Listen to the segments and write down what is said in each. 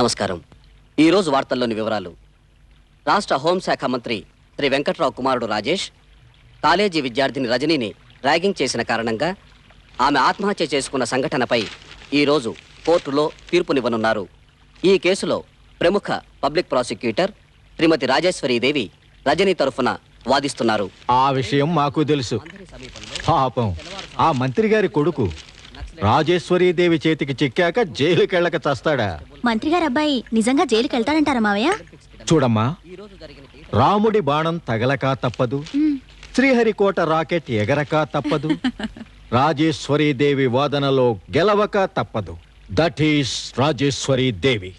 నమస్కారం. ఈరోజు వార్తల్లోని వివరాలు. రాష్ట్ర హోంశాఖ మంత్రి శ్రీ వెంకట్రావు కుమారుడు రాజేష్ కాలేజీ విద్యార్థిని రజనీని ర్యాగింగ్ చేసిన కారణంగా ఆమె ఆత్మహత్య చేసుకున్న సంఘటనపై ఈరోజు కోర్టులో తీర్పునివ్వనున్నారు. ఈ కేసులో ప్రముఖ పబ్లిక్ ప్రాసిక్యూటర్ శ్రీమతి రాజేశ్వరీదేవి రజనీ తరఫున వాదిస్తున్నారు. ఆ విషయం మాకు తెలుసు. పాపం ఆ మంత్రి గారి కొడుకు రాజేశ్వరీదేవి చేతికి చిక్కాక జైలుకెళ్ళక చస్తాడా? మంత్రి గారి అబ్బాయి నిజంగా జైలుకి వెళ్తాడంటారా మావయ్య? చూడమ్మా, రాముడి బాణం తగలక తప్పదు, శ్రీహరికోట రాకెట్ ఎగరక తప్పదు, రాజేశ్వరీదేవి వాదనలో గెలవక తప్పదు. That is Rajeshwari Devi.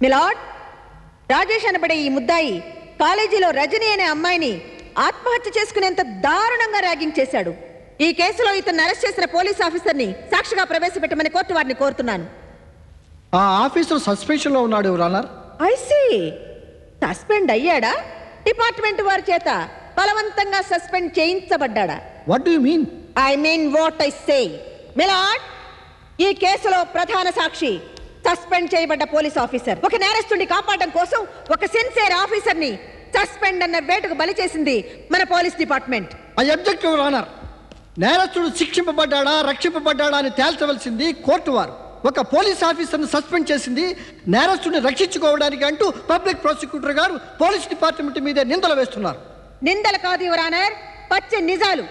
My lord, Rajesh అనబడే ఈ ముద్దాయి కాలేజీలో రజనీ అనే అమ్మాయిని ఆత్మహత్య చేసుకునేంత దారుణంగా ర్యాగింగ్ చేశాడు. ఈ కేసులో ఇతన్ని అరెస్ట్ చేసిన పోలీస్ ఆఫీసర్ని సాక్షిగా ప్రవేశపెట్టమని కోర్టు వారిని కోరుతున్నాను. ఆ ఆఫీసర్ సస్పెన్షన్ లో ఉన్నాడు యువర్. I see. సస్పెండ్ అయ్యాడా? డిపార్ట్మెంట్ వారి చేత బలవంతంగా సస్పెండ్ చేయించబడ్డాడా? What do you mean? I mean what I say. Milord, ఈ కేసులో ప్రధాన సాక్షి సస్పెండ్ చేయబడ్డ పోలీస్ ఆఫీసర్ ఒక నేరస్తుడిని కాపాడడం కోసం ఒక సిన్సియర్ ఆఫీసర్ ని సస్పెండ్ అన్న వేటుకు బలి చేసింది మన police department. I object your honour. నేరస్తుడు శిక్షింపబడ్డాడా రక్షింపబడ్డాడా అని తేల్చవలసింది కోర్టు వారు. ఒక పోలీస్ ఆఫీసర్ను సస్పెండ్ చేసింది నేరస్తుడిని రక్షించుకోవడానికి అంటూ పబ్లిక్ ప్రాసిక్యూటర్ గారు పోలీస్ డిపార్ట్మెంట్ మీదే నిందలు వేస్తున్నారు. నిందలు కాదు యువర్ ఆనర్, పచ్చి నిజాలు.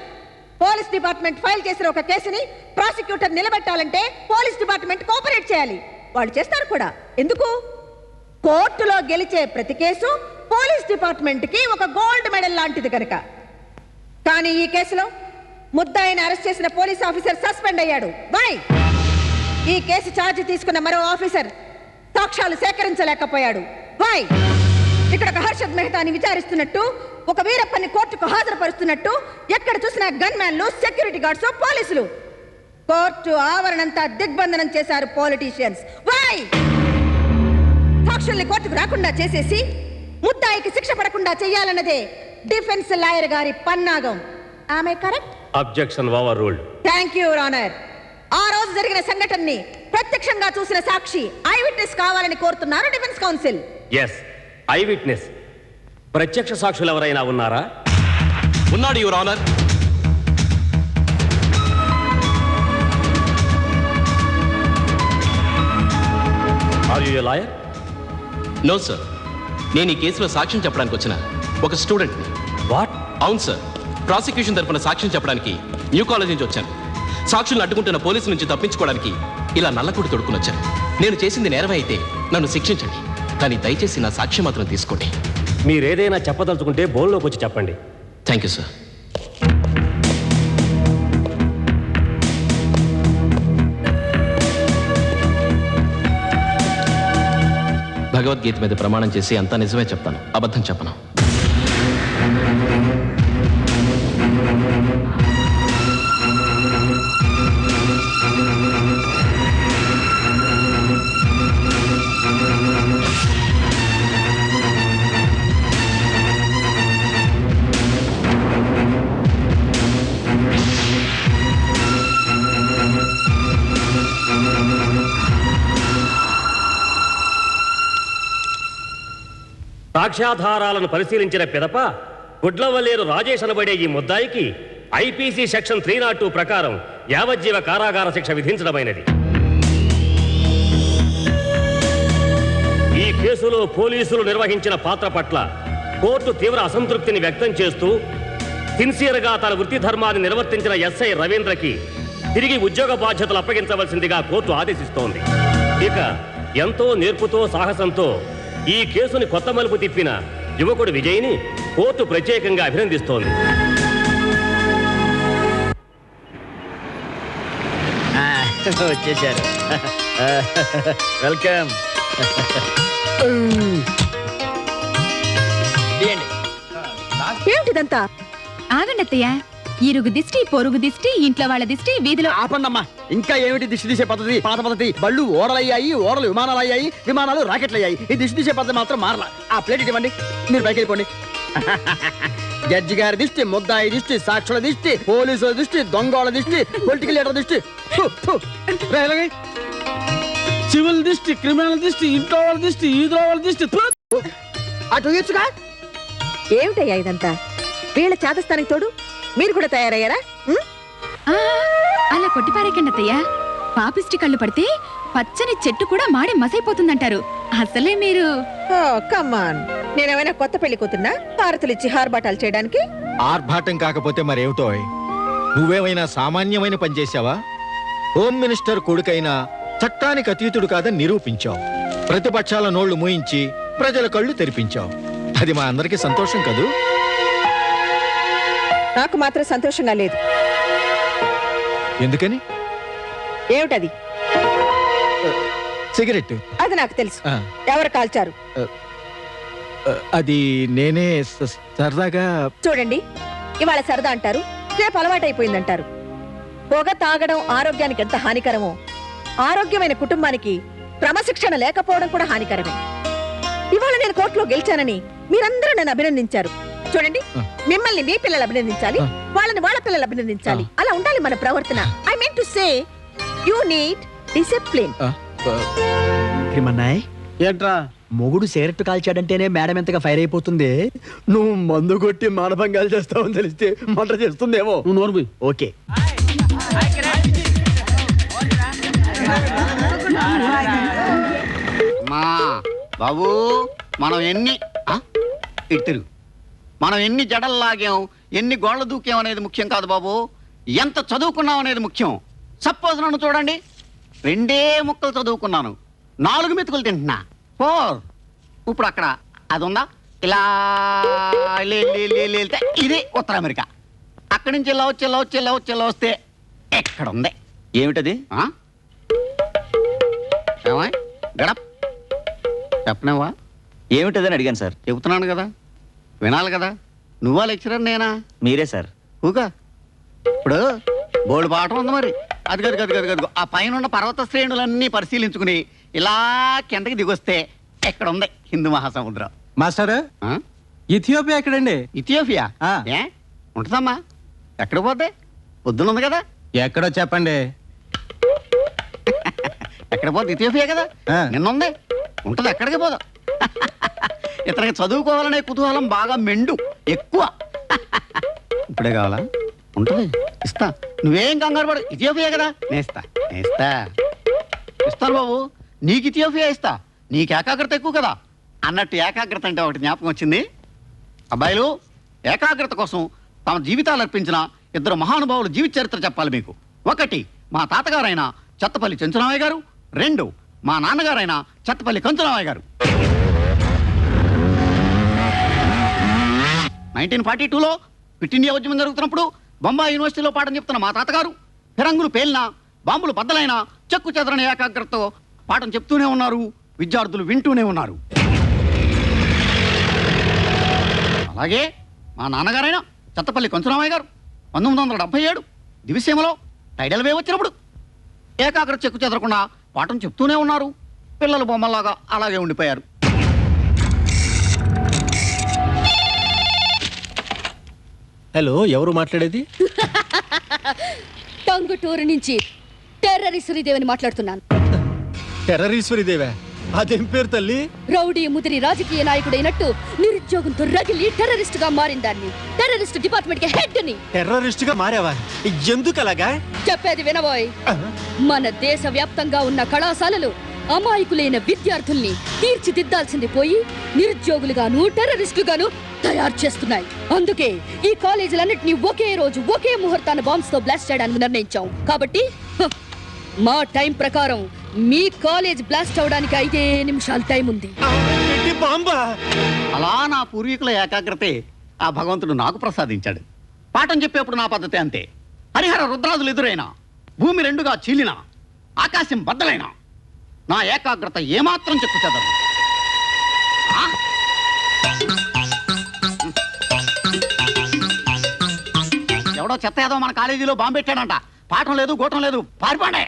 పోలీస్ డిపార్ట్మెంట్ ఫైల్ చేసిన ఒక కేసుని ప్రాసిక్యూటర్ నిలబెట్టాలంటే పోలీస్ డిపార్ట్మెంట్ కోఆపరేట్ చేయాలి. వాళ్ళు చేస్తారు కూడా. ఎందుకు? కోర్టులో గెలిచే ప్రతి కేసు పోలీస్ డిపార్ట్మెంట్ కి ఒక గోల్డ్ మెడల్ లాంటిది కనుక. కానీ ఈ కేసులో ముద్దాయిని అరెస్ట్ చేసిన పోలీస్ ఆఫీసర్ సస్పెండ్ అయ్యాడు. వై? ఈ కేసు ఛార్జ్ తీసుకున్న మరో ఆఫీసర్ సాక్ష్యాలు సేకరించలేకపోయాడు. వై? ఇక్కడ ఒక హర్షద్ మెహతాని విచారిస్తున్నట్టు, ఒక వీరప్పని కోర్టుకు హాజరుపరుస్తున్నట్టు ఎక్కడ చూసినా గన్ మ్యాన్లు, సెక్యూరిటీ గార్డ్స్, పోలీసులు. కోర్టు ఆవరణంతా దిగ్బంధనం చేశారు పొలిటీషియన్స్. వై? సాక్షుల్ని కోర్టుకు రాకుండా చేసేసి ముద్దాయికి శిక్ష పడకుండా చేయాలన్నదే డిఫెన్స్ లాయర్ గారి పన్నాగం. ఆమె correct? Objection over ruled. Thank you your honour. ఆ రోజు జరిగిన సంఘటనని ప్రత్యక్షంగా చూసిన సాక్షి ఐ విట్నెస్ కావాలని కోరుతున్నారు defence counsel. Yes, eyewitness. ప్రత్యక్ష సాక్షులు ఎవరైనా ఉన్నారా? ఉన్నాడు your honour. Are you a lawyer? No sir, నేను ఈ కేసులో సాక్ష్యం చెప్పడానికి వచ్చిన ఒక స్టూడెంట్ని. వాట్? అవును సార్, ప్రాసిక్యూషన్ తరఫున సాక్ష్యం చెప్పడానికి న్యూ కాలేజ్ నుంచి వచ్చాను. సాక్షులను అడ్డుకుంటున్న పోలీసు నుంచి తప్పించుకోవడానికి ఇలా నల్లకుడి తొడుక్కుని వచ్చాను. నేను చేసింది నేరమే అయితే నన్ను శిక్షించండి, కానీ దయచేసి నా సాక్ష్యం మాత్రం తీసుకోండి. మీరేదైనా చెప్పదలుచుకుంటే బోన్లోకి వచ్చి చెప్పండి. Thank you sir. భగవద్గీత మీద ప్రమాణం చేసి అంతా నిజమే చెప్తాను, అబద్ధం చెప్పను. సాక్ష్యాధారాలను పరిశీలించిన పిదప గుడ్లవల్లేరు రాజేష్ అనబడే ఈ ముద్దాయికి ఐపీసీ సెక్షన్ 302 ప్రకారం యావజ్జీవ కారాగార శిక్ష విధించడమైనది. ఈ కేసులో పోలీసులు నిర్వహించిన పాత్ర పట్ల కోర్టు తీవ్ర అసంతృప్తిని వ్యక్తం చేస్తూ సిన్సియర్గా తన వృత్తి ధర్మాన్ని నిర్వర్తించిన ఎస్ఐ రవీంద్రకి తిరిగి ఉద్యోగ బాధ్యతలు అప్పగించవలసిందిగా కోర్టు ఆదేశిస్తోంది. ఇక ఎంతో నేర్పుతో సాహసంతో ఈ కేసుని కొత్త మలుపు తిప్పిన యువకుడు విజయ్ని కోర్టు ప్రత్యేకంగా అభినందిస్తోంది. వచ్చేసారు. వెల్కమ్. ఏమిటిదంతా? ఆగండి అత్తయ్య, ఇరుగు దిష్టి పొరుగు దిష్టి ఇంట్లో వాళ్ళ దిష్టి వీధిలో. ఆపండమ్మా, ఇంకా ఏమిటి దిష్టి తీసే పద్ధతి? పాత పద్ధతి. బళ్ళు ఓడలయ్యాయి, ఓడలు విమానాలు అయ్యాయి, విమానాలు రాకెట్లు అయ్యాయి. ఈ దిష్టి తీసే పద్ధతి మాత్రం మారలా. ఆ ప్లేట్ ఇవ్వండి, మీరు పైకి వెళ్ళిపోండి. జడ్జి గారి దిష్టి, ముద్దాయి దిష్టి, సాక్షుల దిష్టి, పోలీసుల దిష్టి, దొంగోళ్ళ దిష్టి, పొలిటికల్ లీడర్ దిష్టి. సివిల్ దిష్టి, క్రిమినల్ దిష్టి, ఇంట్లో వాళ్ళ దిష్టి, ఈదో వాళ్ళ దిష్టి. అటు ఇచ్చుగా. ఏమిటయ్యా ఇదంతా? వీళ్ళ చేతస్థానికి తోడు మీరు కూడా తయారయ్యారా? ఆ, అలా కొట్టిపారేకండి అత్తయ్య. పాపిష్టి కళ్ళు పడితే పచ్చని చెట్టు కూడా మాడి మసైపోతుందంటారు. అసలే మీరు. కమ్మాన్, నేనేమైనా కొత్త పెళ్లి కూతున్నా హారతులు ఇచ్చి హార్బాటాలు చేయడానికి? ఆర్భాటం కాకపోతే మరేమిటో? నువ్వేమైనా సామాన్యమైన పని చేశావా? హోమ్ మినిస్టర్ కొడుకైనా చట్టానికి అతీతుడు కాదని నిరూపించావు. ప్రతిపక్షాల నోళ్లు మూయించి ప్రజల కళ్ళు తెరిపించావు. అది మా అందరికీ సంతోషం కదూ? నాకు మాత్రం సంతోషంగా లేదు. ఎందుకని? ఏమిటది? సిగరెట్. అది నాకు తెలుసు. ఆ. ఎవరు కాల్చారు? అది నేనే సరదాగా. చూడండి, ఇవాళ సరదా అంటారు, రేపు అలవాటైపోయిందంటారు. పొగ తాగడం ఆరోగ్యానికి ఎంత హానికరమో, ఆరోగ్యమైన కుటుంబానికి క్రమశిక్షణ లేకపోవడం కూడా హానికరమే. ఇవాళ నేను కోర్టులో గెలిచానని మీరందరూ నన్ను అభినందించారు. చూడండి, మిమ్మల్ని మీ పిల్లలు అభినందించాలి, వాళ్ళని వాళ్ళ పిల్లలు అభినందించాలి. అలా ఉండాలి మన ప్రవర్తన. I mean to say you need discipline. క్రిమన్నాయ్, ఏంట్రా? మొగుడు సిగరెట్ కాల్చాడంటేనే మేడం ఎంతగా ఫైర్ అయిపోతుంది. నువ్వు మందు కొట్టి మానభంగాలు చేస్తావని తెలిస్తే మంట చేస్తుందేమో. నువ్వు నోరు మూయ్. ఓకే. బాబు, మనం ఎన్ని ఇట్టురు మనం ఎన్ని జడలు లాగాం, ఎన్ని గోళ్లు దూకాం అనేది ముఖ్యం కాదు బాబు, ఎంత చదువుకున్నాం అనేది ముఖ్యం. సపోజ్ నన్ను చూడండి, 2 ముక్కలు చదువుకున్నాను, 4 మెతుకులు తింటున్నా. 4. ఇప్పుడు అక్కడ అది ఉందా, ఇలా వెళ్తే ఇది ఉత్తర అమెరికా. అక్కడి నుంచి ఇలా వచ్చి ఇలా వచ్చి ఇలా వచ్చి ఇలా వస్తే ఎక్కడ ఉంది? ఏమిటది? గడప్ చెప్పనేవా? ఏమిటదని అడిగాను సార్. చెబుతున్నాను కదా, వినాలి కదా. నువ్వా లెక్చరర్, నేనా? మీరే సార్. ఊగా. ఇప్పుడు బోర్డు పాఠం ఉంది మరి. అది గది గది గది గది ఆ పైన ఉన్న పర్వత శ్రేణులన్నీ పరిశీలించుకుని ఇలా కిందకి దిగొస్తే ఎక్కడ ఉంది హిందూ మహాసముద్రం. మాస్టర్, ఇథియోపియా ఎక్కడండి? ఇథియోపియా ఏ ఉంటుందమ్మా? ఎక్కడ పోతే పొద్దునుంది కదా. ఎక్కడో చెప్పండి. ఎక్కడ పోతే ఇథియోపియా కదా. నిన్నుంది, ఉంటది, ఎక్కడికి పోదు. ఇతనికి చదువుకోవాలనే కుతూహలం బాగా మెండు ఎక్కువ. ఇప్పుడే కావాలా? ఉంటది, ఇస్తా. నువ్వేం కంగారు పడు, ఇథియోపియా కదా, నేస్తా నేస్తా ఇస్తాను బాబు. నీకు ఇథియోపియా ఇస్తా, నీకు ఏకాగ్రత ఎక్కువ కదా. అన్నట్టు ఏకాగ్రత అంటే ఒకటి జ్ఞాపకం వచ్చింది. అబ్బాయిలు, ఏకాగ్రత కోసం తమ జీవితాలు అర్పించిన 2 మహానుభావులు జీవిత చరిత్ర చెప్పాలి మీకు. 1 మా తాతగారైన చెత్తపల్లి చెంచురామయ్య గారు, 2 మా నాన్నగారైన చెత్తపల్లి కంచురామయ్య గారు. 1942లో క్విట్ ఇండియా ఉద్యమం జరుగుతున్నప్పుడు బొంబాయి యూనివర్సిటీలో పాఠం చెప్తున్న మా తాతగారు ఫిరంగులు పేలినా, బాంబులు బద్దలైనా చెక్కు చెదరని ఏకాగ్రతతో పాఠం చెప్తూనే ఉన్నారు, విద్యార్థులు వింటూనే ఉన్నారు. అలాగే మా నాన్నగారైన చెత్తపల్లి కంచురామయ్య గారు 1977 దివిసీమలో టైడల్ వేవ్ వచ్చినప్పుడు ఏకాగ్రత చెక్కు చెదరకుండా పాఠం చెప్తూనే ఉన్నారు, పిల్లలు బొమ్మల్లాగా అలాగే ఉండిపోయారు. హలో, ఎవరు మాట్లాడేది? టంగుటూరు నుంచి టెర్రరిస్టుదేవని మాట్లాడుతున్నాను. టెర్రరీశ్వరిదేవా? అదేం పేరు తల్లి? రౌడీ ముదిరి రాజకీయ నాయకుడైనట్టు నిరుద్యోగంతో రగిలి టెర్రరిస్ట్ గా మారిందాన్ని. టెర్రరిస్ట్ డిపార్ట్మెంట్ కి హెడ్ ని. టెర్రరిస్ట్ గా మారావా? ఎందుకు అలాగా? చెప్పేది వినబోయ్. మన దేశ వ్యాప్తంగా ఉన్న కళాశాలలు అమాయకులైన విద్యార్థుల్ని తీర్చిదిద్దాల్సింది పోయి నిరుద్యోగులుగాను టెర్రరిస్టులుగాను తయారు చేస్తున్నాయి. అందుకే ఈ కాలేజీలన్నింటినీ ఒకే రోజు ఒకే ముహూర్తాన్ని బాంబ్స్ తో బ్లాస్ట్ చేయడానికి నిర్ణయించాం. కాబట్టి మా టైం ప్రకారం మీ కాలేజ్ బ్లాస్ట్ అవడానికి 5 నిమిషాలు టైం ఉంది. అలా నా పూర్వీకుల ఏకాగ్రతే ఆ భగవంతుడు నాకు ప్రసాదించాడు. పాఠం చెప్పేప్పుడు నా పద్ధతి అంతే. హరిహర రుద్రాదులు ఎదురైనా, భూమి 2గా చీలినా, ఆకాశం బద్దలైనా నా ఏకాగ్రత ఏమాత్రం చెక్కు చెదరదు. ఎవడో ఎవడో చెత్త ఏదో మన కాలేజీలో బాంబు పెట్టాడంట. పాఠం లేదు, గోటం లేదు, పారిపోండి.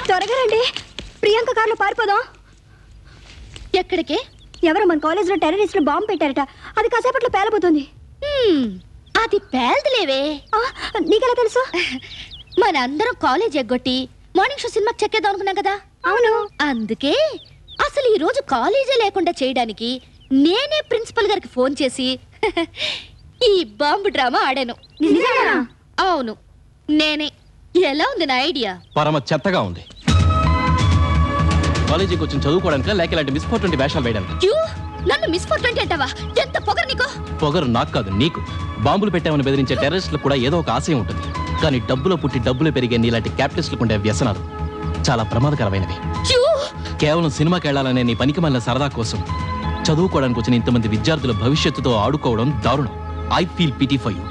త్వరగా రండి, ప్రియాంక కార్లో పారిపోదాం. ఎక్కడికి? ఎవరో మన కాలేజ్ లో టెర్రరిస్టులు బాంబు పెట్టారట, అది కాసేపట్లో పేలబోతుంది. అది పేల్దలేవే. నీకెలా తెలుసు? మనందరం కాలేజ్ ఎగ్గొట్టి మార్నింగ్ షో సినిమాకి చెక్కేద్దాం అనుకున్నాం కదా. అవును. అందుకే అసలు ఈ రోజు కాలేజే లేకుండా చేయడానికి నేనే ప్రిన్సిపల్ గారికి ఫోన్ చేసి ఈ బాంబు డ్రామా ఆడాను. అవును, నేనే. ఎలా ఉంది నా ఐడియా? పరమ చెత్తగా ఉంది. కాలేజీకి వచ్చి చదువుకోవడానికి లేక ఇలాంటి మిస్ఫార్చునిటీ వేషాలు వేయడానికి. నన్ను మిస్ఫార్చునిటీ అంటావా? ఎంత పొగరు నీకు! పొగరు నాకు కాదు, నీకు. బాంబులు పెట్టామని బెదిరించే టెర్రరిస్టులకు కూడా ఏదో ఒక ఆశయం ఉంటుంది. కానీ డబ్బులో పుట్టి డబ్బులు పెరిగే నీలాంటి క్యాపిటలిస్టులకు ఉండే వ్యసనాలు చాలా ప్రమాదకరమైనవి. కేవలం సినిమాకి వెళ్లాలనే నీ పనికి మళ్ళీ సరదా కోసం చదువుకోవడానికి వచ్చిన ఇంతమంది విద్యార్థుల భవిష్యత్తుతో ఆడుకోవడం దారుణం. I feel pity for you.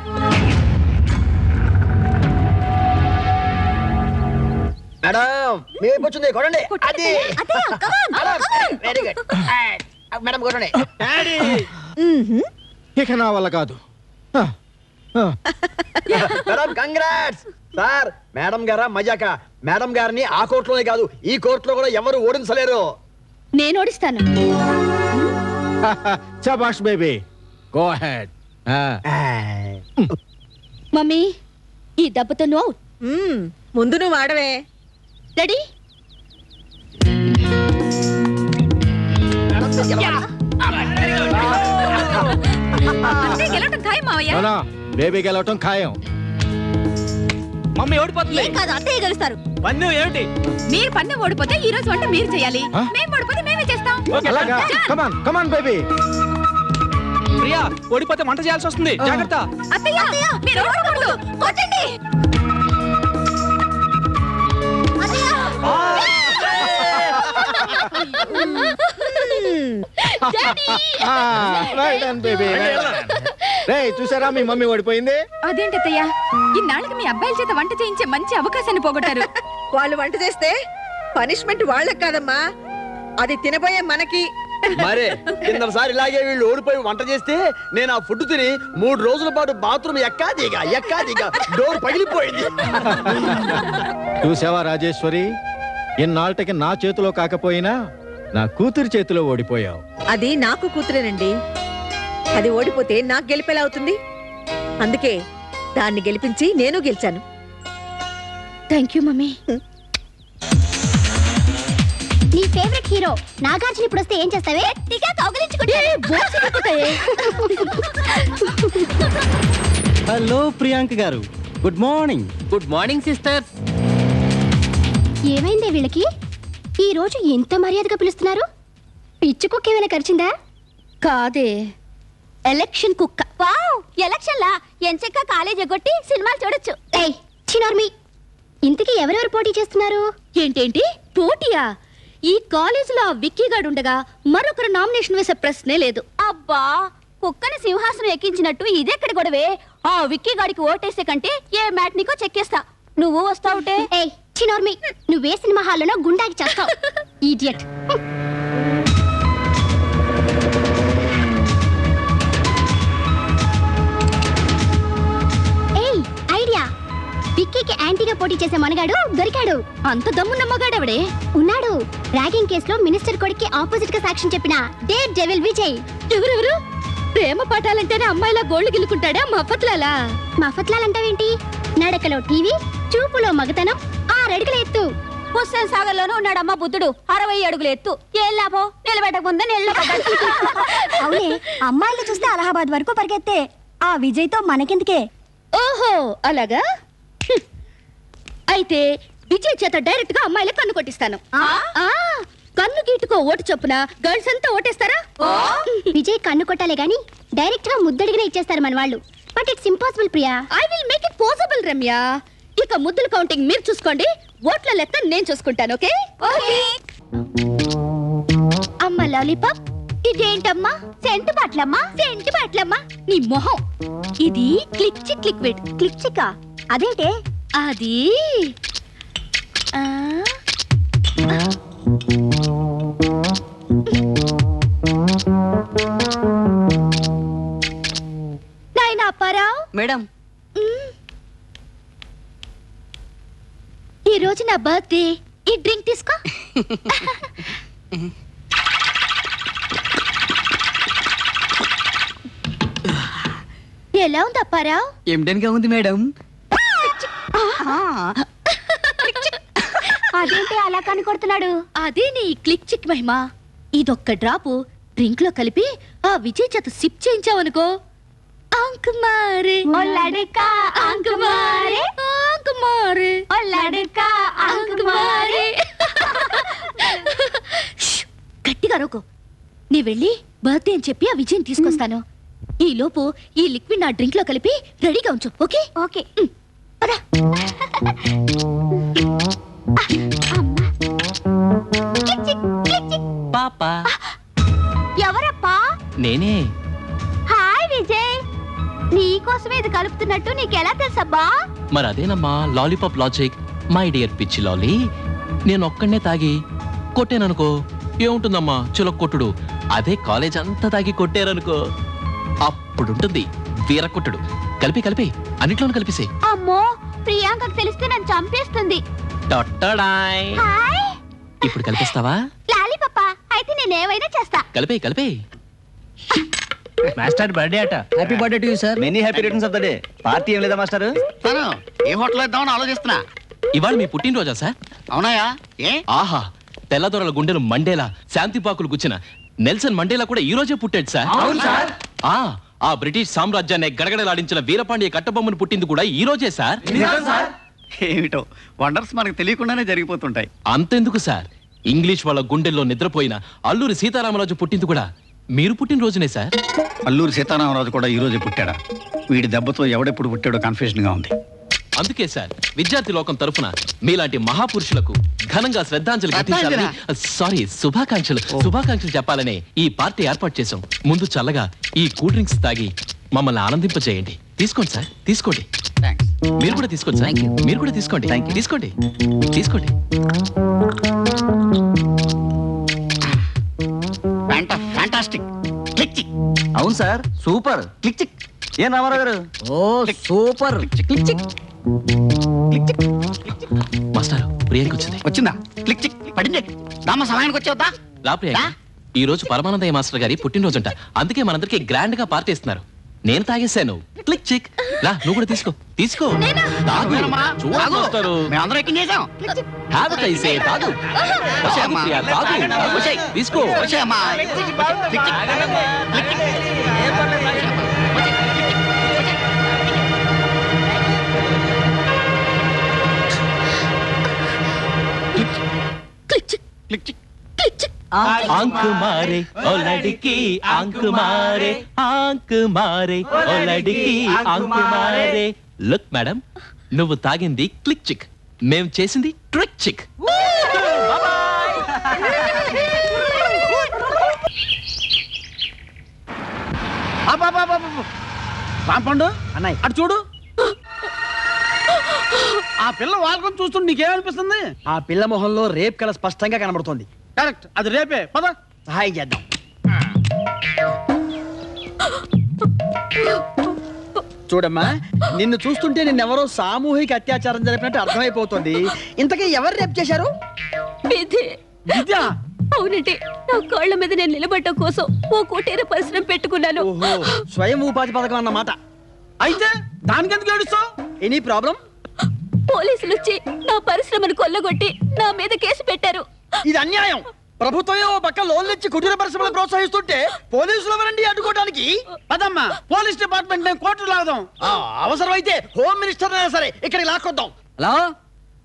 Madam మీ కూర్చుంది, కొడండి. అది వెరీ గుడ్ మేడం, కొడండి. ఇక నా వల్ల కాదు. Madam congrats. సార్ మేడం గారా మజాక. మేడం గారిని ఆ కోర్టులోనే కాదు ఈ కోర్టులో కూడా ఎవరు ఓడించలేరు. నేను ఓడిస్తాను. శభాష్ బేబీ, గో అహెడ్. మమ్మీ, ఈ దెబ్బతో నువ్వు ముందు నువ్వు ఆడవే. రెడీ? గెలవటం ఖాయం మావయ్య. బేబీ గెలవటం ఖాయం. మమ్మీ ఓడిపోతుంది. కాదు, అత్తయ్య గెలుస్తారు. పన్ను ఏమిటి? మీరు పన్ను ఓడిపోతే ఈ రోజు వంట మీరు చేయాలి, మేము ఓడిపోతే మేమే చేస్తాం. అలాగా? కమాన్ కమాన్ బేబీ. ప్రియా ఓడిపోతే వంట చేయాల్సి వస్తుంది, జాగ్రత్త. అత్తయ్య, మీరు ఓడకూడదు, కొట్టండి. చూసారా మీ మమ్మీ ఓడిపోయింది. అదేంటత్తయ్య, ఇన్నాళ్ళకి మీ అబ్బాయిల చేత వంట చేయించే మంచి అవకాశాన్ని పోగొట్టారు. వాళ్ళు వంట చేస్తే పనిష్మెంట్ వాళ్ళకి కాదమ్మా, అది తినబోయే మనకి. మరే కిందసారి ఇలాగే వీళ్ళు ఓడిపోయి వంట చేస్తే నేను ఆ ఫుడ్ తిని 3 రోజుల పాటు బాత్రూమ్ ఎక్కాదిగా డోర్ పగిలిపోయింది. చూసావా రాజేశ్వరి, ఇన్నాళ్ళకి నా చేతిలో కాకపోయినా నా కూతురి చేతిలో ఓడిపోయావు. అది నాకు కూతురేనండి, అది ఓడిపోతే నాకు గెలిపేలా అవుతుంది. అందుకే దాన్ని గెలిపించి నేను గెలిచాను. Thank you mummy. నీ ఫేవరెట్ హీరో నాగార్జున ఇప్పుడు వస్తే ఏం చేస్తావే? గట్టిగా కౌగిలించుకుంటే హలో ప్రియాంక గారు, good morning. Good morning sisters. ఏమైందే వీళ్ళకి ఈ రోజు ఎంత మర్యాదగా పిలుస్తున్నారు? పిచ్చి కుక్క ఏమైనా కరిచిందా? కాదే, ఎలక్షన్ కుక్క. వావ్, ఎలక్షన్లా ఎంచక్క కాలేజ్ ఎగ్గొట్టి సినిమాలు చూడొచ్చు. ఏయ్ చిన్నోర్మి, ఇంతకీ ఎవరెవరు పోటీ చేస్తున్నారు? ఏంటేంటి పోటీయా? ఈ కాలేజీలో ఆ విక్కీగాడు ఉండగా మరొకరు నామినేషన్ వేసే ప్రశ్నే లేదు. అబ్బా, కుక్కని సింహాసనం ఎక్కించినట్టు ఇదెక్కడ గొడవే? ఆ విక్కీగాడికి ఓటేసే కంటే ఏ మ్యాట్ నీకో చెక్కేస్తా. నువ్వు వస్తావుటే? ఏయ్ చిన్నోర్మి, నువ్వే సినిమా హాల్లోనో గుండాకి చేస్తావు. ఈడియట్. ఏయ్ ఐడియా, విక్కీకి యాంటీగా పోటీ చేసే మనగాడు దొరికాడు. అంత దమ్మున్న మగాడెవడే? ఉన్నాడు. ర్యాగింగ్ కేసులో మినిస్టర్ కొడుక్కి ఆపోజిట్ గా సాక్ష్యం చెప్పిన డేర్ డెవిల్ విజయ్. ఎవరెవరు? ప్రేమ పాఠాలంటేనే అమ్మాయిలా గోళ్లు గిల్లుకుంటాడా మఫత్లాలా? మఫత్లాలంటావేంటి? నడకలో టీవీ, చూపులో మగతనం, 6 అడుగుల ఎత్తు. హుస్సేన్ సాగర్ లోనూ ఉన్నాడమ్మా బుద్ధుడు, 60 అడుగుల ఎత్తు. ఏం లాభం, నిలబెట్టక ముందే అవునే, అమ్మాయిలు చూస్తే అలహాబాద్ వరకు పరిగెత్తే ఆ విజయ్ తో మనకెందుకే? ఓహో అలాగా. అయితే విజయ్ చేత డైరెక్ట్ గా అమ్మాయిలే కన్ను కొట్టిస్తాను. కన్ను గీటుకో ఓటు చొప్పున గర్ల్స్ అంతా ఓటేస్తారా? విజయ్ కన్ను కొట్టాలే గాని డైరెక్ట్ గా ముద్దడిగిన ఇచ్చేస్తారు మన వాళ్ళు. But it's impossible Priya. I will make it possible Ramya. ఇక ముద్దుల కౌంటింగ్ మీరు చూసుకోండి, ఓట్ల లెక్క నేను చూసుకుంటాను. ఓకే? అమ్మ లాలీపాప్, ఇదేంటమ్మా సెంటు బాట్లమ్మా సెంటు బాట్లమ్మా నీ మొహం ఇది క్లిక్ చిక్ లిక్విడ్ క్లిక్ చిక్ అదేంటే అది ఆ నాయనా అప్పారావు మేడం ఈ రోజు నా బర్త్డే ఈ డ్రింక్ తీసుకో ఎలా ఉంది అప్పారావు ఏమిటనిగా ఉంది మేడం అదేంటి అలా కనుకొడుతున్నాడు అదే నీ క్లిక్ చిక్ మహిమ ఇదొక్క డ్రాపు డ్రింక్ లో కలిపి ఆ విజయ్ చేత సిప్ చేయించావనుకో అంక్ మారే ఓ లడకా అంక్ మారే అంక్ మారే ఓ లడకా అంక్ మారే గట్టిగా అరవకు నీ వెళ్ళి బర్త్డే అని చెప్పి ఆ విజయం తీసుకొస్తాను ఈ లోపు ఈ లిక్విడ్ నా డ్రింక్ లో కలిపి రెడీగా ఉంచు ఓకే ఓకే పాపా ఎవరప్పా నేనే హాయ్ విజయ్ నీకోసమే ఇది కలుపుతున్నట్టు నీకెలా తెలుసబ్బా మరి అదేనమ్మా లాలీపాప్ లాజిక్ మై డియర్ పిచ్చి లాలీ నేను ఒక్కడనే తాగి కొట్టాననుకో ఏముంటుందమ్మా చులక్ కొట్టుడు అదే కాలేజ్ అంతా తాగి కొట్టారనుకో అప్పుడుంటుంది వీర కొట్టుడు కలిపి కలిపి అన్నిట్లోనూ కలిపిసే అమ్మో ప్రియాంకకు తెలిస్తే నన్ను చంపేస్తుంది టొట్టడాయ్. హాయ్ ఇప్పుడు కలిపిస్తావా లాలీ పాపా అయితే నేనేమైనా చేస్తా కలిపే కలిపే మాస్టర్ బర్త్డే అట happy birthday to you sir many happy returns of the day party ఏం లేదా మాస్టర్ తను ఏ హోటల్ ఇద్దామని ఆలోచిస్తున్నా. ఇవాళ మీ పుట్టినరోజా సార్ అవునాయా? ఏ ఆహా తెల్లదొరల గుండెలు మండేలా శాంతిపాకులు గుచ్చిన నెల్సన్ మండేలా కూడా ఈ రోజే పుట్టాడు సార్. ఆ బ్రిటిష్ సామ్రాజ్యాన్ని గడగడలాడించిన వీరపాండ్య కట్టబొమ్మను పుట్టింది కూడా ఈ రోజే సార్. ఏమిటో వండర్స్ మనకు తెలియకుండానే జరిగిపోతుంటాయి. అంతెందుకు సార్ ఇంగ్లీష్ వాళ్ళ గుండెల్లో నిద్రపోయిన అల్లూరి సీతారామరాజు పుట్టింది కూడా మీరు పుట్టిన రోజునే సార్. అల్లూరి సీతారామరాజు కూడా ఈ రోజే పుట్టాడా? వీడి దెబ్బతో ఎవడెప్పుడు పుట్టాడో కన్ఫ్యూజన్ గా ఉంది. అందుకే సార్ విద్యార్థి లోకం తరఫున మీలాంటి మహాపురుషులకు ఘనంగా శ్రద్ధాంజలి ఘటించాలని సారీ శుభాకాంక్షలు చెప్పాలనే ఈ పార్టీ ఏర్పాటు చేశాం. ముందు చల్లగా ఈ కూల్ డ్రింక్స్ తాగి మమ్మల్ని ఆనందింపజేయండి. తీసుకోండి సార్ తీసుకోండి. మీరు కూడా తీసుకోండి సార్. మీరు కూడా తీసుకోండి తీసుకోండి తీసుకోండి. ఫ్యాంటాస్టిక్. క్లిక్ చిక్. అవును సార్ సూపర్ క్లిక్ చిక్. ఏం రామారావు గారు? ఓ సూపర్ క్లిక్ చిక్. మాస్టర్ ప్రియాంక వచ్చింది. వచ్చిందా? క్లిక్ చిక్ పడింది. రామ సమయానికి వచ్చేవద్దా? రా ప్రియాంక. ఈ రోజు పరమానందయ్య మాస్టర్ గారి పుట్టినరోజుంట. అందుకే మనందరికి గ్రాండ్ గా పార్టీ ఇస్తున్నారు. నేను తాగేశాను. క్లిక్ చిక్. రా నువ్వు కూడా తీసుకో తీసుకో. తాగు. చూడండి మాస్టారు. మేమందరం ఎక్కింగ్ చేసాం. హ్యాబిట్ అయితే తాగు. తాగు ప్రియా, తాగు. తీసుకో. వచ్చేయమ్మా. క్లిక్ చిక్. క్లిక్ చిక్. క్లిక్ చిక్ క్లిక్ చిక్. आंख मारे ओ लड़की आंख मारे ओ लड़की आंख मारे. లుక్ మేడం నువ్వు తాగింది క్లిక్ చిక్, మేం చేసింది ట్రిక్ చిక్. రాంపండు అన్నయ్య అటు చూడు. ఆ పిల్ల వాళ్ళకొని చూస్తుంటే నీకేమనిపిస్తుంది? ఆ పిల్ల మొహంలో రేప్ కళ స్పష్టంగా కనబడుతోంది. కరెక్ట్, అది రేపే. పద సహాయం చేద్దాం. చూడమ్మా నిన్ను చూస్తుంటే నిన్నెవరో సామూహిక అత్యాచారం జరిపినట్టు అర్థమైపోతుంది. ఇంతకీ ఎవరు రేప్ చేశారు? విద్య. అవునండి, నా కాళ్ళ మీద నేను నిలబడటం కోసం ఓ కుటీర పరిశ్రమ పెట్టుకున్నాను. ఓహో స్వయం ఉపాధి పథకం అన్నమాట. అయితే దానికి ఎందుకు ఏడుస్తావు? Any problem? పోలీసులు వచ్చి నా పరిశ్రమను కొల్లగొట్టి నా మీద కేసు పెట్టారు. ఇది అన్యాయం. ప్రభుత్వమే ఓ పక్క లోన్లు ఇచ్చి కుటీర పరిశ్రమలు ప్రోత్సహిస్తుంటే పోలీసులు ఎవరండి అడ్డుకోవడానికి? పదమ్మా పోలీస్ డిపార్ట్మెంట్ నేను కోర్టు లాగుదాం. అవసరమైతే హోమ్ మినిస్టర్ అయినా సరే ఇక్కడికి లాక్కొద్దాం. Hello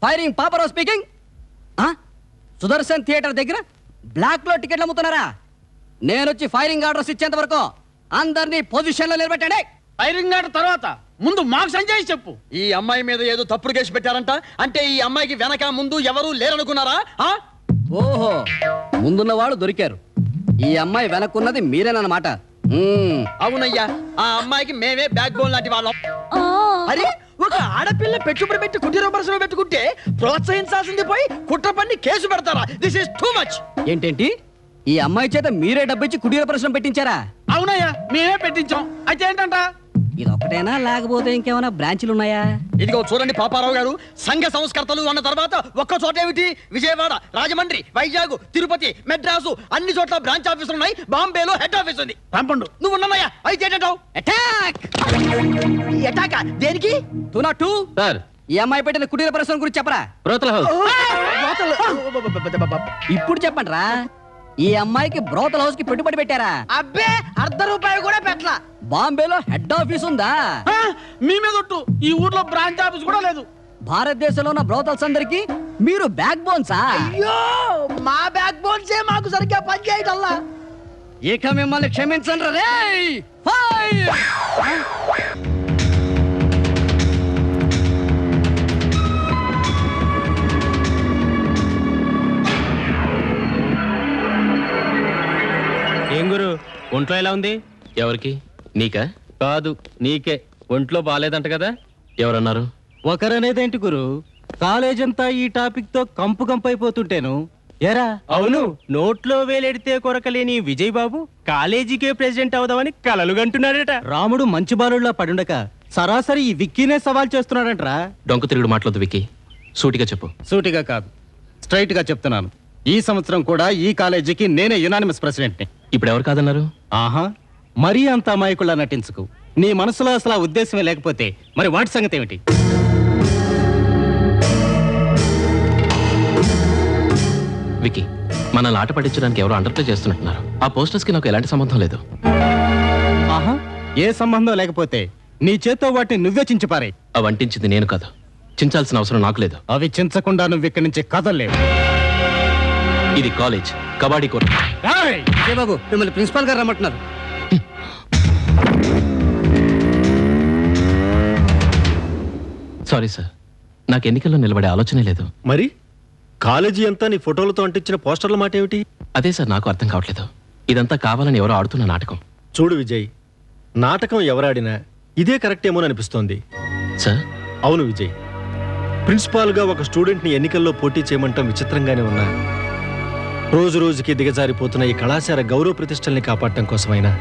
firing Paparao speaking. Sudarshan theatre దగ్గర బ్లాక్ లో టికెట్లు అమ్ముతున్నారా? నేను వచ్చి ఫైరింగ్ ఆర్డర్స్ ఇచ్చేంత వరకు అందరినీ పొజిషన్ లో నిలబెట్టండి. ఫైరింగ్ ఆర్డర్ తర్వాత ముందు మాకు సంజయ్ చెప్పు. ఈ అమ్మాయి మీద ఏదో తప్పుడు కేసు పెట్టారంట. అంటే ఈ అమ్మాయికి వెనక ముందు ఎవరు లేరనుకున్నారా? ఓహో ముందున్న వాళ్ళు దొరికారు, ఈ అమ్మాయి వెనక్కున్నది మీరేనన్నమాట. అవునయ్యా, ఆ అమ్మాయికి మేమే బ్యాక్ బోన్ లాంటి వాళ్ళం. అరే, ఒక ఆడపిల్ల పెట్టుబడి పెట్టి కుటీర పరిశ్రమ పెట్టుకుంటే ప్రోత్సహించాల్సింది పోయి కుట్ర పన్ని కేసు పెడతారా? This is too much. ఏంటేంటి, ఈ అమ్మాయి చేత మీరే డబ్బిచ్చి కుటీర పరిశ్రమ పెట్టించారా? అవునయ్యా, మేమే పెట్టించాం. అయితే ఏంటంట? ఇది ఒక్కటేనా లేకపోతే ఇంకేమైనా బ్రాంచ్లు ఉన్నాయా? ఇదిగో చూడండి పాపారావు గారు, సంఘ సంస్కర్తలు అన్న తర్వాత ఒక్క చోట ఏమిటి? విజయవాడ, రాజమండ్రి, వైజాగ్, తిరుపతి, మెడ్రాసు అన్ని చోట్ల బ్రాంచ్ ఆఫీసులు ఉన్నాయి. బాంబేలో హెడ్ ఆఫీస్ ఉంది. పంపండు. నువ్వు ఉన్నాయా? అయితే ఏంటంటావు? అటాక్! అటాక్ దేనికి? సార్, ఈ అమ్మాయి పెట్టిన కుటీర పరిశ్రమ గురించి చెప్పరా? ఇప్పుడు చెప్పండి రా. ఈ అమ్మాయికి బ్రోతల్ హౌస్ కి పెట్టుబడి పెట్టారా? అబ్బే, ₹1 కూడా పెట్టలా. బాంబేలో హెడ్ ఆఫీస్ ఉందా? మీ మీద ఒట్టు, ఈ ఊర్లో బ్రాంచ్ ఆఫీస్ కూడా లేదు. భారతదేశంలో ఉన్న బ్రోతల్స్ అందరికి మీరు బ్యాక్ బోన్సా? అయ్యో, మా బ్యాక్ బోన్సే మాకు సరిగ్గా పని చేయటల్లా. ఇక మిమ్మల్ని క్షమించండి రే. ఏం గురు, ఒంట్లో ఎలా ఉంది? ఎవరికి? నీకా? కాదు, నీకే. ఒంట్లో బాగాలేదంట కదా? ఎవరన్నారు? ఒకరనేదేంటి గురు, కాలేజ్ అంతా ఈ టాపిక్ తో కంపు కంపు అయిపోతుంటేను. ఏరా, అవును, నోట్లో వేలెడితే కొరకలేని విజయ్ బాబు కాలేజీకే ప్రెసిడెంట్ అవుదామని కలలుగంటున్నాడట. రాముడు మంచి బాలుడిలా పడుండక సరాసరి ఈ విక్కీనే సవాల్ చేస్తున్నాడంట్రా. డొంక తిరుగుడు మాట్లాడదు విక్కీ, సూటిగా చెప్పు. సూటిగా కాదు, స్ట్రైట్ గా చెప్తున్నాను. ఈ సంవత్సరం కూడా ఈ కాలేజీకి నేనే యునానిమస్ ప్రెసిడెంట్ ని. ఇప్పుడు ఎవరు కాదన్నారు? ఆహా, మరీ అంత అమాయకుల్లా నటించుకు. నీ మనసులో అసలు ఆ ఉద్దేశమే లేకపోతే మరి వాటి సంగతి ఏమిటి? విక్కీ, మనల్ని ఆట పట్టించడానికి ఎవరో అండర్ప్లే చేస్తున్నట్టున్నారు. ఆ పోస్టర్స్ కి నాకు ఎలాంటి సంబంధం లేదు. ఆహా, ఏ సంబంధం లేకపోతే నీ చేత్తో వాటిని నువ్వే చించిపారే. అవి అంటించింది నేను కాదు, చించాల్సిన అవసరం నాకు లేదు. అవి చించకుండా నువ్వు ఇక్కడి నుంచి కదలలేవు. ఇది కాలేజ్, కబాడీ కోర్టు. బాబు, మిమ్మల్ని ప్రిన్సిపాల్ గారు రమ్మంటున్నారు. సారీ సార్, నాకు ఎన్నికల్లో నిలబడే ఆలోచనే లేదు. మరి కాలేజీ అంతా నీ ఫోటోలతో అంటించిన పోస్టర్ల మాట ఏమిటి? అదే సార్, నాకు అర్థం కావట్లేదు. ఇదంతా కావాలని ఎవరో ఆడుతున్న నాటకం. చూడు విజయ్, నాటకం ఎవరాడినా ఇదే కరెక్ట్ ఏమో అనిపిస్తోంది. సార్? అవును విజయ్, ప్రిన్సిపాల్గా ఒక స్టూడెంట్ని ఎన్నికల్లో పోటీ చేయమంటాం విచిత్రంగానే ఉన్నా, రోజు రోజుకి దిగజారిపోతున్న ఈ కళాశాల గౌరవ ప్రతిష్టల్ని కాపాడటం కోసమైనా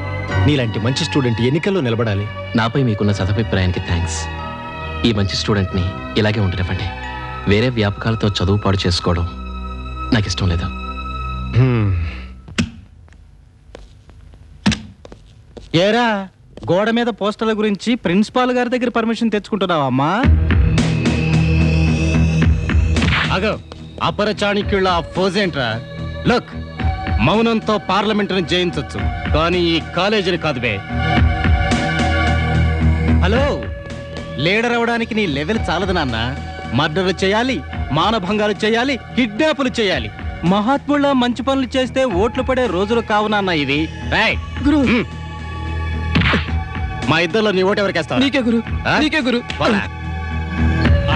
నీలాంటి మంచి స్టూడెంట్ ఎన్నికల్లో నిలబడాలి. నాపై మీకున్న సదభిప్రాయానికి థ్యాంక్స్. ఈ మంచి స్టూడెంట్ని ఇలాగే ఉండనివ్వండి. వేరే వ్యాపకాలతో చదువు పాడు చేసుకోవడం నాకు ఇష్టం లేదు. ఏరా, గోడ మీద పోస్టర్ల గురించి ప్రిన్సిపాల్ గారి దగ్గర పర్మిషన్ తెచ్చుకుంటున్నావా అమ్మా? అగో, అపర చాణక్యుళ్ళ ఫోజేంట్రా. లుక్, మౌనంతో పార్లమెంటును జయించొచ్చు, కానీ ఈ కాలేజీని కాదు బే. హలో, లీడర్ అవడానికి నీ లెవెల్ చాలదు నాన్న. మర్డర్లు చేయాలి, మానభంగాలు చేయాలి, కిడ్నాపులు చేయాలి. మహాత్ముళ్ళ మంచి పనులు చేస్తే ఓట్లు పడే రోజులు కావు నాన్న ఇవి. గురు, మా ఇద్దరిలో నీ ఓటు ఎవరికేస్తావు? నీకే గురు, నీకే గురు.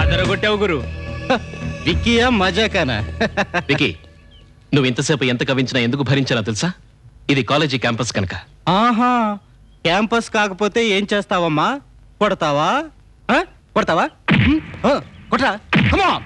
అదరగొట్టావు గురు. విక్కీయా మజాకానా? విక్కీ, నువ్వు ఇంతసేపు ఎంత కవించినా ఎందుకు భరించానో తెలుసా? ఇది కాలేజీ క్యాంపస్ కనుక. ఆహా, క్యాంపస్ కాకపోతే ఏం చేస్తావమ్మా? కొడతావా? కొడతావా? కొట్రా, కమ్ ఆన్.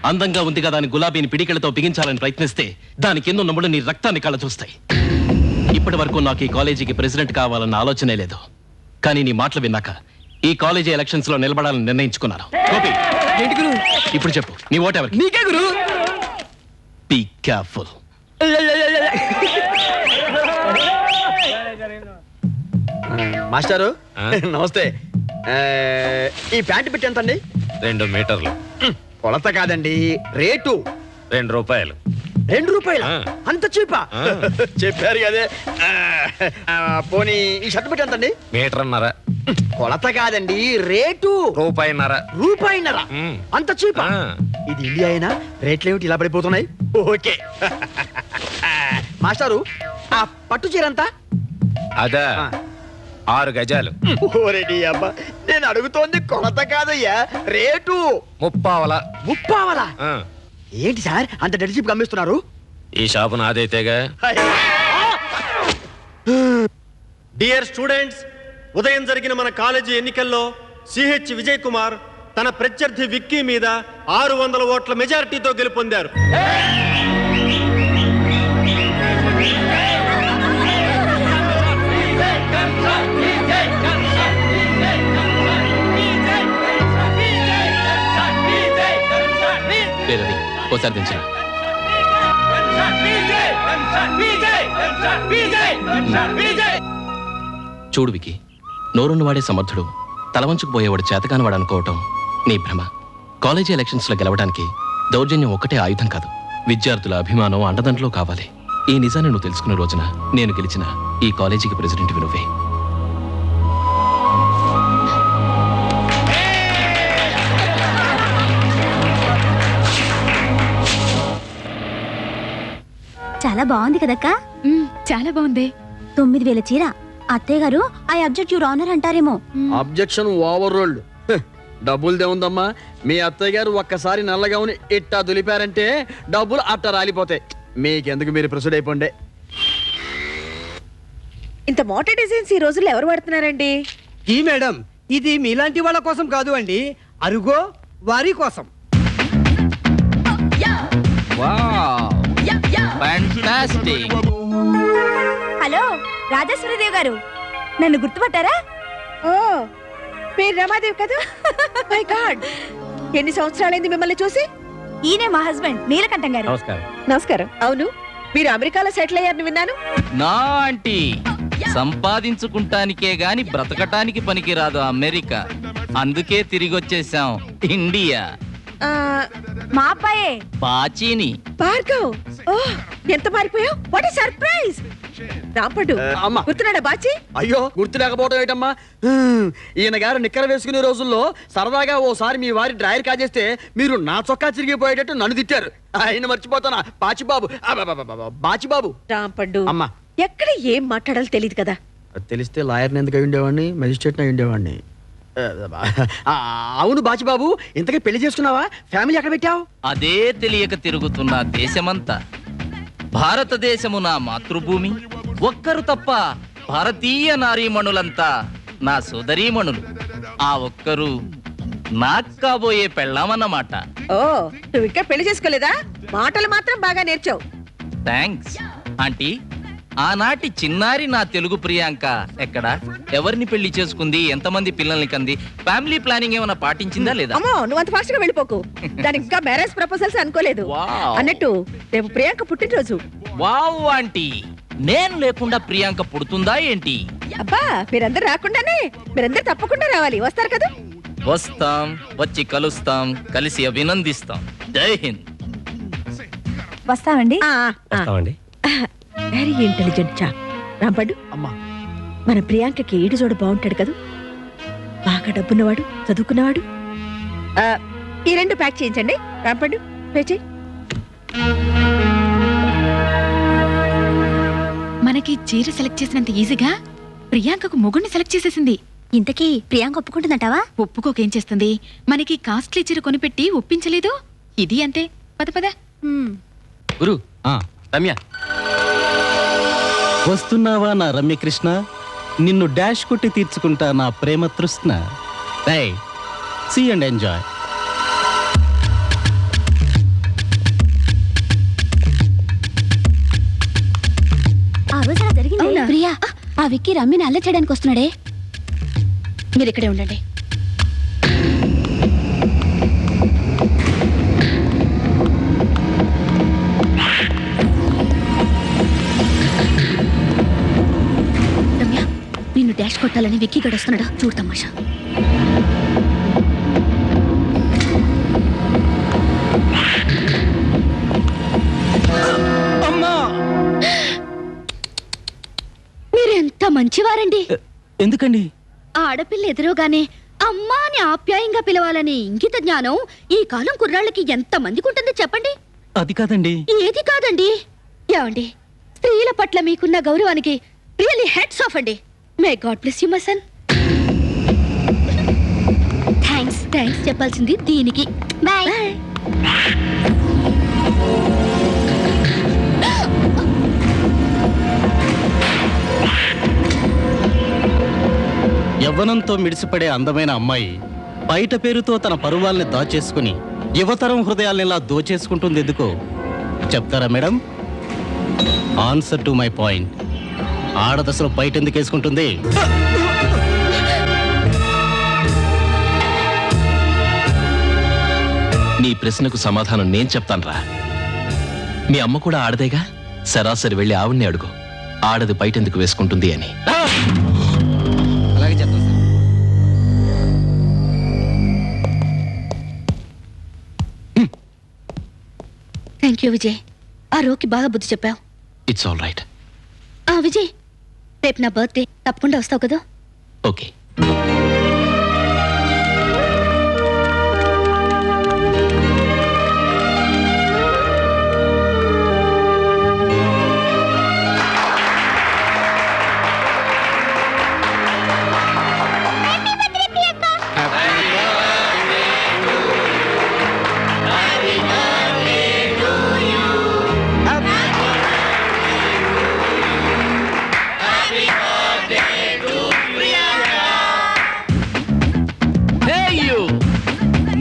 అందంగా ఉంది కదా అని గులాబీని పిడికిలతో బిగించాలని ప్రయత్నిస్తే దాని కింద ఉన్నప్పుడు నీ రక్తాన్ని కళ్ళ చూస్తాయి. ఇప్పటి వరకు నాకు ఈ కాలేజీకి ప్రెసిడెంట్ కావాలన్న ఆలోచనే లేదు. కానీ నీ మాటలు విన్నాక ఈ కాలేజీ ఎలక్షన్స్ లో నిలబడాలని నిర్ణయించుకున్నాను. గోపి, ఇప్పుడు చెప్పు, నీ ఓటు ఎవరికి? నీకే గురు. Be careful. మాస్టారు నమస్తే. ఈ ప్యాంట్ పెట్టి ఎంత అండి? 2 మీటర్లు. కొలత కాదండి, రేటు. 2 రూపాయలు. 2 రూపాయలు? అంత చీపా? చెప్పారు కదే. పోనీ ఈ షర్ట్ పెట్టి ఎంత అండి? 1.5 మీటర్. కొలత కాదండి, రేటు. 1.5 రూపాయి. అంత చీపా? ఇది ఇండియా అయినా రేట్లు ఏమిటి ఇలా పడిపోతున్నాయి? ఓకే. మాస్టారు, ఆ పట్టు చీర అంతా? అదా 6 గజాలు. ఓరెడీ అబ్బా, నేను అడుగుతోంది కొలత కాదయ్యా, రేటు. 30. ఏంటి సార్ అంత డెడ్ చీప్ గమ్మిస్తున్నారు? ఈ షాపు నాదైతేగా. డియర్ స్టూడెంట్స్, ఉదయం జరిగిన మన కాలేజీ ఎన్నికల్లో సిహెచ్ విజయ్ కుమార్ తన ప్రత్యర్థి విక్కీ మీద 600 ఓట్ల మెజారిటీతో గెలుపొందారు. ఓసారి దించరా. చూడు వికి, నోరున్న వాడే సమర్థుడు, తలవంచుకు పోయేవాడు చేతకానివాడు అనుకోవటం నీ భ్రమ. కాలేజీ ఎలక్షన్స్ లో గెలవడానికి దౌర్జన్యం ఒక్కటే ఆయుధం కాదు. విద్యార్థుల అభిమానం అండదండలో కావాలి. ఈ నిజాన్ని నువ్వు తెలుసుకున్న రోజున నేను గెలిచిన ఈ కాలేజీకి ప్రెసిడెంట్ నువ్వే. చాలా బాగుంది కదక్క. చాలా బాగుంది. 9000 చీర. అత్తయ్య గారు ఐ అబ్జెక్ట్ యువర్ ఆనర్ అంటారేమో. Objection overruled. డబ్బులదే ఉందమ్మా. మీ అత్తయ్య గారు ఒక్కసారి నల్లగా ఉని ఇట్టా దులిపారంటే డబ్బులు అట్టా రాలిపోతాయి. మీకెందుకు, మీరు ప్రొసీడ్ అయిపోండి. ఇంత మోటార్ డిజైన్స్ ఈ రోజుల్లో ఎవరు వాడుతున్నారండి? ఈ మేడం, ఇది మీలాంటి వాళ్ళ కోసం కాదు అండి, అరుగో వారి కోసం. హలో రాజేశ్వరిదేవి గారు, నన్ను గుర్తుపట్టారా? ఓ, మీరు రమాదేవి కదా? మై గాడ్, ఎన్ని సంవత్సరాలైంది మిమ్మల్ని చూసి. ఈయనే మా హస్బెండ్ నీలకంఠం గారు. నమస్కారం. అవును, మీరు అమెరికాలో సెటిల్ అయ్యారని విన్నాను. నా ఆంటీ, సంపాదించుకుంటానికే గాని బ్రతకటానికి పనికిరాదు అమెరికా. అందుకే తిరిగి వచ్చేసాం ఇండియా. మా అబ్బాయే పాచీని. భార్గవ్, ఓ ఎంత మారిపోయావు. What a surprise. రాంపడు గుర్తున్నాడా బాచి? అయ్యో, గుర్తు లేకపోవడం ఏంటమ్మా. ఈయన గారు నిక్కర వేసుకునే రోజుల్లో సరదాగా ఓసారి మీ వారి డ్రైవర్ కాజేస్తే మీరు నా చొక్కా చిరిగిపోయేటట్టు నన్ను తిట్టారు. ఆయన మర్చిపోతానా? బాచిబాబు, బాచిబాబు. రాంపండు అమ్మా, ఎక్కడ ఏం మాట్లాడాలో తెలియదు కదా. తెలిస్తే లాయర్ని ఎందుకు అయి ఉండేవాడిని, మెజిస్ట్రేట్ అయి ఉండేవాడిని. అవును బాచిబాబు, ఇంతకీ పెళ్లి చేసుకున్నావా? ఫ్యామిలీ ఎక్కడ పెట్టావు? అదే తెలియక తిరుగుతున్న దేశమంతా. భారతదేశము నా మాతృభూమి. ఒక్కరు తప్ప భారతీయ నారీమణులంతా నా సోదరీమణులు. ఆ ఒక్కరు నాకు కాబోయే పెళ్ళామన్నమాట. ఓ, నువ్వు ఇంకా పెళ్లి చేసుకోలేదా? మాటలు మాత్రం బాగా నేర్చావు. Thanks aunty. ఆనాటి చిన్నారి నా తెలుగు ప్రియాంక ఎక్కడ, ఎవరిని పెళ్లి చేసుకుంది, ఎంతమంది పిల్లల్ని కంది, ఫ్యామిలీ ప్లానింగ్ ఏమైనా పాటించిందా లేదా? అమ్మో, నువ్వు అంత ఫాస్ట్ గా వెళ్ళిపోకు. దానికి ఇంకా మ్యారేజ్ ప్రపోజల్స్ అనుకోలేదు. అన్నట్టు రేపు ప్రియాంక పుట్టినరోజు. వావ్ ఆంటీ, నేను లేకుండా ప్రియాంక పుడుతుందా ఏంటి? అబ్బా, మీరందరూ రాకుండానే, మీరందరూ తప్పకుండా రావాలి. వస్తారు కదా? వస్తాం, వచ్చి కలుస్తాం, కలిసి అభినందిస్తాం. జై హింద్. వస్తామండి. Very intelligent chop. రాంపండు అమ్మా, మన ప్రియాంకకి ఏడు జోడు బాగుంటాడు కదా, బాగా డబ్బున్నవాడు, చదువుకున్నవాడు. ఈ 2 ప్యాక్ చేయించండి. రాంపండు పే చేయి. మనకి చీర సెలెక్ట్ చేసినంత ఈజీగా ప్రియాంకకు మొగుడిని సెలెక్ట్ చేసేసింది. ఇంతకీ ప్రియాంక ఒప్పుకుంటుందటావా? ఒప్పుకోకేం చేస్తుంది? మనకి కాస్ట్లీ చీర కొనిపెట్టి ఒప్పించలేదు. ఇది అంతే. పద పద. గురు, రమ్య వస్తున్నావా నా రమ్యకృష్ణ? నిన్ను డాష్ కొట్టి తీర్చుకుంటా నా ప్రేమ తృష్ణ. See and enjoy. ఆ విక్కీ రమ్మిని అల్లరి చేయడానికి వస్తున్నాడే. మీరు ఇక్కడే ఉండండి. రమ్య, నిన్ను డాష్ కొట్టాలని విక్కీ గడొస్తున్నాడా చూడు తమాషా. మీరెంత మంచివారండి. ఎందుకండి? ఆడపిల్ల ఎదురుగానే అమ్మా అని ఆప్యాయంగా పిలవాలని ఇంగిత జ్ఞానం ఈ కాలం కుర్రాళ్ళకి ఎంత మందికి ఉంటుంది చెప్పండి. అది కాదండి. ఏది కాదండి? ఏమండి, స్త్రీల పట్ల మీకున్న గౌరవానికి రియల్లీ హెడ్స్ ఆఫ్ అండి. May God bless you my son. Thanks చెప్పాల్సింది దీనికి. బాయ్. యవ్వనంతో మిడిసిపడే అందమైన అమ్మాయి బయట పేరుతో తన పరువాల్ని దాచేసుకుని యువతరం హృదయాల్ని ఇలా దోచేసుకుంటుంది ఎందుకో చెప్తారా madam? Answer to my point. ఆడదశలో బయట ఎందుకు వేసుకుంటుంది? నీ ప్రశ్నకు సమాధానం నేను చెప్తానురా. మీ అమ్మ కూడా ఆడదేగా, సరాసరి వెళ్ళి ఆవిడ్ని అడుగు ఆడది బయట ఎందుకు వేసుకుంటుంది అని. అలాగే చెప్తాను సార్. Thank you Vijay. ఆ రోకి బాగా బుద్ధి చెప్పావు. It's all right. విజయ్, రేపు నా బర్త్డే, తప్పకుండా వస్తావు కదా? ఓకే.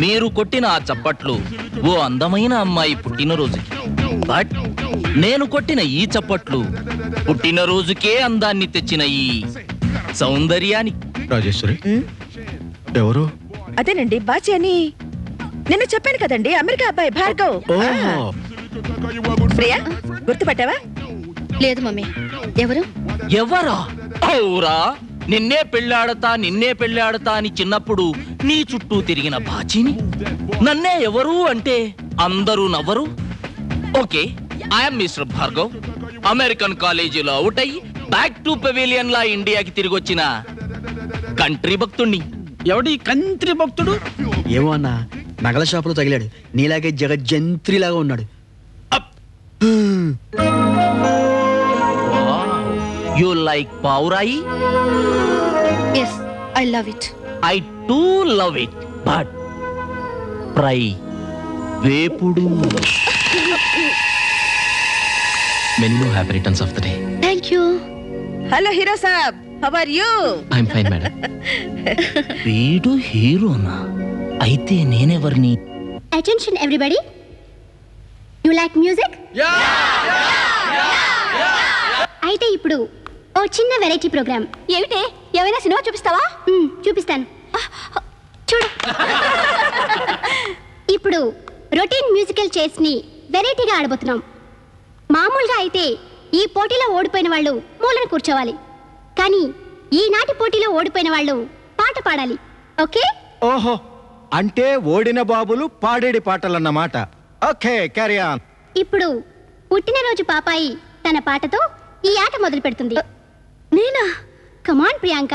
మీరు కొట్టిన ఆ చప్పట్లు ఓ అందమైన అమ్మాయి పుట్టినరోజుకి, బట్ నేను కొట్టిన ఈ చప్పట్లు పుట్టినరోజుకే అందాన్ని తెచ్చిన ఈ సౌందర్యానికి. రాజేశ్వరి ఎవరు? అదేనండి బాచి అని నిన్న చెప్పాను కదండి, అమెరికా అబ్బాయి భార్గవ్. ప్రియా, గుర్తుపట్టావా? లేదు మమ్మీ. ఎవరు? ఎవరా? ఔరా, నిన్నే పెళ్ళాడతా అని చిన్నప్పుడు నీ చుట్టూ తిరిగిన బాచిని నన్నే ఎవరు అంటే అందరూ నవ్వరు. Okay, I'm mister Bhargav. American కాలేజీలో అవుట్ అయ్యి బ్యాక్ టు పెవిలియన్ లా ఇండియాకి తిరిగి వచ్చిన కంట్రీ భక్తుణ్ణి. ఎవడి కంట్రీ భక్తుడు? ఏమో అన్నా, నగల షాపులో తగిలాడు. నీలాగే జగజ్జంత్రిలాగా ఉన్నాడు. యు లైక్ పావురాయి? Yes, I love it. I too love it, but fry వేపుడు. Many happy returns of the day. Thank you. Hello hero సాబ్, how are you? I'm fine madam. వీడు హీరోనా? అయితే నేనెవర్ని? Attention everybody. You like music? అయితే ఇప్పుడు ఓ చిన్న variety programme. ఏమిటే? ఏమైనా సినిమా చూపిస్తావా? చూపిస్తాను, చూడు. ఇప్పుడు రొటీన్ మ్యూజికల్ చైర్స్ ని వెరైటీగా ఆడబోతున్నాం. మామూలుగా అయితే ఈ పోటీలో ఓడిపోయిన వాళ్ళు మూలన కూర్చోవాలి, కానీ ఈనాటి పోటీలో ఓడిపోయిన వాళ్ళు పాట పాడాలి. ఓకే? ఓహో, అంటే ఓడిన బాబులు పాడేడి పాటలన్నమాట. Okay, carry on. ఇప్పుడు పుట్టినరోజు పాపాయి తన పాటతో ఈ ఆట మొదలు పెడుతుంది. నేనా? కమాన్ ప్రియాంక,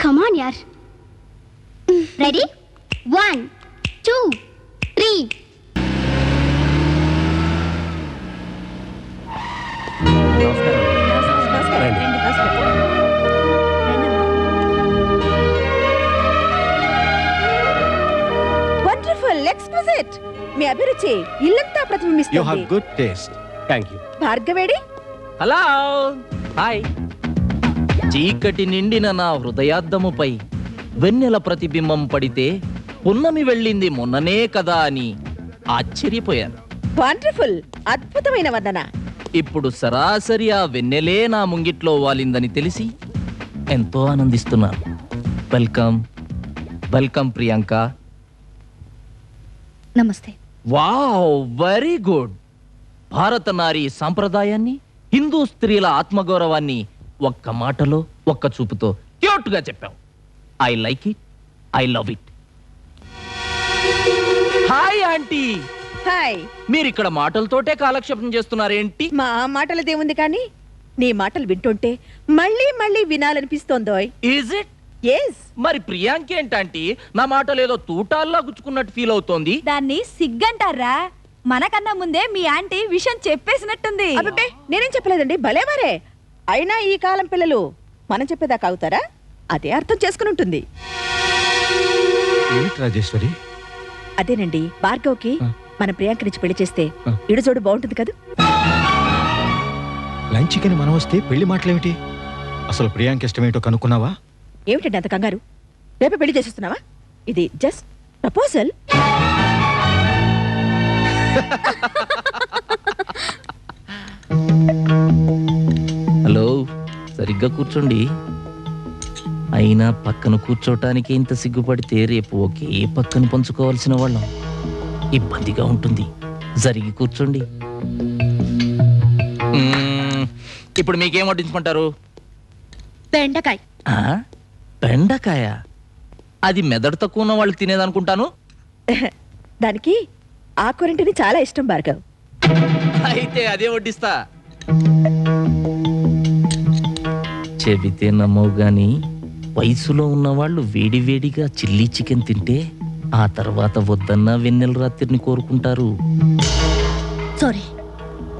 కమాన్ యార్. రెడీ? 1 2 3. Wonderful, exquisite. మీ అభిరుచి ఇల్లంతా యు హావ్ ప్రతిబింబిస్తుంది. Good taste. Thank you. భార్గవేడి? Hello, hi. చీకటి నిండిన నా హృదయాద్దముపై వెన్నెల ప్రతిబింబం పడితే పున్నమి వెళ్ళింది మొన్ననే కదా అని ఆశ్చర్యపోయాను. వండర్ఫుల్, అద్భుతమైన వర్ణన. ఇప్పుడు సరాసరి ఆ వెన్నెలే నా ముంగిట్లో వాలిందని తెలిసి ఎంతో ఆనందిస్తున్నాను. Welcome welcome Priyanka. నమస్తే. Wow, very good. భారత నారీ సాంప్రదాయాన్ని, హిందూ స్త్రీల ఆత్మగౌరవాన్ని ఒక్క మాటలో ఒక్క చూపుతో క్యూట్ గా చెప్పావు. I like it, I love it. Hi aunty. Hi. మీరు ఇక్కడ మాటలతోటే కాలక్షేపం చేస్తున్నారేంటి? మా మాటలదేముంది కానీ నీ మాటలు వింటుంటే మళ్ళీ మళ్ళీ వినాలనిపిస్తోందోయ్. Is it? ఎస్. మరి ప్రియాంక ఏంటంటే నా మాటలు ఏదో తూటాల్లా గుచ్చుకున్నట్టు ఫీల్ అవుతోంది. దాన్ని సిగ్గంటారా? మనకన్నా ముందే మీ ఆంటీ విషయం చెప్పేసినట్టుంది. అబ్బే నేనేం చెప్పలేదండి, భలేవారే. అయినా ఈ కాలం పిల్లలు మనం చెప్పేదాకా అవుతారా? అదే అర్థం చేసుకుని ఉంటుంది. ఏమిటి రాజేశ్వరి? అదేనండి, భార్గవ్కి మన ప్రియాంకనిచ్చి పెళ్లి చేస్తే ఇడుజోడు బాగుంటుంది కదా. లంచ్కి మనం వస్తే పెళ్లి మాటలేమిటి? అసలు ప్రియాంక ఇష్టమేంటో కనుక్కున్నావా? ఏమిటండి అంత కంగారు? రేపే పెళ్లి చేసేస్తున్నావా? ఇది జస్ట్ ప్రపోజల్. హలో, సరిగ్గా కూర్చోండి. అయినా పక్కన కూర్చోటానికి ఇంత సిగ్గుపడితే రేపు ఒకే పక్కన పంచుకోవాల్సిన వాళ్ళం. ఇబ్బందిగా ఉంటుంది. జరిగి కూర్చోండి. ఇప్పుడు మీకేం వడ్డించుకుంటారు? బెండకాయ. బెండకాయ? అది మెదడు తక్కువ ఉన్న వాళ్ళు తినేదనుకుంటాను. దానికి ఆకుకూరంటేనే చాలా ఇష్టం భార్గవ్. అయితే అదే వడ్డిస్తా. చెబితే నమ్మవు గాని వయసులో ఉన్నవాళ్ళు వేడివేడిగా చిల్లీ చికెన్ తింటే ఆ తర్వాత వద్దన్న వెన్నెల రాత్రిని కోరుకుంటారు. సారీ,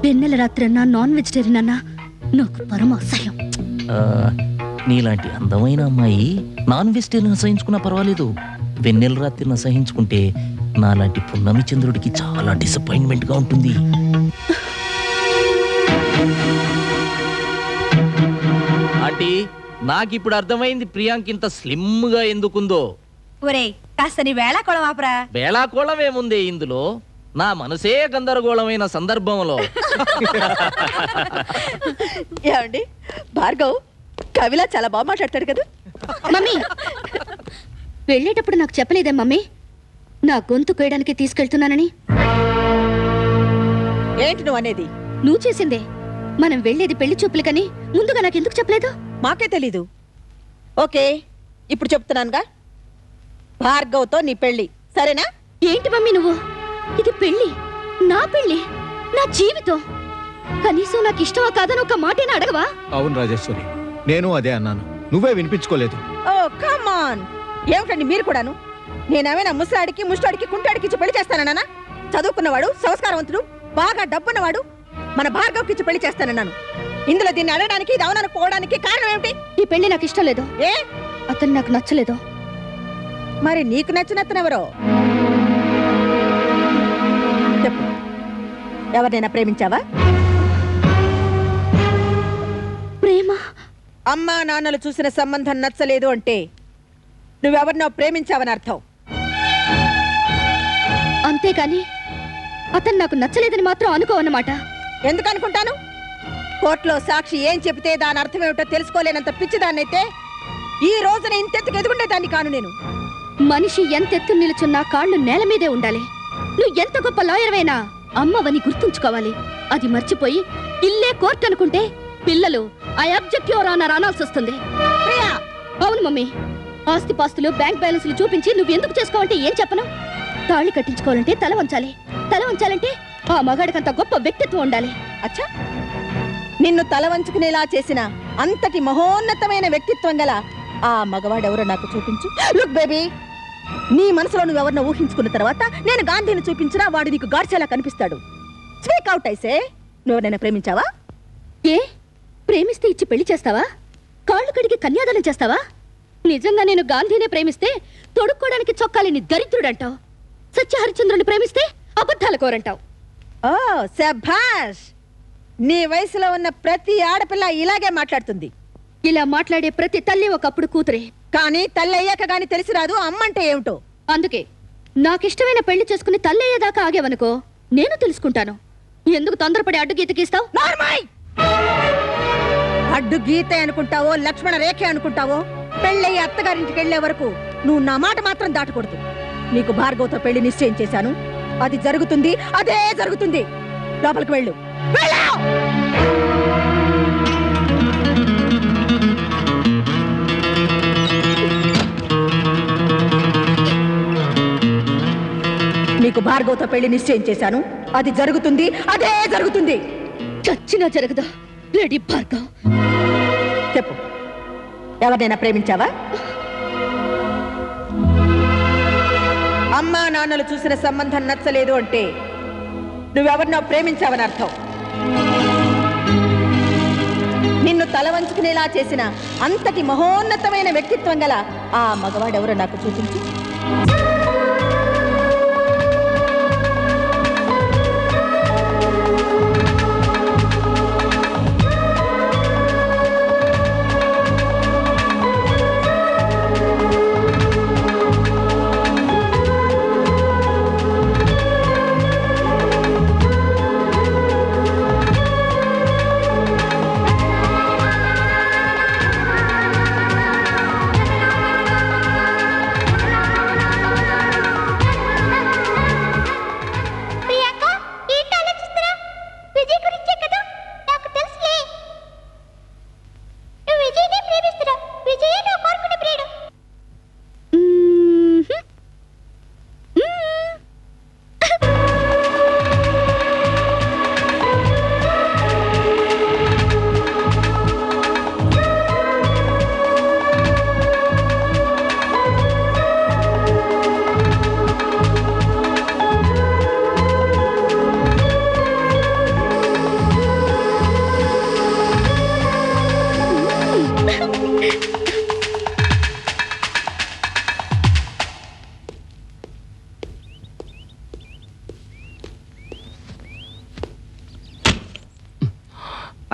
వెన్నెల రాత్రి అన్నా నాన్ వెజిటేరియన్ అన్నా నాకు పరమ అసహ్యం. నీలాంటి అందమైన అమ్మాయి నాన్ వెజిటేరియన్ అసహించుకున్నా పర్వాలేదు. వెన్నెల రాత్రిని అసహించుకుంటే నాలాంటి పున్నమి చంద్రుడికి చాలా డిసప్పాయింట్మెంట్ గా ఉంటుంది. ఆంటీ, నాకిప్పుడు అర్థమైంది ప్రియాంక ఇంత స్లిమ్ గా ఎందుకుందో. ఒరేయ్, కాస్త నీ వేళ కొడవాపరా. వేళాకోళమేముంది ఇందులో? నా మనసే గందరగోళమైన సందర్భంలో. ఏమండి, భార్గవ్ కవిలా చాలా బాగా మాట్లాడతాడు కదా. మమ్మీ, వెళ్ళేటప్పుడు నాకు చెప్పలేదే మమ్మీ నా గొంతు కోయడానికి తీసుకెళ్తున్నానని? ఏంటి నువ్వు అనేది? నువ్వు చేసిందే. మనం వెళ్ళేది పెళ్లి చూపులకని ముందుగా నాకెందుకు చెప్పలేదు? మాకే తెలీదు. ఓకే, ఇప్పుడు చెప్తున్నానుగా, భార్గవ్తో నీ పెళ్లి, సరేనా? ఏంటి మమ్మీ నువ్వు? ఇది పెళ్లి, నా పెళ్లి, నా జీవితం. కనీసం నాకు ఇష్టమా కాదని ఒక మాటేనా అడగవా? అవును రాజేశ్వరి, నేను అదే అన్నాను, నువ్వే వినిపించుకోలేదు. ఓ కమ్ ఆన్, ఏమిటండి మీరు కూడాను? నేనేమైనా ముసలాడికి ముష్టాడికి కుంటాడికి ఇచ్చి పెళ్లి చేస్తానన్నా? చదువుకున్నవాడు, సంస్కారవంతుడు, బాగా డబ్బున్నవాడు మన భార్గవ్కి ఇచ్చి పెళ్లి చేస్తానన్నాను. ఇందులో దీన్ని అడగడానికి, ఇది అవుననుకోవడానికి కారణం ఏమిటి? ఈ పెళ్లి నాకు ఇష్టం లేదు. ఏ? అతను నాకు నచ్చలేదు. మరి నీకు నచ్చినతనెవరో చెప్పు. ఎవరినైనా ప్రేమించావా? ప్రేమ? అమ్మా నాన్నలు చూసిన సంబంధం నచ్చలేదు అంటే నువ్వెవరినో ప్రేమించావని అర్థం. అంతేకాని అతను నాకు నచ్చలేదని మాత్రం అనుకోవన్నమాట. ఎందుకు అనుకుంటాను? కోర్టులో సాక్షి ఏం చెబితే దాని అర్థం ఏమిటో తెలుసుకోలేనంత పిచ్చిదాన్నైతే ఈ రోజున ఇంతెత్తుకు ఎదుగుండేదాన్ని కాను నేను. మనిషి ఎంతెత్తు నిలుచున్నా కాళ్ళు నేల మీదే ఉండాలి. నువ్వు ఎంత గొప్ప లాయర్వైనా అమ్మవని గుర్తుంచుకోవాలి. అది మర్చిపోయి ఇల్లే కోర్టు అనుకుంటే పిల్లలు ఐ అబ్జెక్ట్ యువర్ ఆనర్ అనాల్సి వస్తుంది. అవును మమ్మీ, ఆస్తిపాస్తులు బ్యాంక్ బ్యాలెన్స్లు చూపించి నువ్వు ఎందుకు చేసుకోవాలంటే ఏం చెప్పను? తాళి కట్టించుకోవాలంటే తల వంచాలి, తల వంచాలంటే ఆ మగాడికంత గొప్ప వ్యక్తిత్వం ఉండాలి. అచ్చా, నిన్ను తల వంచుకునేలా చేసిన అంతటి మహోన్నతమైన వ్యక్తిత్వం గల ఆ మగవాడెవరో నాకు చూపించు. లుక్ బేబీ, నీ మనసులో నువ్వెవరినో ఊహించుకున్న తర్వాత నేను గాంధీని చూపించినా వాడు నీకు గాడ్చేలా కనిపిస్తాడు. స్పీక్ అవుట్ అయితే. నువ్వెవరైనా ప్రేమించావా? ఏ, ప్రేమిస్తే ఇచ్చి పెళ్లి చేస్తావా? కాళ్ళు కడిగి కన్యాదానం చేస్తావా? నిజంగా నేను గాంధీనే ప్రేమిస్తే తొడుక్కోవడానికి చొక్కాలేని దరిద్రుడంటావు. సత్యహరిచంద్రుని ప్రేమిస్తే అబద్ధాల కోరంటావు. ఓ శభాష్, నీ వయసులో ఉన్న ప్రతి ఆడపిల్ల ఇలాగే మాట్లాడుతుంది. ఇలా మాట్లాడే ప్రతి తల్లి ఒకప్పుడు కూతురే. కానీ తల్లి అయ్యాక గాని తెలిసి రాదు అమ్మంటే ఏమిటో. అందుకే నాకిష్టమైన పెళ్లి చేసుకుని తల్లయ్యేదాకా ఆగేవనుకో నేను తెలుసుకుంటాను ఎందుకు తొందరపడి అడ్డు గీతకిస్తావు? అడ్డు గీత అనుకుంటావో లక్ష్మణ రేఖ అనుకుంటావో పెళ్ళయ్యి అత్తగారింటికి వెళ్లే వరకు నువ్వు నా మాట మాత్రం దాటకూడదు. నీకు భార్గవతో పెళ్లి నిశ్చయం చేశాను. అది జరుగుతుంది, అదే జరుగుతుంది. లోపలికి వెళ్ళు. నీకు భార్గవతో పెళ్లి నిశ్చయం చేశాను. అది జరుగుతుంది, అదే జరుగుతుంది. చచ్చినా జరగదా లేడీ భార్గవ్? చెప్పు, ఎవరినైనా ప్రేమించావా? అమ్మా నాన్నలు చూసిన సంబంధం నచ్చలేదు అంటే నువ్వెవరినో ప్రేమించావని అర్థం. నిన్ను తల వంచుకునేలా చేసిన అంతటి మహోన్నతమైన వ్యక్తిత్వం గల ఆ మగవాడెవరో నాకు చూపించు.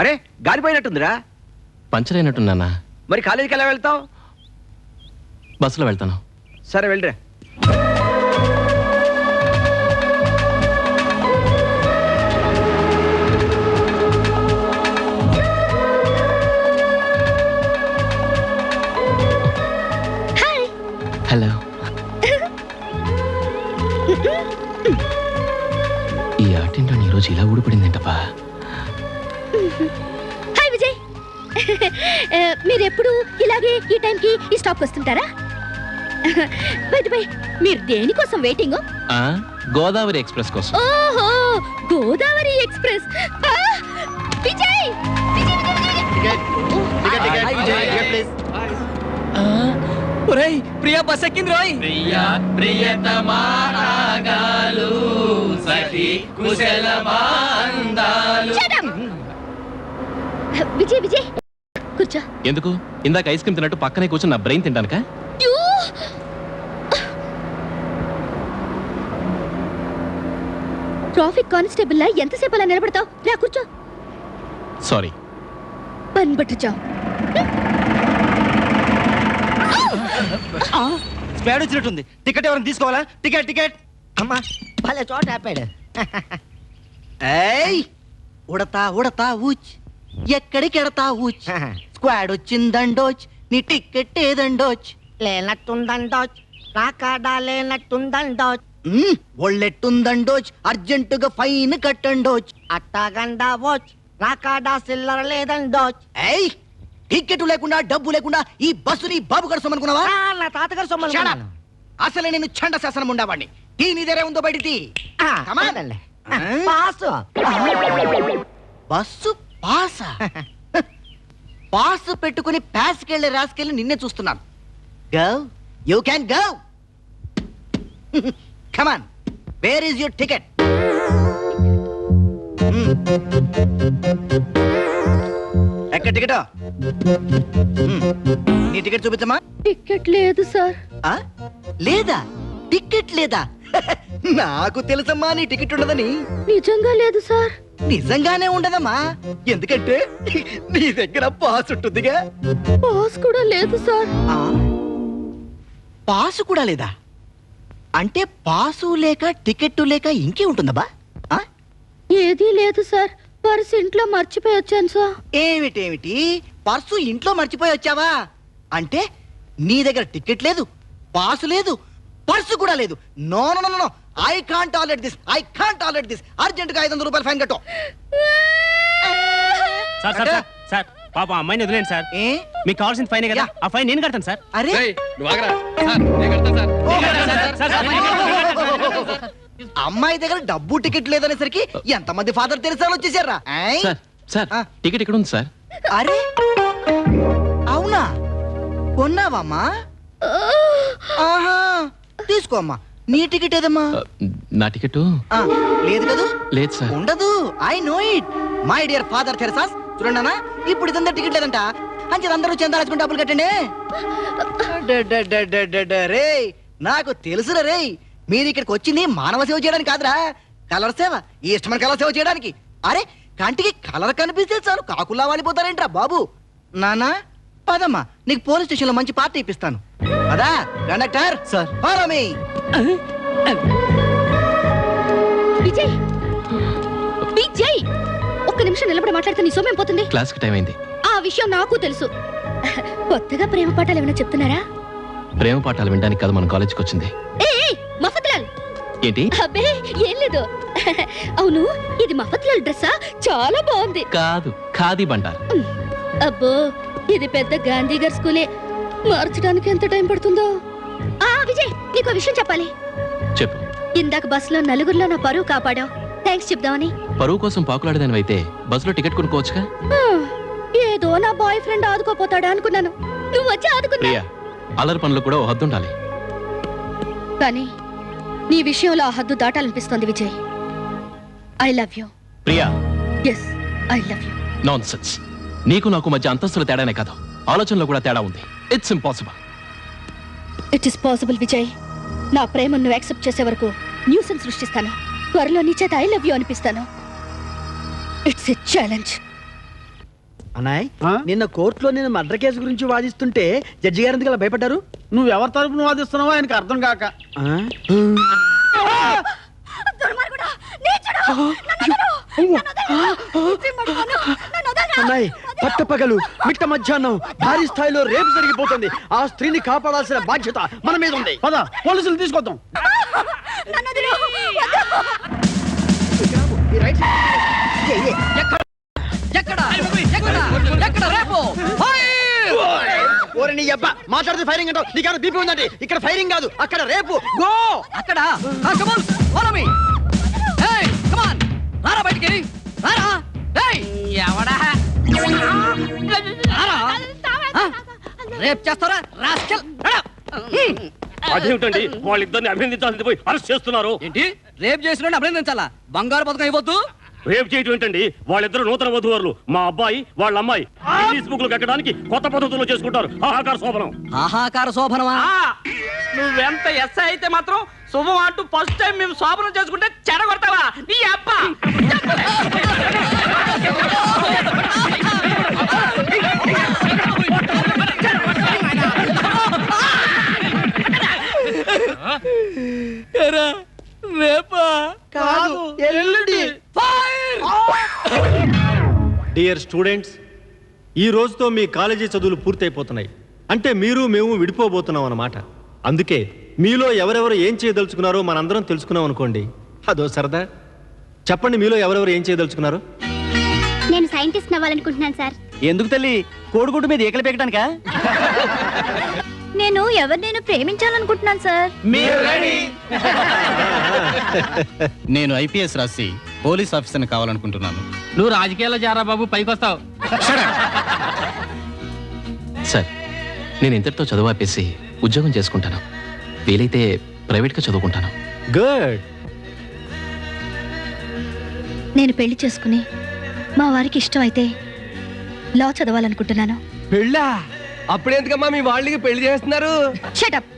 అరే గాలిపోయినట్టుందిరా. పంచర్ అయినట్టున్నానా? మరి కాలేజీకి ఎలా వెళ్తావు? బస్సులో వెళ్తాను. సరే వెళ్ళరా. హలో. ఈ ఆటింట్లో ఈరోజు ఇలా ఊడిపడిందేంటప్పా? హాయ్ విజయ్. మీరెప్పుడు ఇలాగే ఈ టైంకి ఈ స్టాప్కి వస్తుంటారా? మీరు దేనికోసం వెయిటింగ్? గోదావరి ఎక్స్ప్రెస్ కోసం. ఓహో, గోదావరి ఎక్స్ప్రెస్. విజయ్ ప్రియా బస్ ఎక్కింది రోయ్. ప్రియా ప్రియతమా రాగాలు సఖి కుశలమా అందాలు. విజయ్ విజయ్ కూర్చో. ఎందుకు? ఇందాక ఐస్ క్రీమ్ తిన్నట్టు పక్కనే కూర్చొని నా బ్రెయిన్ తింటానుకా? ట్రాఫిక్ కానిస్టేబుల్ లా ఎంతసేపు అలా నిలబడతావు? రా కూర్చో. సారీ. పని పట్టుచా. స్పేడ్ వచ్చినట్టుంది. టికెట్ ఎవరైనా తీసుకోవాలా? Ticket ticket. అమ్మా భలే చోట ఆపాడు. ఏయ్ ఉడతా ఉడతా ఊచ్, ఎక్కడికి ఎడతా ఊచ్. స్క్వాడ్ వచ్చిందండోచ్, నీ టికెట్ ఏదండోచ్? లేనట్టుందండోచ్, నాకాడా లేనట్టుందండోచ్. ఒళ్ళెట్టుందండోచ్, అర్జెంటుగా ఫైన్ కట్టండోచ్. అట్టాగండావోచ్, నాకాడా సిల్లర లేదండోచ్. ఏయ్ టికెట్ లేకుండా డబ్బు లేకుండా ఈ బస్సుని బాబు గారు సొమ్మనుకున్నావా? నా తాతగారు సొమ్మనుకున్నాను. అసలే నేను చండ శాసనం ఉండేవాడిని. టీ నీదేరే ఉందో బయట టీ. పాసు. బస్సు పాసా? పాసు పెట్టుకుని ప్యాస్కెళ్ళి రాసుకెళ్ళి నిన్నే చూస్తున్నాను. Go, you can go. Come on, where is your ticket? ఎక్కడ టికెట్? నీ టికెట్ చూపించమ్మా. టికెట్ లేదు సార్. లేదా? టికెట్ లేదా? నాకు తెలుసమ్మా నీ టికెట్ ఉండదని. నిజంగా లేదు సార్. నిజంగానే ఉండదమ్మా, ఎందుకంటే నీ దగ్గర పాస్ ఉంటుందిగా. పాస్ కూడా లేదు సార్. పాసు కూడా లేదా? అంటే పాసు లేక టికెట్ లేక ఇంకే ఉంటుందబ్బా? ఏదీ లేదు సార్, పర్సు ఇంట్లో మర్చిపోయి వచ్చాను సార్. ఏమిటేమిటి పర్సు ఇంట్లో మర్చిపోయి వచ్చావా? అంటే నీ దగ్గర టికెట్ లేదు, పాసు లేదు, పర్సు కూడా లేదు. No no no no, I can't tolerate this. Urgent గా 500 రూపాయలు ఫైన్ కట్టు. సార్ సార్ సార్ సార్ పాప అమ్మాయిని వదిలేండి సార్. మీకు కావాల్సిన ఫైన్ కదా, ఆ ఫైన్ నేను కడతాను సార్. అరే అమ్మాయి దగ్గర డబ్బు టికెట్ లేదనేసరికి ఎంతమంది ఫాదర్ తెరిసాలు వచ్చేసారా? సార్ సార్ టికెట్ ఇక్కడ ఉంది సార్. అరే అవునా, కొన్నావమ్మా? ఆహా, తీసుకో అమ్మా. నీ టికెట్ ఏదమ్మా? నా టికెట్ లేదు కదా? లేదు సార్. ఉండదు, I know it. My dear father Teresa's, చూడండి ఇప్పుడు ఇదంతా టికెట్ లేదంట. అంచేది అందరూ చందాల్చుకుని డబ్బులు కట్టండి. రే నాకు తెలుసురా రే, మీరు ఇక్కడికి వచ్చింది మానవ సేవ చేయడానికి కాదురా, కలర్ సేవ, ఇష్టమైన కలర్ సేవ చేయడానికి. అరే కంటికి కలర్ కనిపిస్తే చాలు కాకులా వాడిపోతారేంట్రా బాబు. నానా పదమ్మా, నీకు పోలీస్ స్టేషన్ లో మంచి పార్టీ ఇప్పిస్తాను. అదా conductor sir, follow me. Vijay Vijay, ఒక్క నిమిషం నిలబడి మాట్లాడితే నీ సోమేం పోతుంది. క్లాస్ కి టైం అయింది. ఆ విషయం నాకు తెలుసు. కొత్తగా ప్రేమ పాఠాలు ఏమైనా చెప్తున్నారా? ప్రేమ పాఠాలు వినడానికి కాదు మన కాలేజీకి వచ్చింది. మఫత్లాల్ ఏంటి? అబ్బే ఏం లేదు. అవును, ఇది మఫత్లాల్ డ్రెస్సా? చాలా బాగుంది. కాదు, ఖాదీ బండార్. అబ్బో, ఇది పెద్ద గాంధీ గారి స్కూలే, మార్చడానికి ఎంత టైం పడుతుందో. విజయ్, నీకు విషయం చెప్పాలి. చెప్పు. ఇందాక బస్సులో నలుగురిలో నా పరువు కాపాడావు, థ్యాంక్స్ చెప్దామని. పరువు కోసం పాకులాడదాని అయితే బస్సులో టికెట్ కొనుక్కోవచ్చుగా. ఏదో నా బాయ్ ఫ్రెండ్ ఆదుకోపోతాడా అనుకున్నాను, నువ్వు వచ్చి ఆదుకున్నా. ప్రియా, అల్లరి పనులు కూడా ఓ హద్దు ఉండాలి. కానీ నీ విషయంలో ఆ హద్దు దాటాలనిపిస్తోంది Vijay. I love you. Priya. Yes, I love you. Nonsense. నీకు నాకు మధ్య అంతస్తుల తేడానే కాదు, ఆలోచనలో కూడా తేడా ఉంది. It's impossible. It is possible Vijay. నా ప్రేమను నువ్వు యాక్సెప్ట్ చేసే వరకు న్యూసెన్స్ సృష్టిస్తాను. త్వరలో నీ చేత ఐ లవ్ యూ అనిపిస్తాను. It's a challenge. అన్నాయ్, నిన్న కోర్టులో నేను మర్డర్ కేసు గురించి వాదిస్తుంటే జడ్జి గారు ఎందుకు అలా భయపడ్డారు? నువ్వు ఎవరి తరపున వాదిస్తున్నావో ఆయనకు అర్థం కాక. అన్నాయ్, పట్టపగలు మిట్ట మధ్యాహ్నం భారీ స్థాయిలో రేపు జరిగిపోతుంది. ఆ స్త్రీని కాపాడాల్సిన బాధ్యత మన మీద ఉంది. పద, పోలీసులు తీసుకొద్దాం. మాట్లాడితే ఫైరింగ్ అంటావు, నీకేమైనా బీపీ ఉందండి? ఇక్కడ ఫైరింగ్ కాదు, అక్కడ రేపు. గో అక్కడ రారా బయటికి, రారా. ఎవడా రేపు చేస్తారా? అదేమిటండి, వాళ్ళిద్దరిని అభినందించాల్సింది పోయి అరెస్ట్ చేస్తున్నారు. ఏంటి రేపు చేసిన అభినందించాలా? బంగారు పథకం ఇవ్వద్దు. రేపు చేయటం ఏంటండి? వాళ్ళిద్దరు నూతన వధువరులు. మా అబ్బాయి వాళ్ళ అమ్మాయి ఫేస్బుక్ లో కట్టడానికి కొత్త పద్ధతుల్లో చేసుకుంటారు. హాహాకార శోభనం. ఆహాకార శోభనమా? నువ్వెంత ఎస్ఐ అయితే మాత్రం శుభం అంటూ ఫస్ట్ టైం మేము శోభనం చేసుకుంటే చెడగొడతావా నీ అబ్బా? రేపా కాదు, ఎల్లుండి. డియర్ స్టూడెంట్స్, ఈ రోజుతో మీ కాలేజీ చదువులు పూర్తయిపోతున్నాయి. అంటే మీరు మేము విడిపోబోతున్నాం అన్నమాట. అందుకే మీలో ఎవరెవరు ఏం చేయదలుచుకున్నారో మనందరం తెలుసుకున్నాం అనుకోండి, అదో సరదా. చెప్పండి, మీలో ఎవరెవరు ఏం చేయదలుచుకున్నారు? నేను సైంటిస్ట్ అవ్వాలనుకుంటున్నాను సార్. ఎందుకు తల్లి, కోడిగుడ్డు మీద ఈకలు పెట్టడానికా? నేను ఎవరినైనా ప్రేమించాలనుకుంటున్నాను సార్. నేను ఐపీఎస్ రాసి పోలీస్ ఆఫీసర్ని కావాలనుకుంటున్నాను. నువ్వు రాజకీయాల్లో జారా బాబు, పైకి వస్తావు. సార్, నేను ఇంతటితో చదువు ఆపేసి ఉద్యోగం చేసుకుంటాను. వీలైతే ప్రైవేట్గా చదువుకుంటాను. గుడ్. నేను పెళ్లి చేసుకుని మా వారికి ఇష్టం అయితే లా చదవాలనుకుంటున్నాను. పెళ్ళా? అప్పుడెందుకమ్మా మీ వాళ్ళకి పెళ్లి చేస్తున్నారు? షటప్.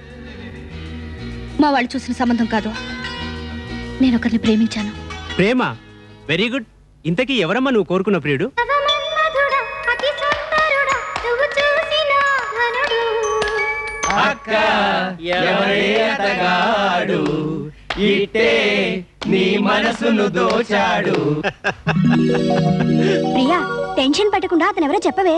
మా వాళ్ళు చూసిన సంబంధం కాదు, నేను ఒకరిని ప్రేమించాను. ప్రేమ? Very good. ఇంతకీ ఎవరమ్మా నువ్వు కోరుకున్న ప్రియుడు? అక్క ఎవరే అతగాడు, ఇట్టే నీ మనసును దోచాడు. ప్రియా టెన్షన్ పెట్టకుండా అతను ఎవరో చెప్పవే.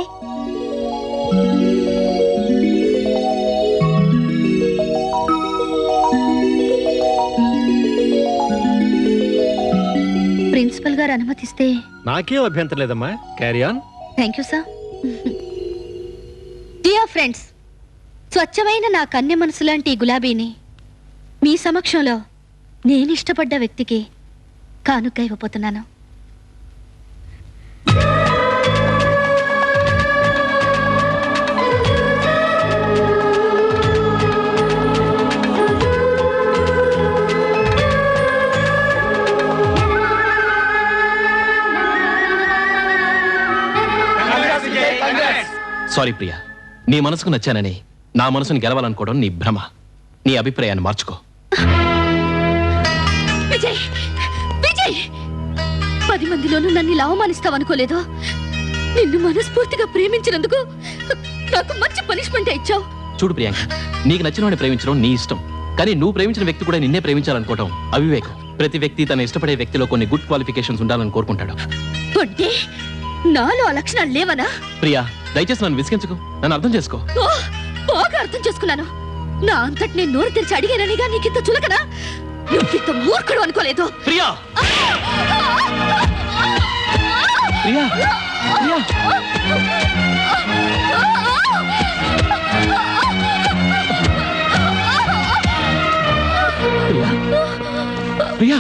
ప్రిన్సిపల్ గారు అనుమతిస్తే. నాకేం అభ్యంతరం లేదమ్మా, carry on. Thank you sir. Dear friends, స్వచ్ఛమైన నా కన్య మనసు లాంటి గులాబీని మీ సమక్షంలో నేను ఇష్టపడ్డ వ్యక్తికి కానుక ఇవ్వబోతున్నాను. సారీ ప్రియా, నీ మనసుకు నచ్చానని నా మనసుని గెలవాలనుకోవడం నీ భ్రమ. నీ అభిప్రాయాన్ని మార్చుకో. విజయ్, విజయ్, 10 మందిలోనూ నన్ను ఇలా అవమానిస్తావనుకోలేదు. నిన్ను మనస్ఫూర్తిగా ప్రేమించినందుకు నాకు మంచి పనిష్మెంట్ ఇచ్చావు. చూడు ప్రియాంక, నీకు నచ్చిన వాడిని ప్రేమించడం నీ ఇష్టం, కానీ నువ్వు ప్రేమించిన వ్యక్తి కూడా నిన్నే ప్రేమించాలనుకోవడం అవివేకం. ప్రతి వ్యక్తి తన ఇష్టపడే వ్యక్తిలో కొన్ని గుడ్ క్వాలిఫికేషన్స్ ఉండాలని కోరుకుంటాడు. అంటే నాలో ఆ లక్షణాలు లేవనా? ప్రియా, దయచేసి నన్ను విసిగించుకో, నన్ను అర్థం చేసుకో. బాగా అర్థం చేసుకున్నాను. నా అంతటి నేను నోరు తెరిచి అడిగాననిగా నీకింత చులకనా? నువ్వింత మూర్ఖుడు అనుకోలేదు. Priya, Priya, Priya,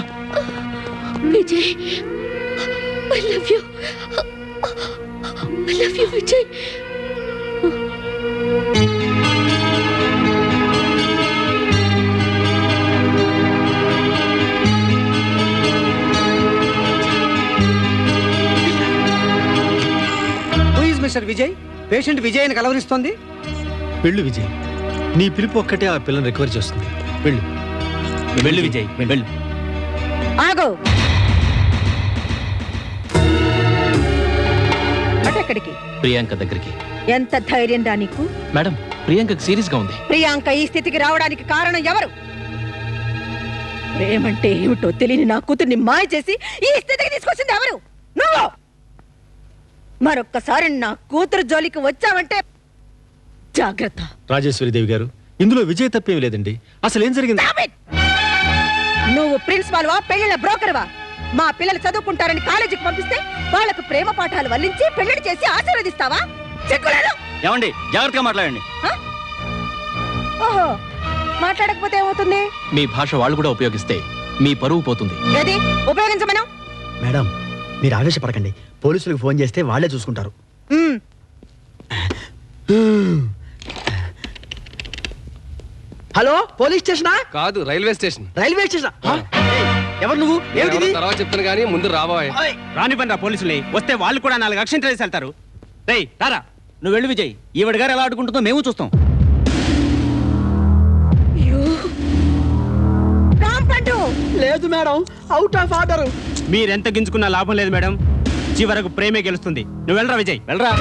Vijay, I love you. I love you, Vijay. Who is Mr. Vijay? Patient Vijay అని కలవరిస్తోంది. వెళ్ళు విజయ్, నీ పిలుపు ఒక్కటే ఆ పిల్లని రికవర్ చేస్తుంది. వెళ్ళు. వెళ్ళు విజయ్, వెళ్ళు. ఆగో. అటెక్కడికి? ప్రియాంక దగ్గరికి. ఎంత ధైర్యం రా నీకు? మేడం, ప్రియాంకకి సీరియస్ గా ఉంది. ప్రియాంక ఈ స్థితికి రావడానికి కారణం ఎవరు? ప్రేమంటే ఏమిటో తెలియని నా కూతుర్ని మాయ చేసి ఈ స్థితికి తీసుకొచ్చింది ఎవరు? నువ్వు. మరొక్కసారి నా కూతురు జోలికి వచ్చావంటే జాగ్రత్త. రాజేశ్వరి దేవి గారు, ఇందులో విజయ్ తప్పేమి లేదండి. అసలు ఏం జరిగింది? నువ్వు ప్రిన్సిపాల్ వా, పెళ్లిళ్ళ బ్రోకర్ వా? మా పిల్లలు చదువుకుంటారని కాలేజీకి పంపిస్తే వాళ్ళకు ప్రేమ పాఠాలు వల్లించి పెళ్లిడి చేసి ఆశీర్వదిస్తావా? చెక్కులేదు. ఏమండి, జాగ్రత్తగా మాట్లాడండి. ఓహో, మాట్లాడకపోతే ఏమవుతుంది? మీ భాష వాళ్ళు కూడా ఉపయోగిస్తే మీ పరువు పోతుంది. ఏది ఉపయోగించమను? మేడం, మీరు ఆవేశపడకండి. పోలీసులకు ఫోన్ చేస్తే వాళ్ళే చూసుకుంటారు. హలో, పోలీస్ స్టేషనా? కాదు, రైల్వే స్టేషన్. Railway station. ఎవరు నువ్వు? ఏమిటి? తర్వాత చెప్తాను కానీ ముందు రాబోయ్. రానివ్వండి రా పోలీసులే. వస్తే వాళ్ళు కూడా 4 అక్షంతలు వేసి వెళ్తారు. రేయ్ రారా, నువ్వు వెళ్ళు విజయ్. ఈవిడ గారు ఎలా ఆడుకుంటుందో మేము చూస్తాం. లేదు మేడం, అవుట్ ఆఫ్ ఆర్డర్. మీరెంత గింజుకున్నా లాభం లేదు మేడం. చివరకు ప్రేమే గెలుస్తుంది. నువ్వు వెళ్ళరా విజయ్, వెళ్ళరా.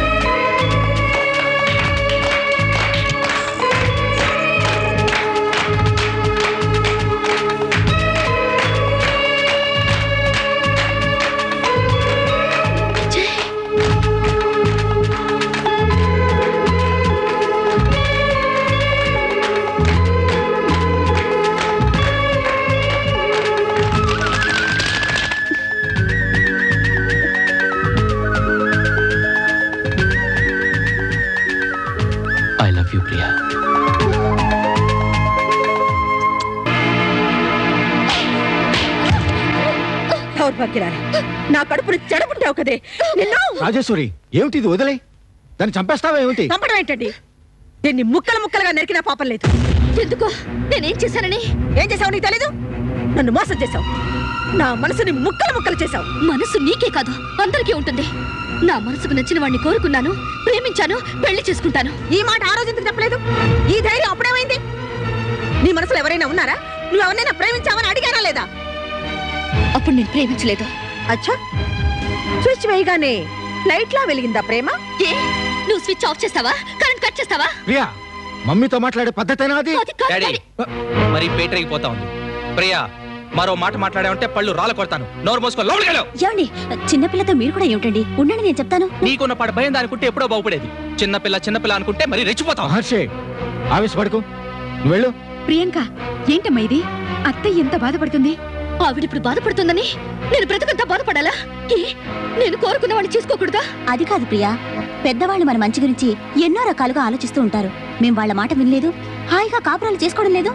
I love you Priya. దౌర్భాగ్యరాలు, నా కడుపును చెడబుంటావు కదే. నిన్ను. రాజేశ్వరి, ఏమిటి ఇది? వదిలే, దాన్ని చంపేస్తావా ఏమిటి? చంపడం ఏంటండి? దీన్ని ముక్కలు ముక్కలుగా నరికినా పాపం లేదు. ఎందుకో నేనేం చేశానని? ఏం చేసావు నీకు తెలీదు? నన్ను మోసం చేశావు. నా మనసుని ముక్కలు ముక్కలు చేశావు. మనసు నీకే కాదు, అందరికీ ఉంటుంది. నా మనసుకు నచ్చిన వాడిని కోరుకున్నాను, ప్రేమించాను, పెళ్లి చేసుకుంటాను. ఈ మాట ఆ రోజు ఎందుకు చెప్పలేదు? ఈ ధైర్యం అప్పుడేమైంది? నీ మనసులో ఎవరైనా ఉన్నారా? నువ్వు ఎవరినైనా ప్రేమించావని అడిగారా లేదా? అప్పుడు నేను ప్రేమించలేదు. అచ్చా, స్విచ్ వేయగానే లైట్ లా వెలిగిందా ప్రేమ? ఏ, నువ్వు స్విచ్ ఆఫ్ చేస్తావా? కరెంట్ కట్ చేస్తావా? ప్రియా, మమ్మీతో మాట్లాడే పద్ధతేనా అది? డాడీ, మరి పేటరీకి పోతా ఉంది. ప్రియా, మరో మాట మాట్లాడామంటే పళ్ళు రాళ్ళ కొడతాను. నోరు మోసుకో, లోపలికి వెళ్ళు. ఏమండి చిన్నపిల్లతో మీరు కూడా ఏమిటండి? ఉండండి, నేను చెప్తాను. నీకున్న పాటు భయం దానికుంటే ఎప్పుడో బాగుపడేది. చిన్నపిల్ల అనుకుంటే మరి రెచ్చిపోతావు. హర్షే, ఆవేశపడకు, నువ్వు వెళ్ళు. ప్రియాంక, ఏంటమ్మా ఇది? అత్తయ్య ఎంత బాధపడుతుంది? ఆవిడిప్పుడు బాధపడుతుందని నేను బ్రతుకంతా బాధపడాలా? నేను కోరుకున్న వాడిని చేసుకోకూడదా? అది కాదు ప్రియా, పెద్దవాళ్ళు మన మంచి గురించి ఎన్నో రకాలుగా ఆలోచిస్తూ ఉంటారు. మేం వాళ్ళ మాట వినలేదు, హాయిగా కాపురాలు చేసుకోవడం లేదు.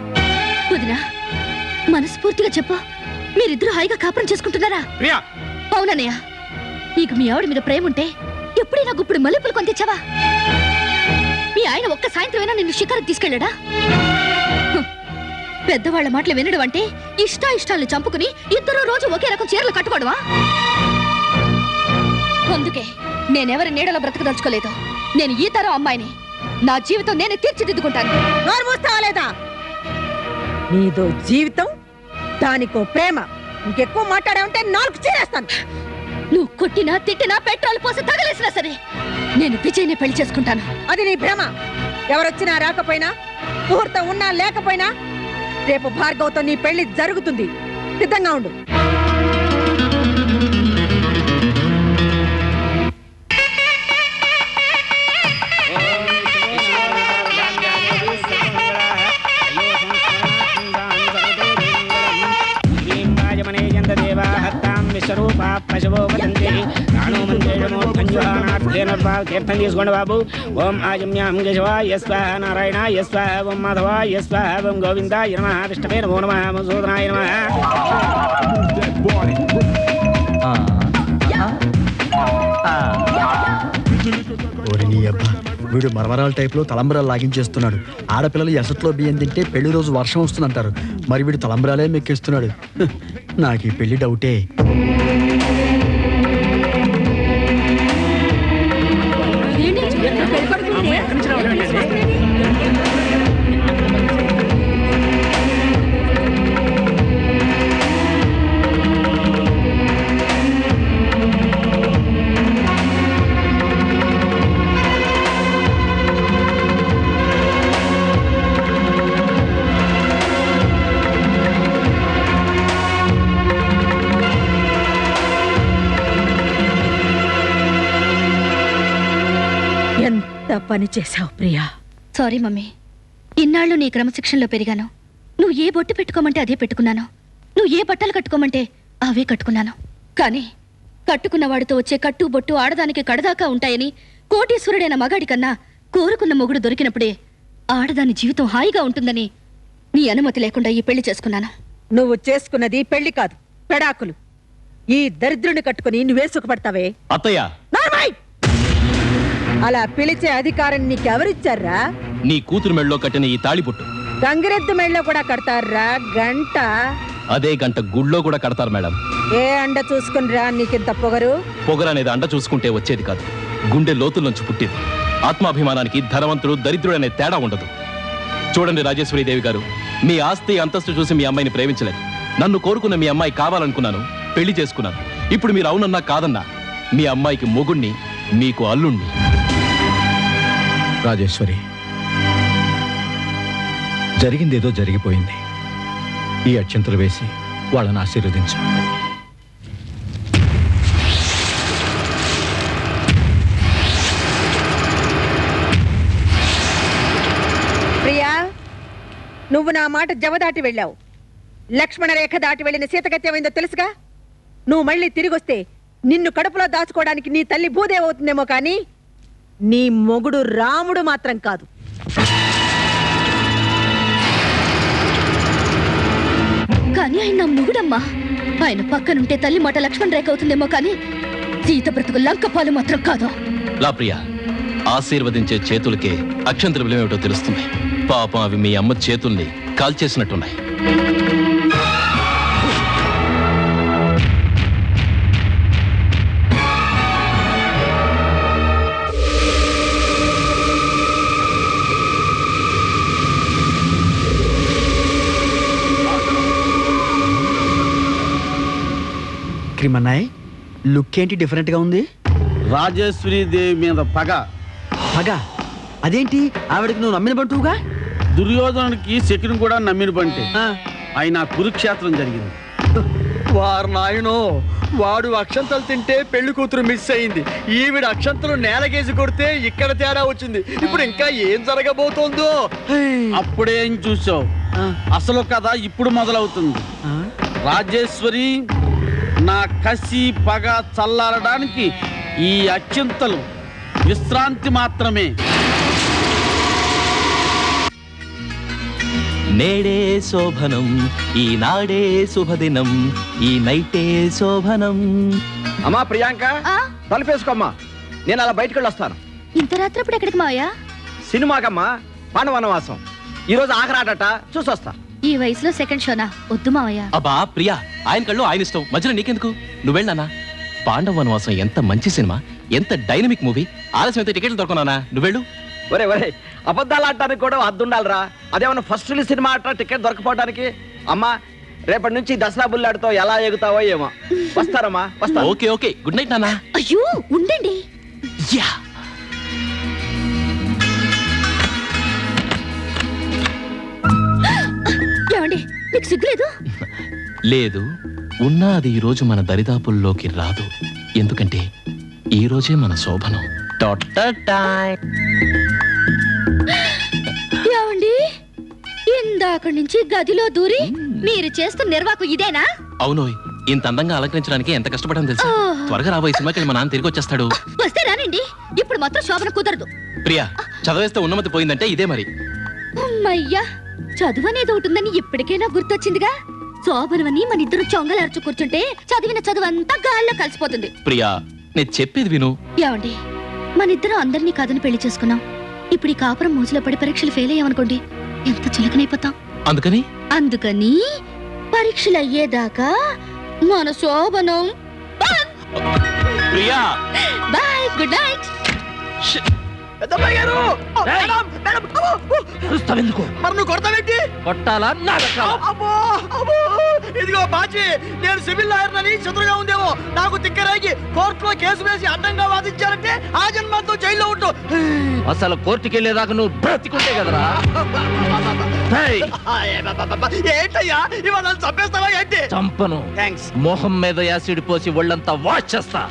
వదినా, మనస్ఫూర్తిగా చెప్పు, మీరిద్దరూ హాయిగా కాపురం చేసుకుంటున్నారా? అవునన్నయ్య, నీకు మీ ఆవిడ మీద ప్రేమ ఉంటే ఎప్పుడైనా గుప్పుడు మల్లెపూలు కొంతెచ్చావా? మీ ఆయన ఒక్క సాయంత్రమైనా నిన్ను షికారుకు తీసుకెళ్ళాడా? పెద్దవాళ్ల మాటలు వినడం అంటే ఇష్టాలను చంపుకుని ఇద్దరు రోజు ఒకే రకం చీరలు కట్టుకోవడమా? అందుకే నేనెవరి నీడలో బ్రతకదలుచుకోలేదు. నేను ఈ తరం అమ్మాయిని. నా జీవితం నేనే తీర్చిదిద్దుకుంటాను. నోరు మూస్తావా లేదా? నీదో జీవితం, దానికో ప్రేమ. ఇంకెక్కువ మాట్లాడావంటే నాలుగు చీరేస్తాను. నువ్వు కొట్టినా తిట్టినా పెట్రోల్ పోసి తగలేసినా సరే నేను విజయ్ని పెళ్లి చేసుకుంటాను. అది నీ భ్రమ. ఎవరొచ్చినా రాకపోయినా, ముహూర్తం ఉన్నా లేకపోయినా రేపు భార్గవ్తో నీ పెళ్లి జరుగుతుంది. సిద్ధంగా ఉండు. తీర్థం తీసుకోండి బాబు. ఓం ఆజమ్యాం కేశవాయ స్వాహ, నారాయణాయ స్వాహ, ఓం మాధవాయ స్వాహ, ఓం గోవిందాయ నమః, విష్ణవే నమో నమః, మధుసూదనాయ నమః. వీడు మరమరాల టైప్ లో తలంబరాలు లాగించేస్తున్నాడు. ఆడపిల్లలు ఎసట్లో బియ్యం తింటే పెళ్లి రోజు వర్షం వస్తుందంటారు. మరి వీడు తలంబరాలే మెక్కిస్తున్నాడు. నాకు ఈ పెళ్లి డౌటే. ఎంత పని చేశావు ప్రియా. సారీ మమ్మీ, ఇన్నాళ్ళు నీ క్రమశిక్షణలో పెరిగాను. నువ్వు ఏ బొట్టు పెట్టుకోమంటే అదే పెట్టుకున్నాను. నువ్వు ఏ బట్టలు కట్టుకోమంటే అవే కట్టుకున్నాను. కానీ కట్టుకున్న వాడితో వచ్చే కట్టు బొట్టు ఆడదానికి కడదాకా ఉంటాయని కోటీశ్వరుడైన మగాడి కన్నా కోరుకున్న మొగుడు దొరికినప్పుడే ఆడదాని జీవితం హాయిగా ఉంటుందని నీ అనుమతి లేకుండా ఈ పెళ్లి చేసుకున్నాను. నువ్వు చేసుకున్నది పెళ్లి కాదు, పెడాకులు. ఈ దరిద్రుని కట్టుకుని నువ్వే సుఖపడతావే? అత్తయ్య, అలా పిలిచే అధికారం నీకెవరిచ్చారా? నీ కూతురు మెళ్ళలో కట్టిన ఈ తాళిబొట్టు గంగిరెద్దు మెళ్ళలో కూడా కడతారా? గంట అదే గంట గుళ్ళో కూడా కడతారు మేడం. ఏ అండ చూసుకునిరా నీకింత పొగరు? పొగరనేది అండ చూసుకుంటే వచ్చేది కాదు, గుండె లోతుల్లోంచి పుట్టేది. ఆత్మాభిమానానికి ధనవంతుడు దరిద్రుడు అనే తేడా ఉండదు. చూడండి రాజేశ్వరీదేవి గారు, మీ ఆస్తి అంతస్తు చూసి మీ అమ్మాయిని ప్రేమించలేదు. నన్ను కోరుకున్న మీ అమ్మాయి కావాలనుకున్నాను, పెళ్లి చేసుకున్నాను. ఇప్పుడు మీరు అవునన్నా కాదన్నా మీ అమ్మాయికి మొగుణ్ణి, మీకు అల్లుణ్ణి. రాజేశ్వరి, జరిగిందేదో జరిగిపోయింది. ఈ అక్షంతలు వేసి వాళ్ళని ఆశీర్వదించు. ప్రియా, నువ్వు నా మాట జవదాటి వెళ్ళావు. లక్ష్మణ రేఖ దాటి వెళ్ళిన సీతగతి ఏమైందో తెలుసుగా? నువ్వు మళ్ళీ తిరిగొస్తే నిన్ను కడుపులో దాచుకోవడానికి నీ తల్లి భూదేవి అవుతుందేమో కానీ నీ మొగుడు రాముడు మాత్రం కాదు. కానీ ఆయన నా మొగుడమ్మా. ఆయన పక్కనుంటే తల్లి మాట లక్ష్మణ రేఖ అవుతుందేమో కానీ సీత బ్రతుకు లంకపాలు మాత్రం కాదు. లా ప్రియా, ఆశీర్వదించే చేతులకే అక్షంతల విలువేమిటో తెలుస్తుంది. పాపం అవి మీ అమ్మ చేతుల్ని కాల్చేసినట్టున్నాయి. క్రిమన్నాయ్, లుక్ ఏంటి డిఫరెంట్ గా ఉంది? రాజేశ్వరీదేవి మీద పగ. పగ? అదేంటి? ఆవిడకి నువ్వు నమ్మిన బంటువుగా? దుర్యోధనుడికి శకుని కూడా నమ్మిన బంటే. అయినా కురుక్షేత్రం జరిగింది. వారు నాయనో, వాడు అక్షంతలు తింటే పెళ్లి కూతురు మిస్ అయింది. ఈవిడ అక్షంతలు నేలకేసి కొడితే ఇక్కడ తేడా వచ్చింది. ఇప్పుడు ఇంకా ఏం జరగబోతోందో. అప్పుడేం చూసావు? అసలు కథ ఇప్పుడు మొదలవుతుంది. రాజేశ్వరి, నా కసి పగ చల్లారడానికి ఈ అక్షంతలు విశ్రాంతి మాత్రమే. నేడే శోభనం, ఈనాడే శుభదినం, ఈ నైటే శోభనం. అమ్మా ప్రియాంక, తలుపేసుకోమ్మా, నేను అలా బయటకు వెళ్ళొస్తాను. ఇంత రాత్రప్పుడు ఎక్కడికి మావయ్య? సినిమాకమ్మా, పాండవనవాసం. ఈరోజు ఆఖరాడట, చూసొస్తా. ఈ వయసులో సెకండ్ షోనా? వద్దు మావయ్య. అబ్బా ప్రియా, ఆయన కళ్ళు ఆయన ఇష్టం, మధ్యలో నీకెందుకు? నువ్వెళ్ళనా? పాండవ వనవాసం ఎంత మంచి సినిమా, ఎంత డైనమిక్ మూవీ. ఆలస్యం అయితే టికెట్లు దొరకనా? నువ్వెళ్ళు. ఒరే ఒరే, అబద్ధాలు ఆడటానికి కూడా హద్దుండాలిరా. అదేమన్నా ఫస్ట్ రిలీజ్ సినిమా ఆట టికెట్ దొరకపోవడానికి. అమ్మా, రేపటి నుంచి దసరా బుల్లాడితో ఎలా ఎగుతావో ఏమో. వస్తారమ్మా, వస్తా. ఓకే ఓకే, గుడ్ నైట్ నాన్న. అయ్యో ఉండండి. యా, ఏమండి, నీకు సిగ్గులేదు? లేదు, ఉన్నా అది ఈ రోజు మన దరిదాపుల్లోకి రాదు. ఎందుకంటే ఈ రోజే మన శోభనం. ఏమండి, ఇందాక నుంచి గదిలో దూరి మీరు చేస్తున్న నిర్వాహకం ఇదేనా? అవునోయ్, ఇంత అందంగా అలంకరించడానికి ఎంత కష్టపడని తెలుసా? త్వరగా రాబోయే సినిమాకి మా నాన్న తిరిగి వచ్చేస్తాడు. వస్తే రానండి, ఇప్పుడు మాత్రం శోభన కుదరదు. ప్రియా, చదివేస్తే ఉన్నమతి పోయిందంటే ఇదే మరి. అమ్మయ్యా, చదువు అనేది ఒకటి ఉందని ఇప్పటికైనా గుర్తొచ్చిందిగా. శోభనవని మన ఇద్దరు చొంగలార్చు కూర్చుంటే చదివిన చదువు అంతా గాల్లో కలిసిపోతుంది. ప్రియా, నేను చెప్పేది విను. ఏమండి, మన ఇద్దరు అందరినీ కాదని పెళ్లి చేసుకున్నాం. ఇప్పుడు ఈ కాపురం మోజులో పడి పరీక్షలు ఫెయిల్ అయ్యామనుకోండి, ఎంత చులకనైపోతాం. అందుకని పరీక్షలు అయ్యేదాకా మన శోభనం. Priya, bye, good night. మరి నువ్వు కొడతావేంటి? కొట్టాలా? ఇదిగో బాజీ, నేను సివిల్ లాయర్ అని చదువుగా ఉందేమో. నాకు తిక్కరాగి కోర్టులో కేసు వేసి అడ్డంగా వాదించాలంటే ఆ జన్మతో జైల్లో ఉంటూ. అసలు కోర్టుకి వెళ్ళేదాకా నువ్వు బ్రతికుంటే కదరా. ఏంటయ్యా, ఇవాళ నన్ను చంపేస్తావా ఏంటి? చంపను. మొహం మీద యాసిడ్ పోసి ఒళ్ళంతా వాష్ చేస్తా.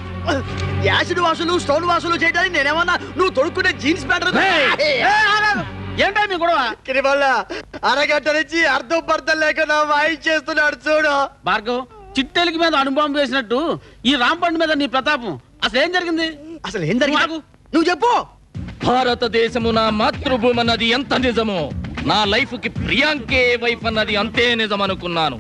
యాసిడ్ వాసులు, స్టోన్ వాసులు చేయడానికి నేనేమన్నా నువ్వు తొడుక్కునే జీన్స్ ప్యాంట్? ఏంటో మీ గొడవ? కిరిబల్ల అరగంట నుంచి అర్థం పర్థం లేకుండా వాయించేస్తున్నాడు చూడు. భార్గవ్, చిట్టెలికి మీద అనుభవం వేసినట్టు ఈ రాంపండు మీద నీ ప్రతాపం. అసలు ఏం జరిగింది? అసలు ఏం జరిగింది నువ్వు చెప్పు. భారతదేశము నా మాతృభూమి అన్నది ఎంత నిజమో, నా లైఫ్ కి ప్రియాంకే వైఫ్ అన్నది అంతే నిజం అనుకున్నాను.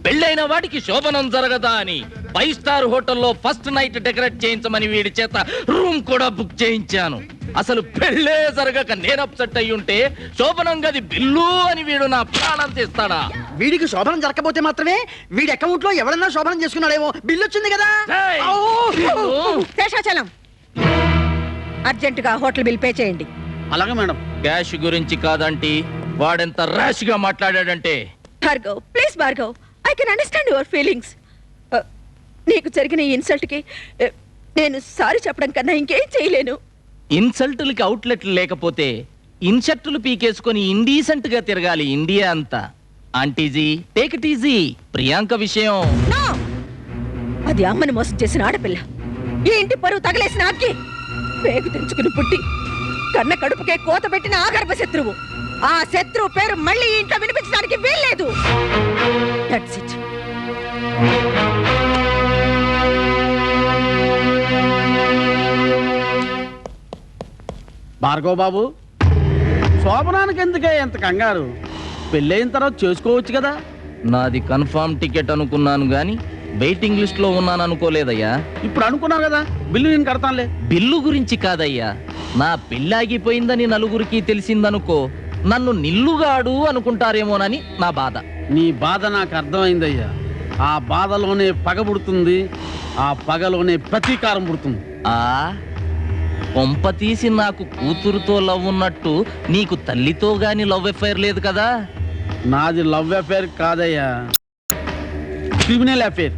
పెళ్ళైన వాడికి శోభనం జరగదా అని 5 స్టార్ హోటల్లో ఫస్ట్ నైట్ డెకరేట్ చేయించమని వీడి చేత రూమ్ కూడా బుక్ చేయించాను. అసలు పెళ్ళే జరగక నేను అప్సెట్ అయ్యి ఉంటే శోభనం గది బిల్లు అని వీడు నా ప్రాణం తీస్తాడా? వీడికి శోభనం జరగకపోతే మాత్రమే వీడి అకౌంట్ లో ఎవరన్నా శోభనం చేసుకున్నాడేమో. బిల్లు వచ్చింది కదా. శేషాచలం, అర్జెంటుగా హోటల్ బిల్ పే చేయండి. అలాగే మేడం. క్యాష్ గురించి కాదంటే వాడెంత ర్యాష్ గా మాట్లాడాడంటే. Bhargav, please Bhargav, I can understand your feelings. నీకు జరిగిన ఈ ఇన్సల్ట్ కి నేను సారీ చెప్పడం కన్నా ఇంకేం చేయలేను. ఇన్సల్టులకి అవుట్లెట్లు లేకపోతే ఇన్సర్టులు పీకేసుకొని ఇండీసెంట్ గా తిరగాలి ఇండియా అంతా. ఆంటీజీ, టేక్ ఇట్ ఈజీ. ప్రియాంక విషయం అది అమ్మని మోసం చేసిన ఆడపిల్ల, ఈ ఇంటి పరువు తగలేసిన అగ్గి, పేగు తెంచుకుని పుట్టి కన్న కడుపుకే కోత పెట్టిన ఆగర్భ శత్రువు. ఆ శత్రువు పేరు మళ్ళీ ఈ ఇంట్లో వినిపించడానికి వీల్లేదు. That's it. భార్గవ్ బాబు, శోభనానికి ఎందుకే ఎంత కంగారు? పెళ్ళైన తర్వాత చేసుకోవచ్చు కదా. నాది కన్ఫర్మ్ టికెట్ అనుకున్నాను గాని వెయిటింగ్ లిస్ట్ లో ఉన్నాను అనుకోలేదయ్యా. ఇప్పుడు అనుకున్నావు కదా, బిల్లు నేను కడతానులే. బిల్లు గురించి కాదయ్యా, నా పెళ్ళాగిపోయిందని నలుగురికి తెలిసిందనుకో, నన్ను నిల్లుగాడు అనుకుంటారేమోనని నా బాధ. నీ బాధ నాకు అర్థమైందయ్యా. ఆ బాధలోనే పగ పుడుతుంది, ఆ పగలోనే ప్రతీకారం పుడుతుంది. ఆ కొంప తీసి నాకు కూతురుతో లవ్ ఉన్నట్టు నీకు తల్లితో గాని లవ్ అఫైర్ లేదు కదా? నాది లవ్ అఫైర్ కాదయ్యా, క్రిమినల్ అఫైర్.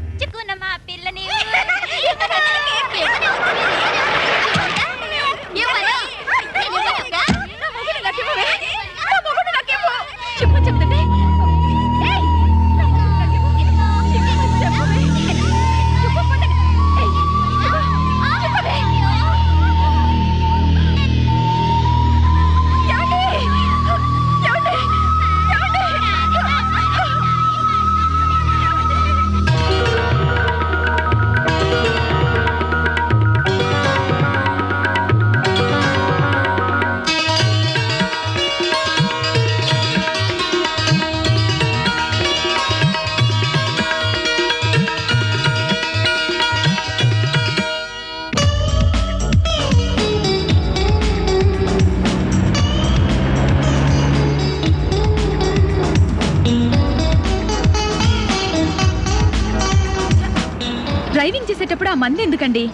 డ్రైవింగ్ చేసేటప్పుడు ఆ మంది ఎందుకండి?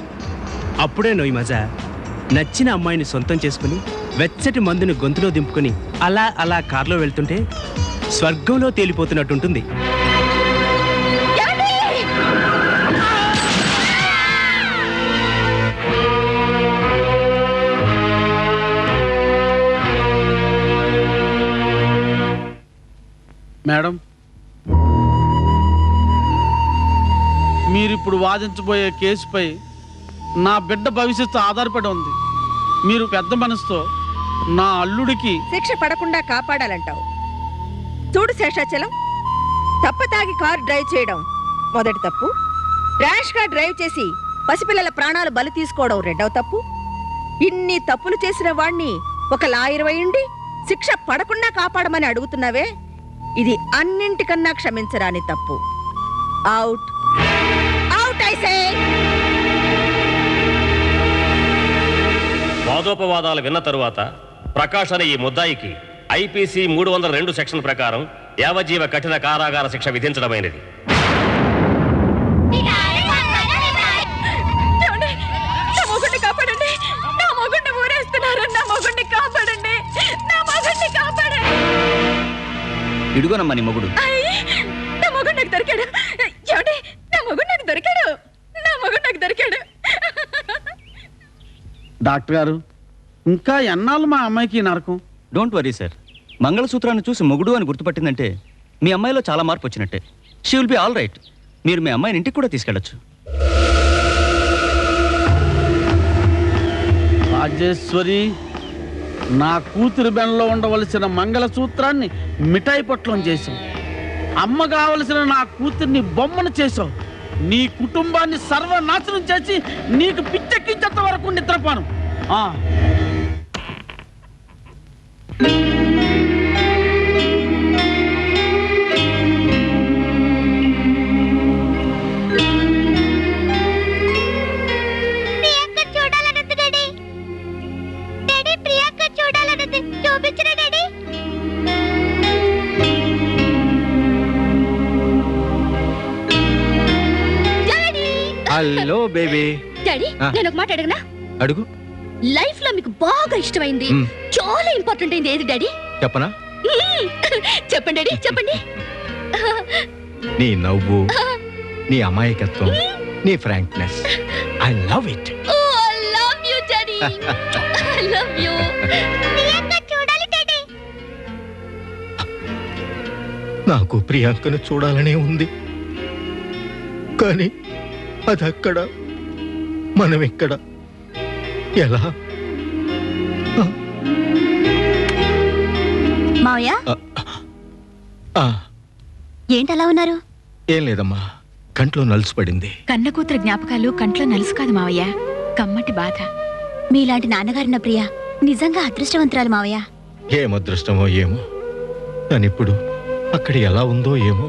అప్పుడే నోయి మజా. నచ్చిన అమ్మాయిని సొంతం చేసుకుని వెచ్చటి మందుని గొంతులో దింపుకుని అలా అలా కార్లో వెళ్తుంటే స్వర్గంలో తేలిపోతున్నట్టుంటుంది. మేడం, మీరిప్పుడు వాదించబోయే కేసుపై నా బిడ్డ భవిష్యత్తు ఆధారపడి ఉంది. మీరు పెద్ద మనసుతో నా అల్లుడికి శిక్ష పడకుండా కాపాడాలంటావు. చూడు శేషాచలం, తప్పతాగి కారు డ్రైవ్ చేయడం మొదటి తప్పు, ర్యాష్ గా డ్రైవ్ చేసి పసిపిల్లల ప్రాణాలు బలి తీసుకోవడం రెండవ తప్పు. ఇన్ని తప్పులు చేసిన వాణ్ణి ఒక లాయర్ అయ్యుండి శిక్ష పడకుండా కాపాడమని అడుగుతున్నావే, ఇది అన్నింటికన్నా క్షమించరాని తప్పు. Out out I say. వాదోపవాదాలు విన్న తరువాత ప్రకాష్ అనే ఈ ముద్దాయికి ఐపీసీ 302 సెక్షన్ ప్రకారం యావజ్జీవ కఠిన కారాగార శిక్ష విధించడమైనది. ఇడుగోనమ్మా నీ మొగుడు. నా మొగుడు నాకు దొరికాడు. ఏమండి, నా మొగుడు నాకు దొరికాడు. నా మొగుడు నాకు దొరికాడు. డాక్టర్ గారు, ఇంకా ఎన్నాళ్ళు మా అమ్మాయికి నరకం? Don't worry sir. మంగళసూత్రాన్ని చూసి మొగుడు అని గుర్తుపట్టిందంటే మీ అమ్మాయిలో చాలా మార్పు వచ్చినట్టే. She will be all right. మీరు మీ అమ్మాయిని ఇంటికి కూడా తీసుకెళ్ళచ్చు. రాజేశ్వరి, నా కూతురు బెనలో ఉండవలసిన మంగళసూత్రాన్ని మిఠాయి పొట్లం చేశావు. అమ్మ కావలసిన నా కూతుర్ని బొమ్మను చేశావు. నీ కుటుంబాన్ని సర్వనాశనం చేసి నీకు పిచ్చెక్కించేంత వరకు నిద్రపాను. Hello baby. డాడీ, నేను ఒక మాట అడగనా? అడుగు. లైఫ్ లో మీకు బాగా ఇష్టమైంది, చాలా ఇంపార్టెంట్ అయింది ఏది డాడీ? చెప్పనా? చెప్పండి డాడీ, చెప్పండి. నీ నవ్వు, నీ అమాయకత్వం, నీ frankness. I love it. Oh I love you daddy. I love you. Priyanka చూడాలి డాడీ. నాకు ప్రియాంకను చూడాలనే ఉంది, కానీ అది అక్కడ, మనం ఎక్కడ, ఎలా? మావయ్య, ఏంటలా ఉన్నారు? ఏం లేదమ్మా, కంట్లో నలుసు పడింది. కన్న కూతురు జ్ఞాపకాలు కంట్లో నలుసు కాదు మావయ్య, కమ్మటి బాధ. మీలాంటి నాన్నగారిన ప్రియ నిజంగా అదృష్టవంతురాలు మావయ్య. ఏం అదృష్టమో ఏమో, తనిప్పుడు అక్కడ ఎలా ఉందో ఏమో.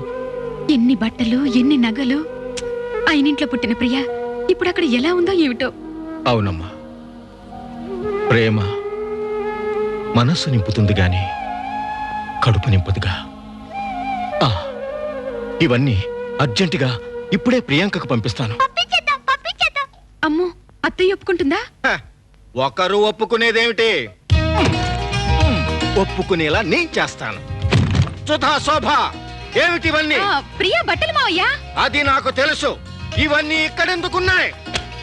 ఎన్ని బట్టలు, ఎన్ని నగలు. అయినింట్లో పుట్టిన ప్రియ ఇప్పుడు అక్కడ ఎలా ఉందో ఏమిటో. అవునమ్మా, ప్రేమ మనస్సు నింపుతుంది గాని కడుపు నింపదుగా. ఇవన్నీ అర్జెంటుగా ఇప్పుడే ప్రియాంకకు పంపిస్తాను. అమ్మో, అత్తయ్య ఒప్పుకుంటుందా? ఒకరు ఒప్పుకునేదేమిటి, ఒప్పుకునేలా నేను చేస్తాను. సుధా, శోభ, ఏమిటివన్నీ? ప్రియ బట్టలు మావయ్య. అది నాకు తెలుసు. ఇవన్నీ ఇక్కడెందుకున్నాయి?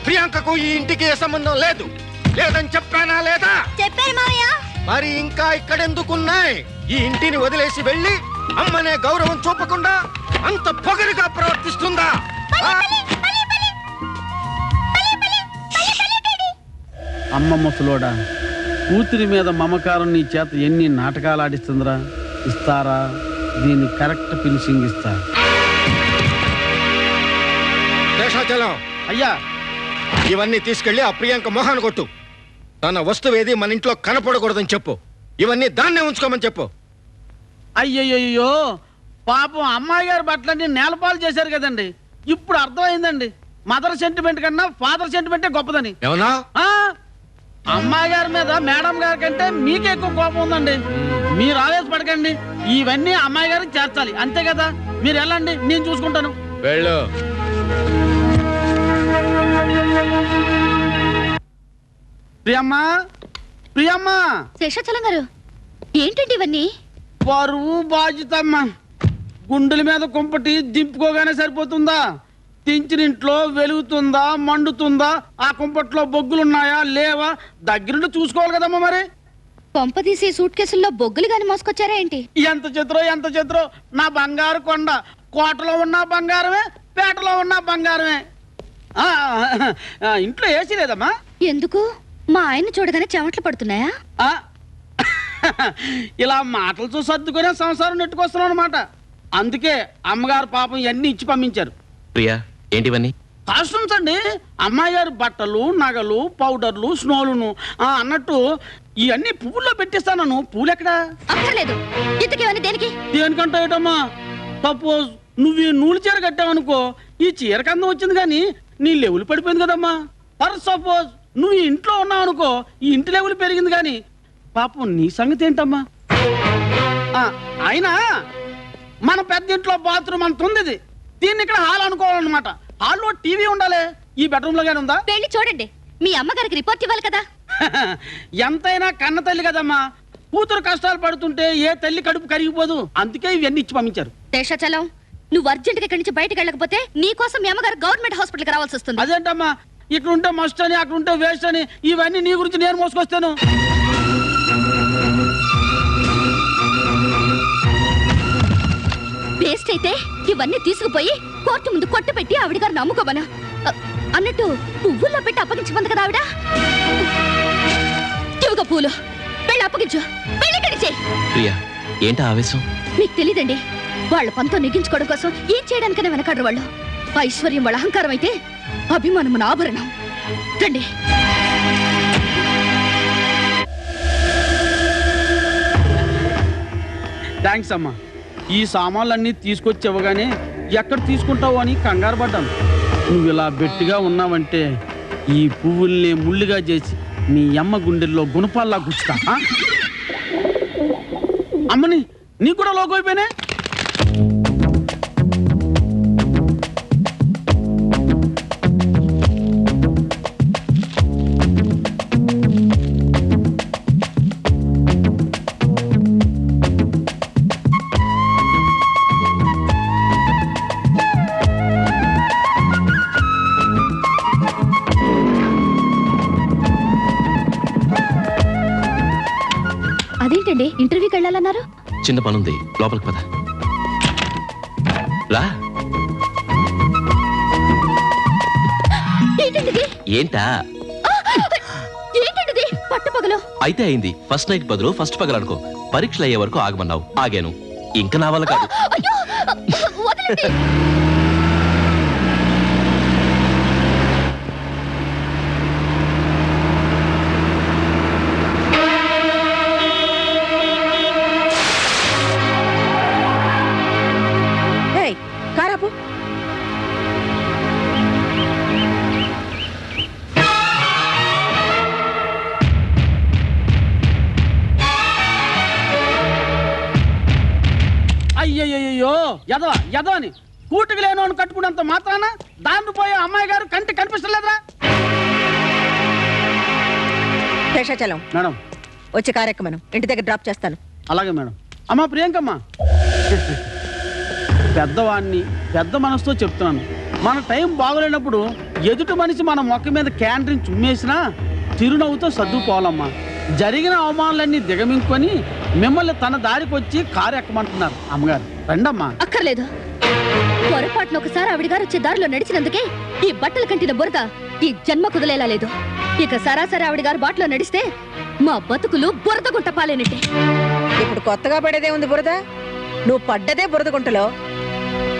ప్రియాంకకు ఈ ఇంటికి ఏ సంబంధం లేదు, లేదని చెప్పానా లేదా? చెప్పారు మావయ్య. మరి ఇంకా ఇక్కడెందుకున్నాయి? ఈ ఇంటిని వదిలేసి వెళ్ళి అమ్మనే గౌరవం చూపకుండా అంత పొగరుగా ప్రవర్తిస్తుందా? అమ్మ ముసలోడా, కూతురి మీద మమకారం నీ చేత ఎన్ని నాటకాలు ఆడిస్తుందిరా. ఇస్తారా? దీన్ని కరెక్ట్ ఫినిషింగ్ ఇస్తా. శేషాచలం అయ్యా, ఇవన్నీ తీసుకెళ్లి ఆ ప్రియాంక మొహాన్ని కొట్టు. తన వస్తువేది మన ఇంట్లో కనపడకూడదని చెప్పు. ఇవన్నీ దాన్నే ఉంచుకోమని చెప్పు. అయ్యయ్యో, పాపం అమ్మాయి గారి బట్టలన్నీ నేలపాలు చేశారు కదండి. ఇప్పుడు అర్థమైందండి, మదర్ సెంటిమెంట్ కన్నా ఫాదర్ సెంటిమెంటే గొప్పదని. ఏమన్నా? అమ్మాయి గారి మీద మేడం గారి కంటే మీకే ఎక్కువ కోపం ఉందండి. మీరు ఆవేశపడకండి, ఇవన్నీ అమ్మాయి గారికి చేర్చాలి, అంతే కదా. మీరు వెళ్ళండి, నేను చూసుకుంటాను. వెళ్ళు. ప్రియమ్మా ప్రియమ్మా శేషాచలం గారు ఏంటండి ఇవన్నీ? పరువు బాధ్యతమ్మా. గుండెల మీద కుంపటి దింపుకోగానే సరిపోతుందా? తించినింట్లో వెలుగుతుందా మండుతుందా? ఆ కుంపట్లో బొగ్గులున్నాయా లేవా దగ్గరుండి చూసుకోవాలి కదమ్మా. మరి కొంపదీసి సూట్ కేసుల్లో బొగ్గులు గాని మోసుకొచ్చారా ఏంటి? ఎంత చిత్రం నా బంగారు కొండ. కోటలో ఉన్న బంగారమే, పేటలో ఉన్న బంగారమే. ఇంట్లో ఏసీ లేదమ్మా. ఎందుకు? మా ఆయన చూడగానే చెమట్లు పడుతున్నాయా? ఇలా మాటలు చూసి సర్దుకునే సంసారం నెట్టుకొస్తున్నాం అనమాట. అందుకే అమ్మగారు పాపం ఇవన్నీ ఇచ్చి పంపించారు. ప్రియా ఏంటివన్నీ? కాస్ట్యూమ్స్ అండి. అమ్మాయి గారు బట్టలు, నగలు, పౌడర్లు, స్నోలును. అన్నట్టు ఇవన్నీ పువ్వుల్లో పెట్టిస్తాను. పూలు ఎక్కడా? అక్కర్లేదు. ఇంతకేమని దేనికి? దేనికంటే ఏటమ్మా, సపోజ్ నువ్వు ఈ నూలు చీర కట్టావనుకో, ఈ చీర కందం వచ్చింది కానీ నీ లెవెల్ పడిపోయింది కదమ్మా. ఫర్ సపోజ్ నువ్వు ఇంట్లో ఉన్నావు అనుకో, ఈ ఇంటి లెవెల్ పెరిగింది కానీ పాపం నీ సంగతి ఏంటమ్మా? అయినా మన పెద్ద ఇంట్లో బాత్రూమ్ అంత ఉంది. దీన్ని ఇక్కడ హాల్ అనుకోవాలన్నమాట. హాల్లో టీవీ ఉండాలి. ఈ బెడ్రూమ్ లో గానీ ఉందా? వెళ్ళి చూడండి. మీ అమ్మగారికి రిపోర్ట్ ఇవ్వాలి కదా. ఎంతైనా కన్న తల్లి కదమ్మా. కూతురు కష్టాలు పడుతుంటే ఏ తల్లి కడుపు కరిగిపోదు. అందుకే ఇవన్నీ ఇచ్చి పంపించారు. శేషాచలం, నువ్వు అర్జెంట్ గా ఇక్కడి నుంచి బయటకు వెళ్ళకపోతే నీ కోసం మీ అమ్మగారు గవర్నమెంట్ హాస్పిటల్కి రావాల్సి వస్తుంది. అదేంటమ్మా, ఇక్కడ ఉంటే మస్ట్ అని అక్కడ ఉంటే వేస్ట్ అని ఇవన్నీ నీ గురించి నేను మోసుకొస్తాను. వేస్ట్ అయితే ఇవన్నీ తీసుకుపోయి కోర్టు ముందు కొట్టు పెట్టి ఆవిడ గారు నమ్ముకోమను. అన్నట్టు పువ్వుల్లో పెట్టి అప్పగించమంది కదా ఆవిడ. ఇవ్వగా పూలు వెళ్ళి అప్పగించు. వెళ్ళి కడిచే. ప్రియా ఏంటా ఆవేశం? మీకు తెలీదండి, వాళ్ళ పంతో నెగ్గించుకోవడం కోసం ఏం చేయడానికైనా వెనకాడరు వాళ్ళు. ఐశ్వర్యం వాళ్ళ అహంకారం అయితే అభిమానం మన ఆభరణం. రండి. థ్యాంక్స్ అమ్మా. ఈ సామాన్లన్నీ తీసుకొచ్చి ఇవ్వగానే ఎక్కడ తీసుకుంటావు అని కంగారు పడ్డాను. నువ్వు ఇలా బెట్టిగా ఉన్నావంటే ఈ పువ్వుల్ని ముళ్ళుగా చేసి నీ అమ్మ గుండెల్లో గుణపాల్లా గుచ్చుతా. అమ్మని నీకు కూడా లోకం అయిపోయినా. అదేంటండి ఇంటర్వ్యూకి వెళ్ళాలన్నారు? చిన్న పనుంది, లోపలికి పద. రా. ఏంటా? ఏంటండి పట్టపగలు? అయితే అయింది. ఫస్ట్ నైట్ బదులు ఫస్ట్ పగలు అనుకో. పరీక్షలు అయ్యే వరకు ఆగమన్నావు, ఆగాను. ఇంకా నా వల్ల కాదు. కారాపు. అయ్యయ్యో యదవా యదవని కూటికి లేను అని కట్టుకున్నంత మాత్రాన దాన్ని పోయే అమ్మాయి గారు కంటి కనిపిస్తలేదురా. శేషాచలం మేడం, వచ్చే కార్యక్రమం ఇంటి దగ్గర డ్రాప్ చేస్తాను. అలాగే మేడం. అమ్మా ప్రియాంకమ్మ, పెద్దవాడిని పెద్ద మనసుతో చెప్తున్నాను. మన టైం బాగలేనప్పుడు ఎదుటి మనిషి మన మొక్క మీద క్యాంటీన్ చుమ్మేసినా చిరునవ్వుతో సర్దుకోవాలమ్మా. జరిగిన అవమానాలన్నీ దిగమించుకొని మిమ్మల్ని తన దారికి వచ్చి కారు ఎక్కమంటున్నారు. అమ్మగారు రండమ్మా. అక్కర్లేదు. పొరపాటున ఒకసారి ఆవిడ గారు వచ్చే దారిలో నడిచినందుకే ఈ బట్టలు కంటిన బురద ఈ జన్మ కుదలేలా లేదు. ఇక సరాసరి ఆవిడ గారు బాటలో నడిస్తే మా బతుకులు బురద గుంట పాలేనట్టే. ఇప్పుడు కొత్తగా పడేదే ఉంది బురద. నువ్వు పడ్డదే బురద గుంటలో.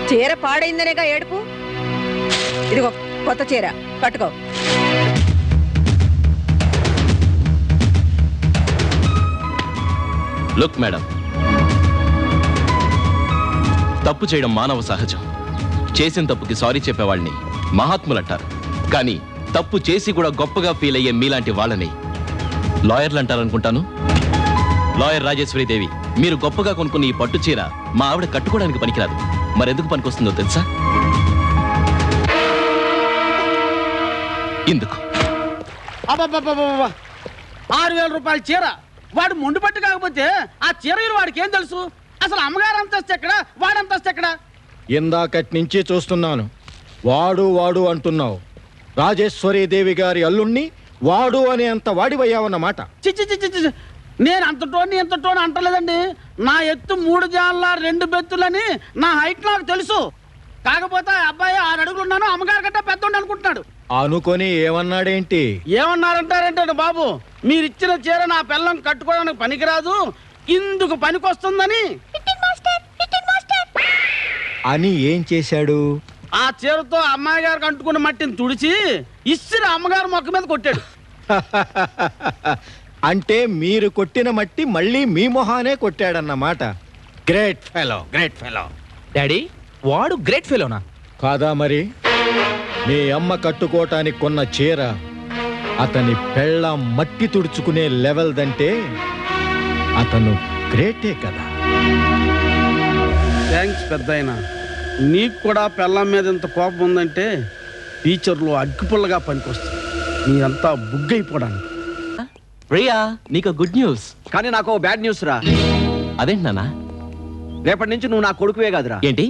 చీర పాడైందనేగా ఏడుపు. ఇదిగో కొత్త చీర కట్టుకో. లుక్ మేడం, తప్పు చేయడం మానవ సహజం. చేసిన తప్పుకి సారీ చెప్పేవాళ్ళని మహాత్ములు అంటారు. కానీ తప్పు చేసి కూడా గొప్పగా ఫీల్ అయ్యే మీలాంటి వాళ్ళని లాయర్లు అంటారనుకుంటాను. లాయర్ రాజేశ్వరీదేవి, మీరు గొప్పగా కొనుక్కున్న ఈ పట్టు చీర మా ఆవిడ కట్టుకోవడానికి పనికిరాదు. మరెందుకు పనికొస్తుందో తెలుసా? ఇందుకు. అబ్బబ్బబ్బబ్బబ్బా, 6,000 రూపాయల చీర. వాడు మొండిపట్టు కాకపోతే ఆ చీర వాడికి ఏం తెలుసు? అసలు అమ్మగారు అంతస్తు ఎక్కడ, వాడు అంతస్తు ఎక్కడ? ఇందాకటి నుంచి చూస్తున్నాను. వాడు వాడు అంటున్నావు. రాజేశ్వరీదేవి గారి అల్లుణ్ణి వాడు అనే అంత వాడివయ్యావన్నమాట. చిచ్చి చిచ్చి చిచ్చి, నేను అంతటోని ఎంతటోని అంటలేదండి. నా ఎత్తు 3 జాన్ల 2 బెత్తులని నా హైట్ నాకు తెలుసు. కాకపోతే ఆ అబ్బాయి 6 అడుగులు ఉన్నాను, అమ్మగారి కంటే పెద్దోండి అనుకుంటున్నాడు. అనుకొని ఏమన్నాడేంటి? ఏమన్నారంటారంటే బాబు, మీరిచ్చిన చీర నా పిల్లం కట్టుకోవడానికి పనికిరాదు, ఇందుకు పనికొస్తుందని. అని ఏం చేశాడు? ఆ చీరతో అమ్మాయి గారికి అంటుకున్న మట్టిని తుడిచి ఇస్సిరి అమ్మగారు మొక్క మీద కొట్టాడు. అంటే మీరు కొట్టిన మట్టి మళ్ళీ మీ మొహానే కొట్టాడన్నమాట. Great fellow, great fellow. Daddy, వాడు గ్రేట్ ఫెలోనా? కాదా మరి? మీ అమ్మ కట్టుకోవటానికి కొన్న చీర అతని పెళ్ళ మట్టి తుడుచుకునే లెవెల్ దంటే అతను గ్రేటే కదా. థ్యాంక్స్ పెద్దాయన. నీకు కూడా పెళ్ళం మీద ఇంత కోపం ఉందంటే టీచర్లు అగ్గిపుల్లగా పనికొస్తుంది. మీరంతా బుగ్గైపోవడానికి. ప్రియా, నీకు గుడ్ న్యూస్. కానీ నాకు బ్యాడ్ న్యూస్ రా. అదేంటి నాన్న? రేపటి నుంచి నువ్వు నా కొడుకువే కాదురా. ఏంటి?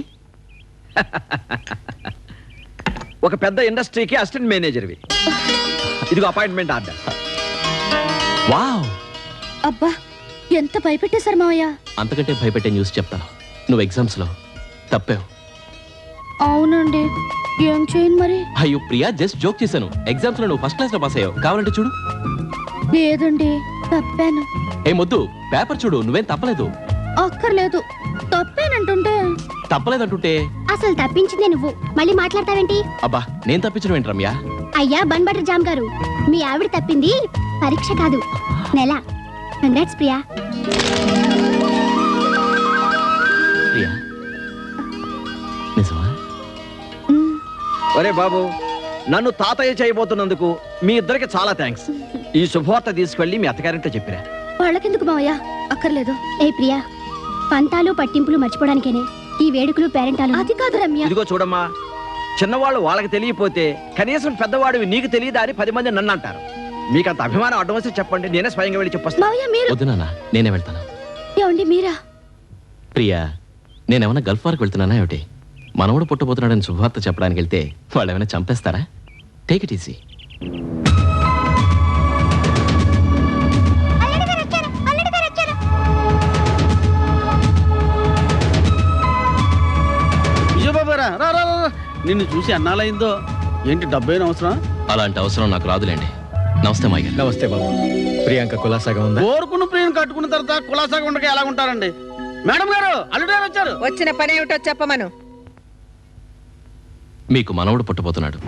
ఒక పెద్ద ఇండస్ట్రీకి అసిస్టెంట్ మేనేజర్వి. ఇదిగో అపాయింట్మెంట్ ఆర్డర్. వావ్! అబ్బా, ఎంత భయపెట్టేశారు మావయ్య. అంతకంటే భయపెట్టే న్యూస్ చెప్తాను. నువ్వు ఎగ్జామ్స్ లో తప్పావు. అవునండి, ఏం చేయను మరి? అయ్యో ప్రియా, జస్ట్ జోక్ చేశాను. ఎగ్జామ్స్ లో నువ్వు ఫస్ట్ క్లాస్ లో పాస్ అయ్యావు. కావాలంటే చూడు. లేదండి, తప్పాను. ఏ మొద్దు, పేపర్ చూడు, నువ్వేం తప్పలేదు. అక్కర్లేదు, తప్పేనంటుంటే. తప్పలేదంటుంటే అసలు తప్పించిందే నువ్వు, మళ్ళీ మాట్లాడతావేంటి? అబ్బా, నేను తప్పించడం ఏంటి రమ్య? అయ్యా బన్ బటర్ జామ్ గారు, మీ ఆవిడ తప్పింది పరీక్ష కాదు, నెల. కంగ్రాట్స్ ప్రియా. ప్రియా, నిజమా? ఒరే బాబు, నన్ను తాతయ్య చేయబోతున్నందుకు మీ ఇద్దరికి చాలా థ్యాంక్స్. ఈ శుభవార్త తీసుకెళ్ళి మీ అత్తగారింట్లో చెప్పిరా. వాళ్ళకెందుకు మావయ్య? అక్కర్లేదు. ఏ ప్రియా, పంతాలు పట్టింపులు మర్చిపోవడానికేనే ఈ వేడుకలు పేరెంటాలు. అది కాదు రమ్య. ఇదిగో చూడమ్మా, చిన్నవాళ్ళు వాళ్ళకి తెలియపోతే కనీసం పెద్దవాడివి నీకు తెలియదా అని 10 మంది నన్ను అంటారు. మీకు అంత అభిమానం అడ్డం వస్తే చెప్పండి, నేనే స్వయంగా వెళ్ళి చెప్పొస్తాను. మావయ్య మీరు. వద్దు నాన్న, నేనే వెళ్తాను. ఏమండి మీరా? ప్రియా, నేనేమన్నా గల్ఫ్ వార్కి వెళ్తున్నానా ఏమిటి? మనవడు పుట్టబోతున్నాడని శుభవార్త చెప్పడానికి వెళ్తే వాళ్ళు ఏమైనా చంపేస్తారా? Take it easy. విజయబాబురా, రా రా రా. నిన్ను చూసి అన్నాలైందో ఏంటి? డబ్బైన అవసరం? అలాంటి అవసరం నాకు రాదులేండి. నమస్తే మాయ. నమస్తే బాబు. ప్రియాంక కులాసాగా ఉందా? కోరుకున్న ప్రియం కట్టుకున్న తర్వాత కులాసాగా ఉండక ఎలా ఉంటారండి? మేడం గారు, అల్లుడు గారు వచ్చారు. వచ్చిన పని ఏమిటో చెప్పమను. మీకు మనవడు పుట్టబోతున్నాడు.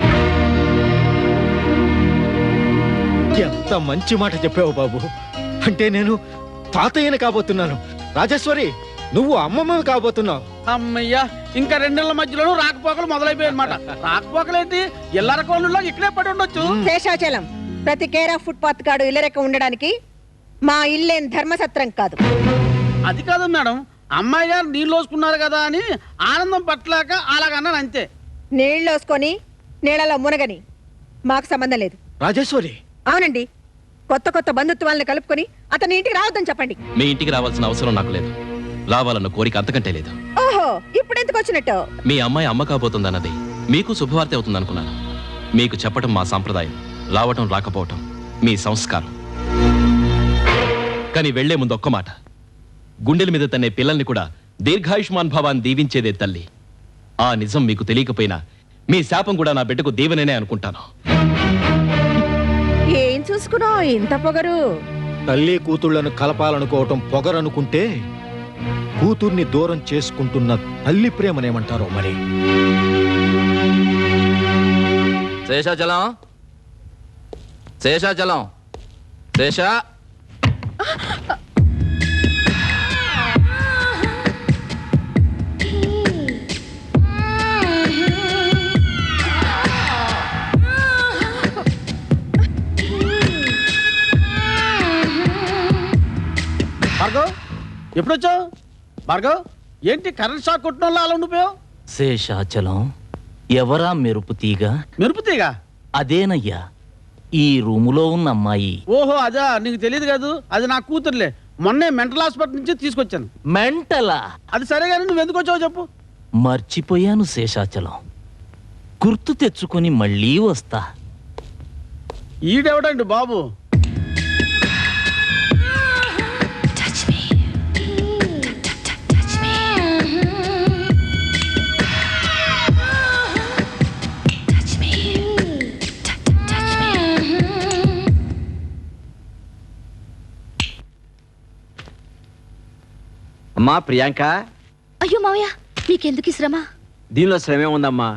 ఎంత మంచి మాట చెప్పావు బాబు. అంటే నేను తాతయ్యని కాబోతున్నాను. రాజేశ్వరి, నువ్వు అమ్మమ్మవి కాబోతున్నావు. అమ్మయ్యా, ఇంకా 2 నెలల మధ్యలోనూ రాకపోకలు మొదలైపోయాయి అనమాట. రాకపోకలేంటి, ఎల్లరకోళ్ళలో ఇక్కడే పడి ఉండొచ్చు. శేషాచలం, ప్రతి కేర్ ఆఫ్ ఫుట్పాత్ గాడు ఇల్లరెక్క ఉండడానికి మా ఇల్లేం ధర్మసత్రం కాదు. అది కాదు మేడం, అమ్మాయి గారు నీళ్ళు వేసుకున్నారు కదా అని ఆనందం పట్టలేక అలాగన్నాను అంతే. నీళ్ళు వేసుకొని నీళ్ళలో మునగని మాకు సంబంధం లేదు. రాజేశ్వరి. అవునండి, కొత్త కొత్త బంధుత్వాలను కలుపుకొని అతని ఇంటికి రావద్దని చెప్పండి. మీ ఇంటికి రావాల్సిన అవసరం నాకు లేదు. రావాలన్న కోరిక అంతకంటే లేదు. ఓహో, ఇప్పుడు ఎందుకు వచ్చినట్టు? మీ అమ్మాయి అమ్మ కాబోతుందన్నది మీకు శుభవార్త అవుతుంది అనుకున్నాను. మీకు చెప్పటం మా సంప్రదాయం, రావటం రాకపోవటం మీ సంస్కారం. కానీ వెళ్లే ముందు ఒక్క మాట, గుండెల మీద తన్నే పిల్లల్ని కూడా దీర్ఘాయుష్మాన్ భవాన్ని దీవించేదే తల్లి. ఆ నిజం మీకు తెలియకపోయినా మీ శాపం కూడా నా బిడ్డకు దీవెననే అనుకుంటాను. ఏం చూసుకున్నావు ఇంత పొగరు? తల్లి కూతుళ్లను కలపాలనుకోవటం పొగరనుకుంటే కూతుర్ని దూరం చేసుకుంటున్న తల్లి ప్రేమనేమంటారో మరి. శేషాచలం, శేషాచలం, శేషా. భార్గవ్, ఎప్పుడొచ్చావు? భార్గవ్, ఏంటి కరెంట్ షాక్ కొట్టిన వాళ్ళు అలా ఉండిపోయావు? శేషాచలం, ఎవరా మెరుపు తీగ? మెరుపు తీగ? అదేనయ్యా, ఈ రూములో ఉన్న అమ్మాయి ఓహో అదా, నీకు తెలియదు కాదు, అది నా కూతురులే. మొన్నే మెంటల్ హాస్పిటల్ నుంచి తీసుకొచ్చాను. మెంటలా? అది సరే కానీ నువ్వు ఎందుకు వచ్చావు చెప్పు. మర్చిపోయాను శేషాచలం, గుర్తు తెచ్చుకొని మళ్ళీ వస్తా. ఈడెవడండి బాబు? అమ్మా ప్రియాంక, అయ్యో మావయ్య, మీకెందుకు ఈ శ్రమ? దీనిలో శ్రమే ఉందమ్మా.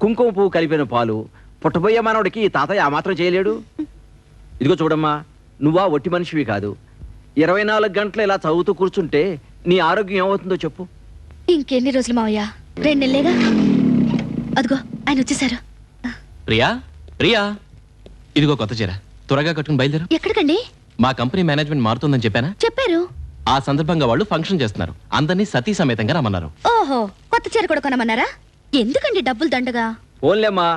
కుంకుమ పువ్వు కలిపిన పాలు పుట్టబోయే మనవడికి తాతయ్య ఆ మాత్రం చేయలేడు. ఇదిగో చూడమ్మా, నువ్వా ఒట్టి మనిషివి కాదు. 24 గంటలు ఇలా చదువుతూ కూర్చుంటే నీ ఆరోగ్యం ఏమవుతుందో చెప్పు. ఇంకెన్ని రోజులు మావయ్య? 2 నెలలేగా. అదిగో ఆయన వచ్చేసారు. ప్రియా, ప్రియా, ఇదిగో కొత్త చీర, త్వరగా కట్టుకుని బయలుదేరు. ఎక్కడికండి? మా కంపెనీ మేనేజ్మెంట్ మారుతుందని చెప్పానా? చెప్పారు. ఆ సందర్భంగా వాళ్ళు ఫంక్షన్ చేస్తున్నారు, అందరినీ సతీ సమేతంగా రమ్మన్నారు. ఓహో, కొత్త చీర కూడా కొనమన్నారా? ఎందుకండి డబ్బులు దండగా? ఓన్లేమ్మా,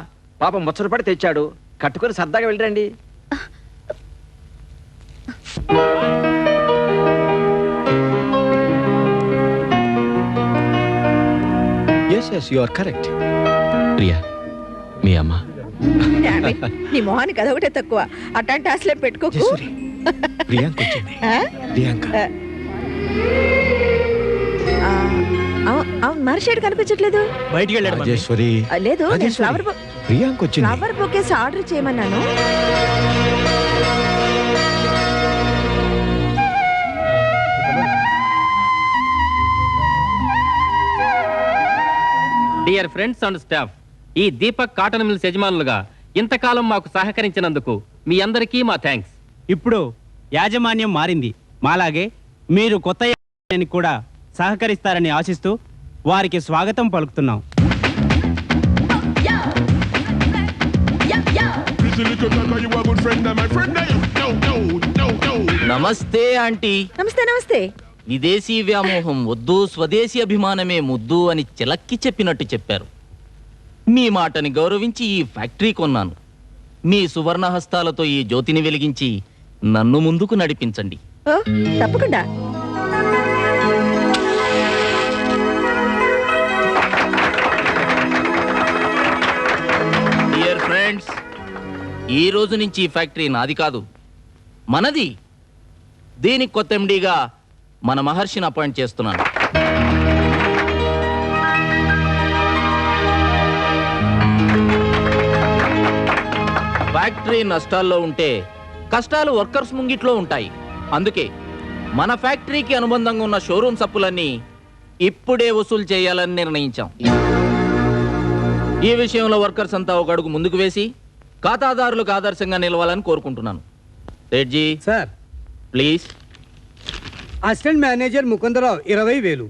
పాపం ముచ్చటపడి తెచ్చాడు, కట్టుకొని సరదాగా వెళ్ళరండి. Yes yes you are correct. Priya, మీ అమ్మ. నీ మొహానికి అదొకటే తక్కువ. అట్లాంటి ఆశలే పెట్టుకోకు. ప్రియాంక వచ్చింది. ప్రియాంక అవును, మనిషి కనిపించట్లేదు. బయటికి వెళ్ళాడు. రాజేశ్వరి. లేదు, నేను ఫ్లవర్ ప్రియాంక వచ్చింది. ఫ్లవర్ బొకేస్ ఆర్డర్ చేయమన్నాను. డియర్ ఫ్రెండ్స్ అండ్ స్టాఫ్, ఈ దీపక్ కాటన్ మిల్స్ యజమానులుగా ఇంతకాలం మాకు సహకరించినందుకు మీ అందరికీ మా థ్యాంక్స్. ఇప్పుడు యాజమాన్యం మారింది, మాలాగే మీరు కొత్త యాజమాన్యానికి కూడా సహకరిస్తారని ఆశిస్తూ వారికి స్వాగతం పలుకుతున్నాం. నమస్తే ఆంటీ. నమస్తే. నమస్తే. విదేశీ వ్యామోహం వద్దు, స్వదేశీ అభిమానమే ముద్దు అని చిలక్కి చెప్పినట్టు చెప్పారు. మీ మాటని గౌరవించి ఈ ఫ్యాక్టరీ కొన్నాను. మీ సువర్ణ హస్తాలతో ఈ జ్యోతిని వెలిగించి నన్ను ముందుకు నడిపించండి. తప్పకుండా. డియర్ ఫ్రెండ్స్, ఈ రోజు నుంచి ఈ ఫ్యాక్టరీ నాది కాదు, మనది. దీనికి కొత్త ఎండీగా మన మహర్షిని అపాయింట్ చేస్తున్నాను. ఫ్యాక్టరీ నష్టాల్లో ఉంటే కష్టాలు వర్కర్స్ ముంగిట్లో ఉంటాయి. అందుకే మన ఫ్యాక్టరీకి అనుబంధంగా ఉన్న షోరూమ్స్ అప్పులన్నీ ఇప్పుడే వసూలు చేయాలని నిర్ణయించాం. ఈ విషయంలో వర్కర్స్ అంతా ఒక అడుగు ముందుకు వేసి ఖాతాదారులకు ఆదర్శంగా నిలవాలని కోరుకుంటున్నాను. రెడ్జీ sir, please. Assistant manager Mukundarao 20,000,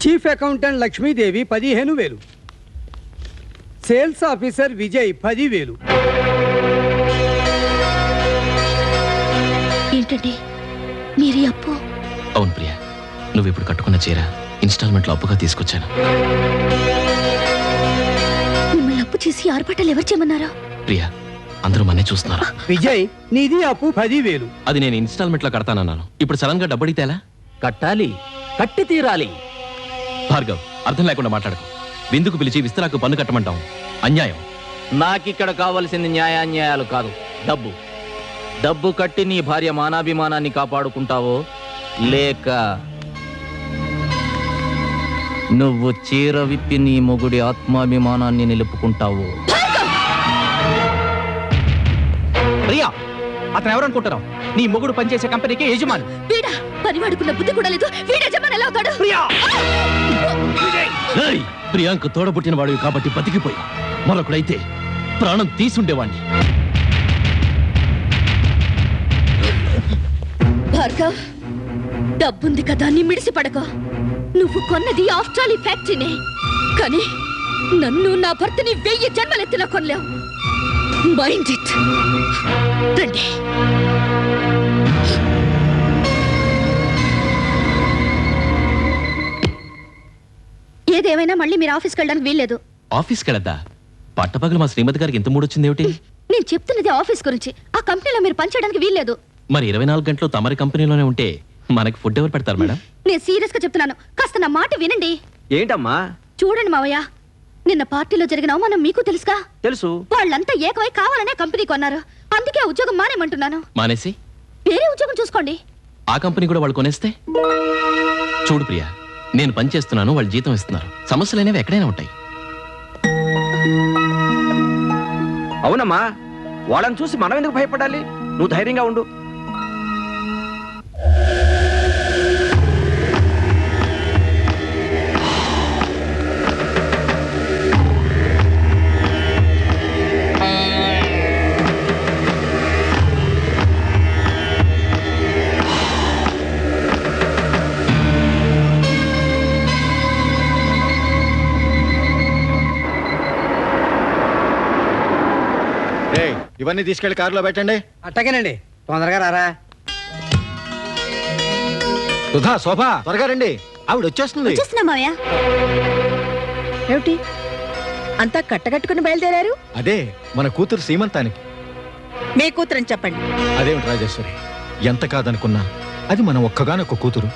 chief accountant Lakshmidevi 15,000, sales officer Vijay 10,000. ఏంటండి మీరు అప్పు? అవును ప్రియా, నువ్వు ఇప్పుడు కట్టుకున్న చీర ఇన్స్టాల్మెంట్లో అప్పుగా తీసుకొచ్చాను. మిమ్మల్ని అప్పు చేసి ఆర్భాటాలు ఎవరు చేయమన్నారా? ప్రియా, అందరూ మనే చూస్తున్నారు. విజయ్, నీది అప్పు 10,000. అది నేను ఇన్స్టాల్మెంట్లో కడతానన్నాను. ఇప్పుడు సడన్ గా డబ్బు అడిగితే ఎలా? కట్టాలి, కట్టి తీరాలి. భార్గవ్, అర్థం లేకుండా మాట్లాడకు. విందుకు పిలిచి విస్తరాకు పన్ను కట్టమంటాం అన్యాయం. నాకిక్కడ కావలసింది న్యాయాన్యాయాలు కాదు, డబ్బు. డబ్బు కట్టి నీ భార్య మానాభిమానాన్ని కాపాడుకుంటావో లేక నువ్వు చీర విప్పి నీ మొగుడి ఆత్మాభిమానాన్ని నిలుపుకుంటావో. ప్రియా, అతను ఎవరనుకుంటున్నావు? నీ మొగుడు పనిచేసే కంపెనీకి యజమాని. వీడా పనివాడుకున్న బుద్ధి కూడా లేదు. వీడేజమాని ఎలా అవుతాడు? ప్రియాంక తోడబుట్టిన వాడివి కాబట్టి బతికిపోయి, మరొకడైతే ప్రాణం తీసుండేవాణ్ణి. భార్గవ్, డబ్బుంది కదా నీ మిడిసి పడక. నువ్వు కొన్నది ఆఫ్టర్ ఆల్ ఈ ఫ్యాక్టరీనే, కానీ నన్ను నా భర్తని 1000 జన్మలెత్తినా కొనలేవు. Mind it. రండి. ఏదేమైనా మళ్ళీ మీరు ఆఫీస్కి వెళ్ళడానికి వీల్లేదు. ఆఫీస్కి వెళ్ళద్దా? పట్టపగలు మా శ్రీమతి గారికి ఇంత మూడొచ్చింది ఏమిటి? నేను చెప్తున్నది ఆఫీస్ గురించి. ఆ కంపెనీలో మీరు పనిచేయడానికి వీల్లేదు. మరి 24 గంటలు తమరి కంపెనీలోనే ఉంటే మనకి ఫుడ్ ఎవరు పెడతారు మేడం? నేను సీరియస్ గా చెప్తున్నాను, కాస్త నా మాట వినండి. ఏంటమ్మా? చూడండి మావయ్య, నిన్న పార్టీలో జరిగిన అవమానం మీకు తెలుసుగా? తెలుసు. వాళ్ళంతా ఏకమై కావాలనే కంపెనీ కొన్నారు. అందుకే ఆ ఉద్యోగం మానేమంటున్నాను. మానేసి వేరే ఉద్యోగం చూసుకోండి. ఆ కంపెనీ కూడా వాళ్ళు కొనేస్తే? చూడు ప్రియా, నేను పని చేస్తున్నాను, వాళ్ళు జీతం ఇస్తున్నారు. సమస్యలు అనేవి ఎక్కడైనా ఉంటాయి. అవునమ్మా, వాళ్ళని చూసి మనం ఎందుకు భయపడాలి? నువ్వు ధైర్యంగా ఉండు. ఇవన్నీ తీసుకెళ్లి కారులో పెట్టండి. అట్టగేనండి, తొందరగా రారా. సుధా, శోభ, త్వరగా రండి, ఆవిడ వచ్చేస్తుంది. ఏమిటి అంతా కట్టకట్టుకుని బయలుదేరారు? అదే మన కూతురు సీమంతానికి. మీ కూతురని చెప్పండి. అదేమిటి రాజేశ్వరి, ఎంత కాదనుకున్నా అది మన ఒక్కగానొక్క కూతురు.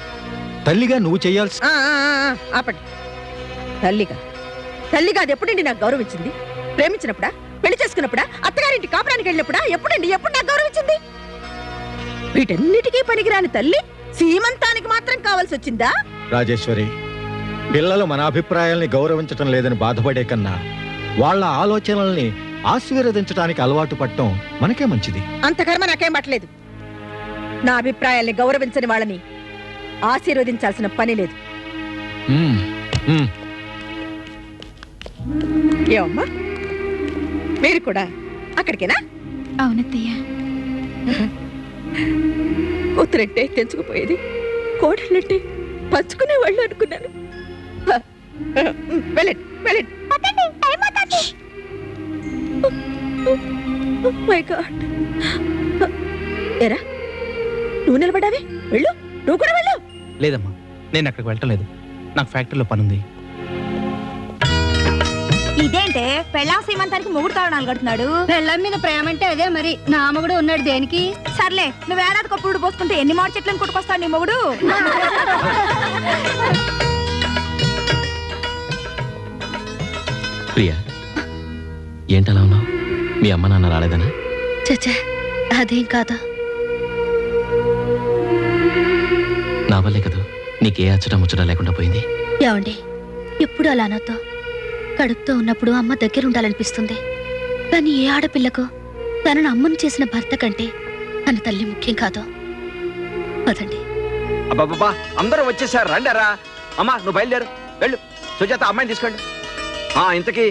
తల్లిగా నువ్వు చేయాల్సి. ఆపండి. తల్లిగా అది ఎప్పుడండి నాకు గౌరవించింది? ప్రేమించినప్పుడా, పెళ్లి చేసుకున్నప్పుడా, అత్తగారింటి కాపురానికి వెళ్ళినప్పుడా? ఎప్పుడు నాకు గౌరవించింది? వీటన్నిటికీ పనికిరాని తల్లి సీమంతానికి మాత్రం కావాల్సి వచ్చిందా? రాజేశ్వరి, పిల్లలు మన అభిప్రాయాల్ని గౌరవించటం లేదని బాధపడే కన్నా వాళ్ళ ఆలోచనల్ని ఆశీర్వదించడానికి అలవాటు పడటం మనకే మంచిది. అంత కర్మ నాకేం పట్టలేదు. నా అభిప్రాయాల్ని గౌరవించని వాళ్ళని ఆశీర్వదించాల్సిన పని లేదు. ఏమమ్మా, మీరు కూడా అక్కడికేనా? అవునత్తయ్య. కూతురంటే తెంచుకుపోయేది, కోడలంటే పంచుకునే వాళ్ళు అనుకున్నాను. వెళ్ళండి వెళ్ళండి. ఎరా, నువ్వు నిలబడ్డావే, వెళ్ళు, నువ్వు కూడా వెళ్ళు. లేదమ్మా, నేను అక్కడికి వెళ్ళటం లేదు. నాకు ఫ్యాక్టరీలో పనుంది. ఇదేంటే పెళ్ళాం సీమంతానికి మొగుడు తాళనాలు కడుతున్నాడు? పెళ్ళం మీద ప్రేమ అంటే అదే మరి. నా మొగుడు ఉన్నాడు దేనికి? సర్లే, నువ్వు ఏడాదికి పురుడు పోసుకుంటే ఎన్ని మాడి చెట్లను కొట్టుకొస్తాడు నీ మొగుడు? ప్రియా, ఏంటలా ఉన్నావు? మీ అమ్మ నాన్న రాలేదనా? చచ్చా, అదేం కాదా. నా వల్లే కదా నీకే అచ్చట ముచ్చట లేకుండా పోయింది. ఏమండి, ఎప్పుడు అలా నాతో కడుపుతో ఉన్నప్పుడు అమ్మ దగ్గర ఉండాలనిపిస్తుంది. కానీ ఏ ఆడపిల్లకు తనను అమ్మను చేసిన భర్త కంటే తన తల్లి ముఖ్యం కాదు. పదండి. అబ్బాబ్బా, అందరూ వచ్చేసారు, రండరా. అమ్మా, నువ్వు బయలుదేరు, వెళ్ళు. సుజాత, అమ్మాయిని తీసుకోండి. ఇంతకీ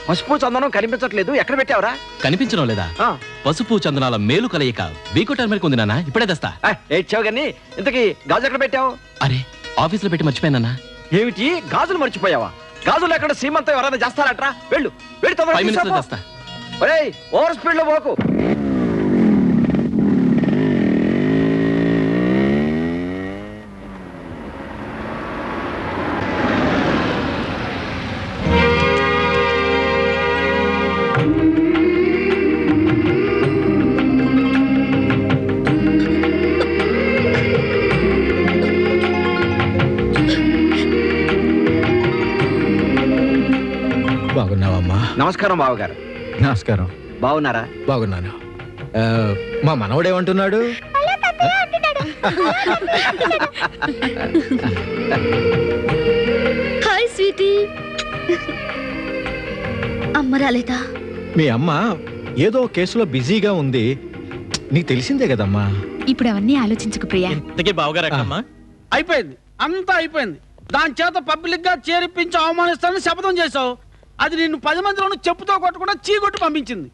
పసుపు చందనం కనిపించట్లేదు, ఎక్కడ పెట్టావురా? కనిపించడం లేదా? పసుపు చందనాల మేలు కలయిక వీకో టర్మరిక్ ఉంది నాన్న, ఇప్పుడే తెస్తా. ఏడ్చావు గాని, ఇంతకీ గాజు ఎక్కడ పెట్టావు? అరే, ఆఫీసులో పెట్టి మర్చిపోయానన్నా. ఏమిటి, గాజులు మర్చిపోయావా? గాజులు ఎక్కడ సీమంతం ఎవరైనా చేస్తారట్రా? వెళ్ళు, వెళ్ళి 5 నిమిషాలు చేస్తా. ఓవర్ స్పీడ్ లో పోకు. బాగున్నావమ్మా? నమస్కారం బావగారు. నమస్కారం. బాగున్నారా? బాగున్నాను. మా మనవడేమంటున్నాడు? Hi Sweety. అమ్మ రాలేదా? మీ అమ్మ ఏదో కేసులో బిజీగా ఉంది, నీకు తెలిసిందే కదమ్మా. ఇప్పుడు అవన్నీ ఆలోచించుకు ప్రియా. అయిపోయింది, అంతా అయిపోయింది. దాని చేత పబ్లిక్ గా చేరిపించి అవమానిస్తానని శపథం చేశావు. అది నిన్ను 10 మందిలోనూ చెప్పుతో కొట్టకుండా చీకొట్టి పంపించింది.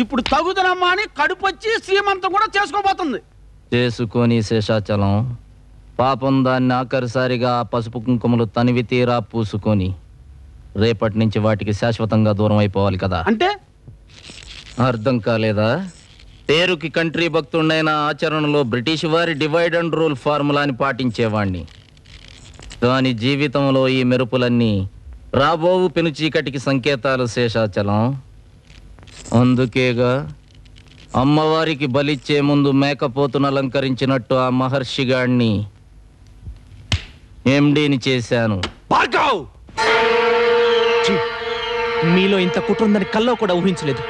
ఇప్పుడు తగుదనమ్మా అని కడుపొచ్చి శ్రీమంతం కూడా చేసుకోబోతుంది. చేసుకొని శేషాచలం, పాపం దాన్ని ఆఖరిసారిగా పసుపు కుంకుమలు తనివి తీరా పూసుకొని రేపటి నుంచి వాటికి శాశ్వతంగా దూరం అయిపోవాలి కదా. అంటే అర్థం కాలేదా? పేరుకి కంట్రీ భక్తుడైన ఆచరణలో బ్రిటిష్ వారి డివైడ్ అండ్ రూల్ ఫార్ములాని పాటించేవాణ్ణి. కానీ జీవితంలో ఈ మెరుపులన్నీ రాబోవు పెను చీకటికి సంకేతాలు శేషాచలం. అందుకేగా అమ్మవారికి బలిచ్చే ముందు మేకపోతును అలంకరించినట్టు ఆ మహర్షిగాడిని ఎండీని చేశాను. భార్గవ్! ఛీ! మీలో ఇంత కుట్ర ఉందని కల్లో కూడా ఊహించలేదు.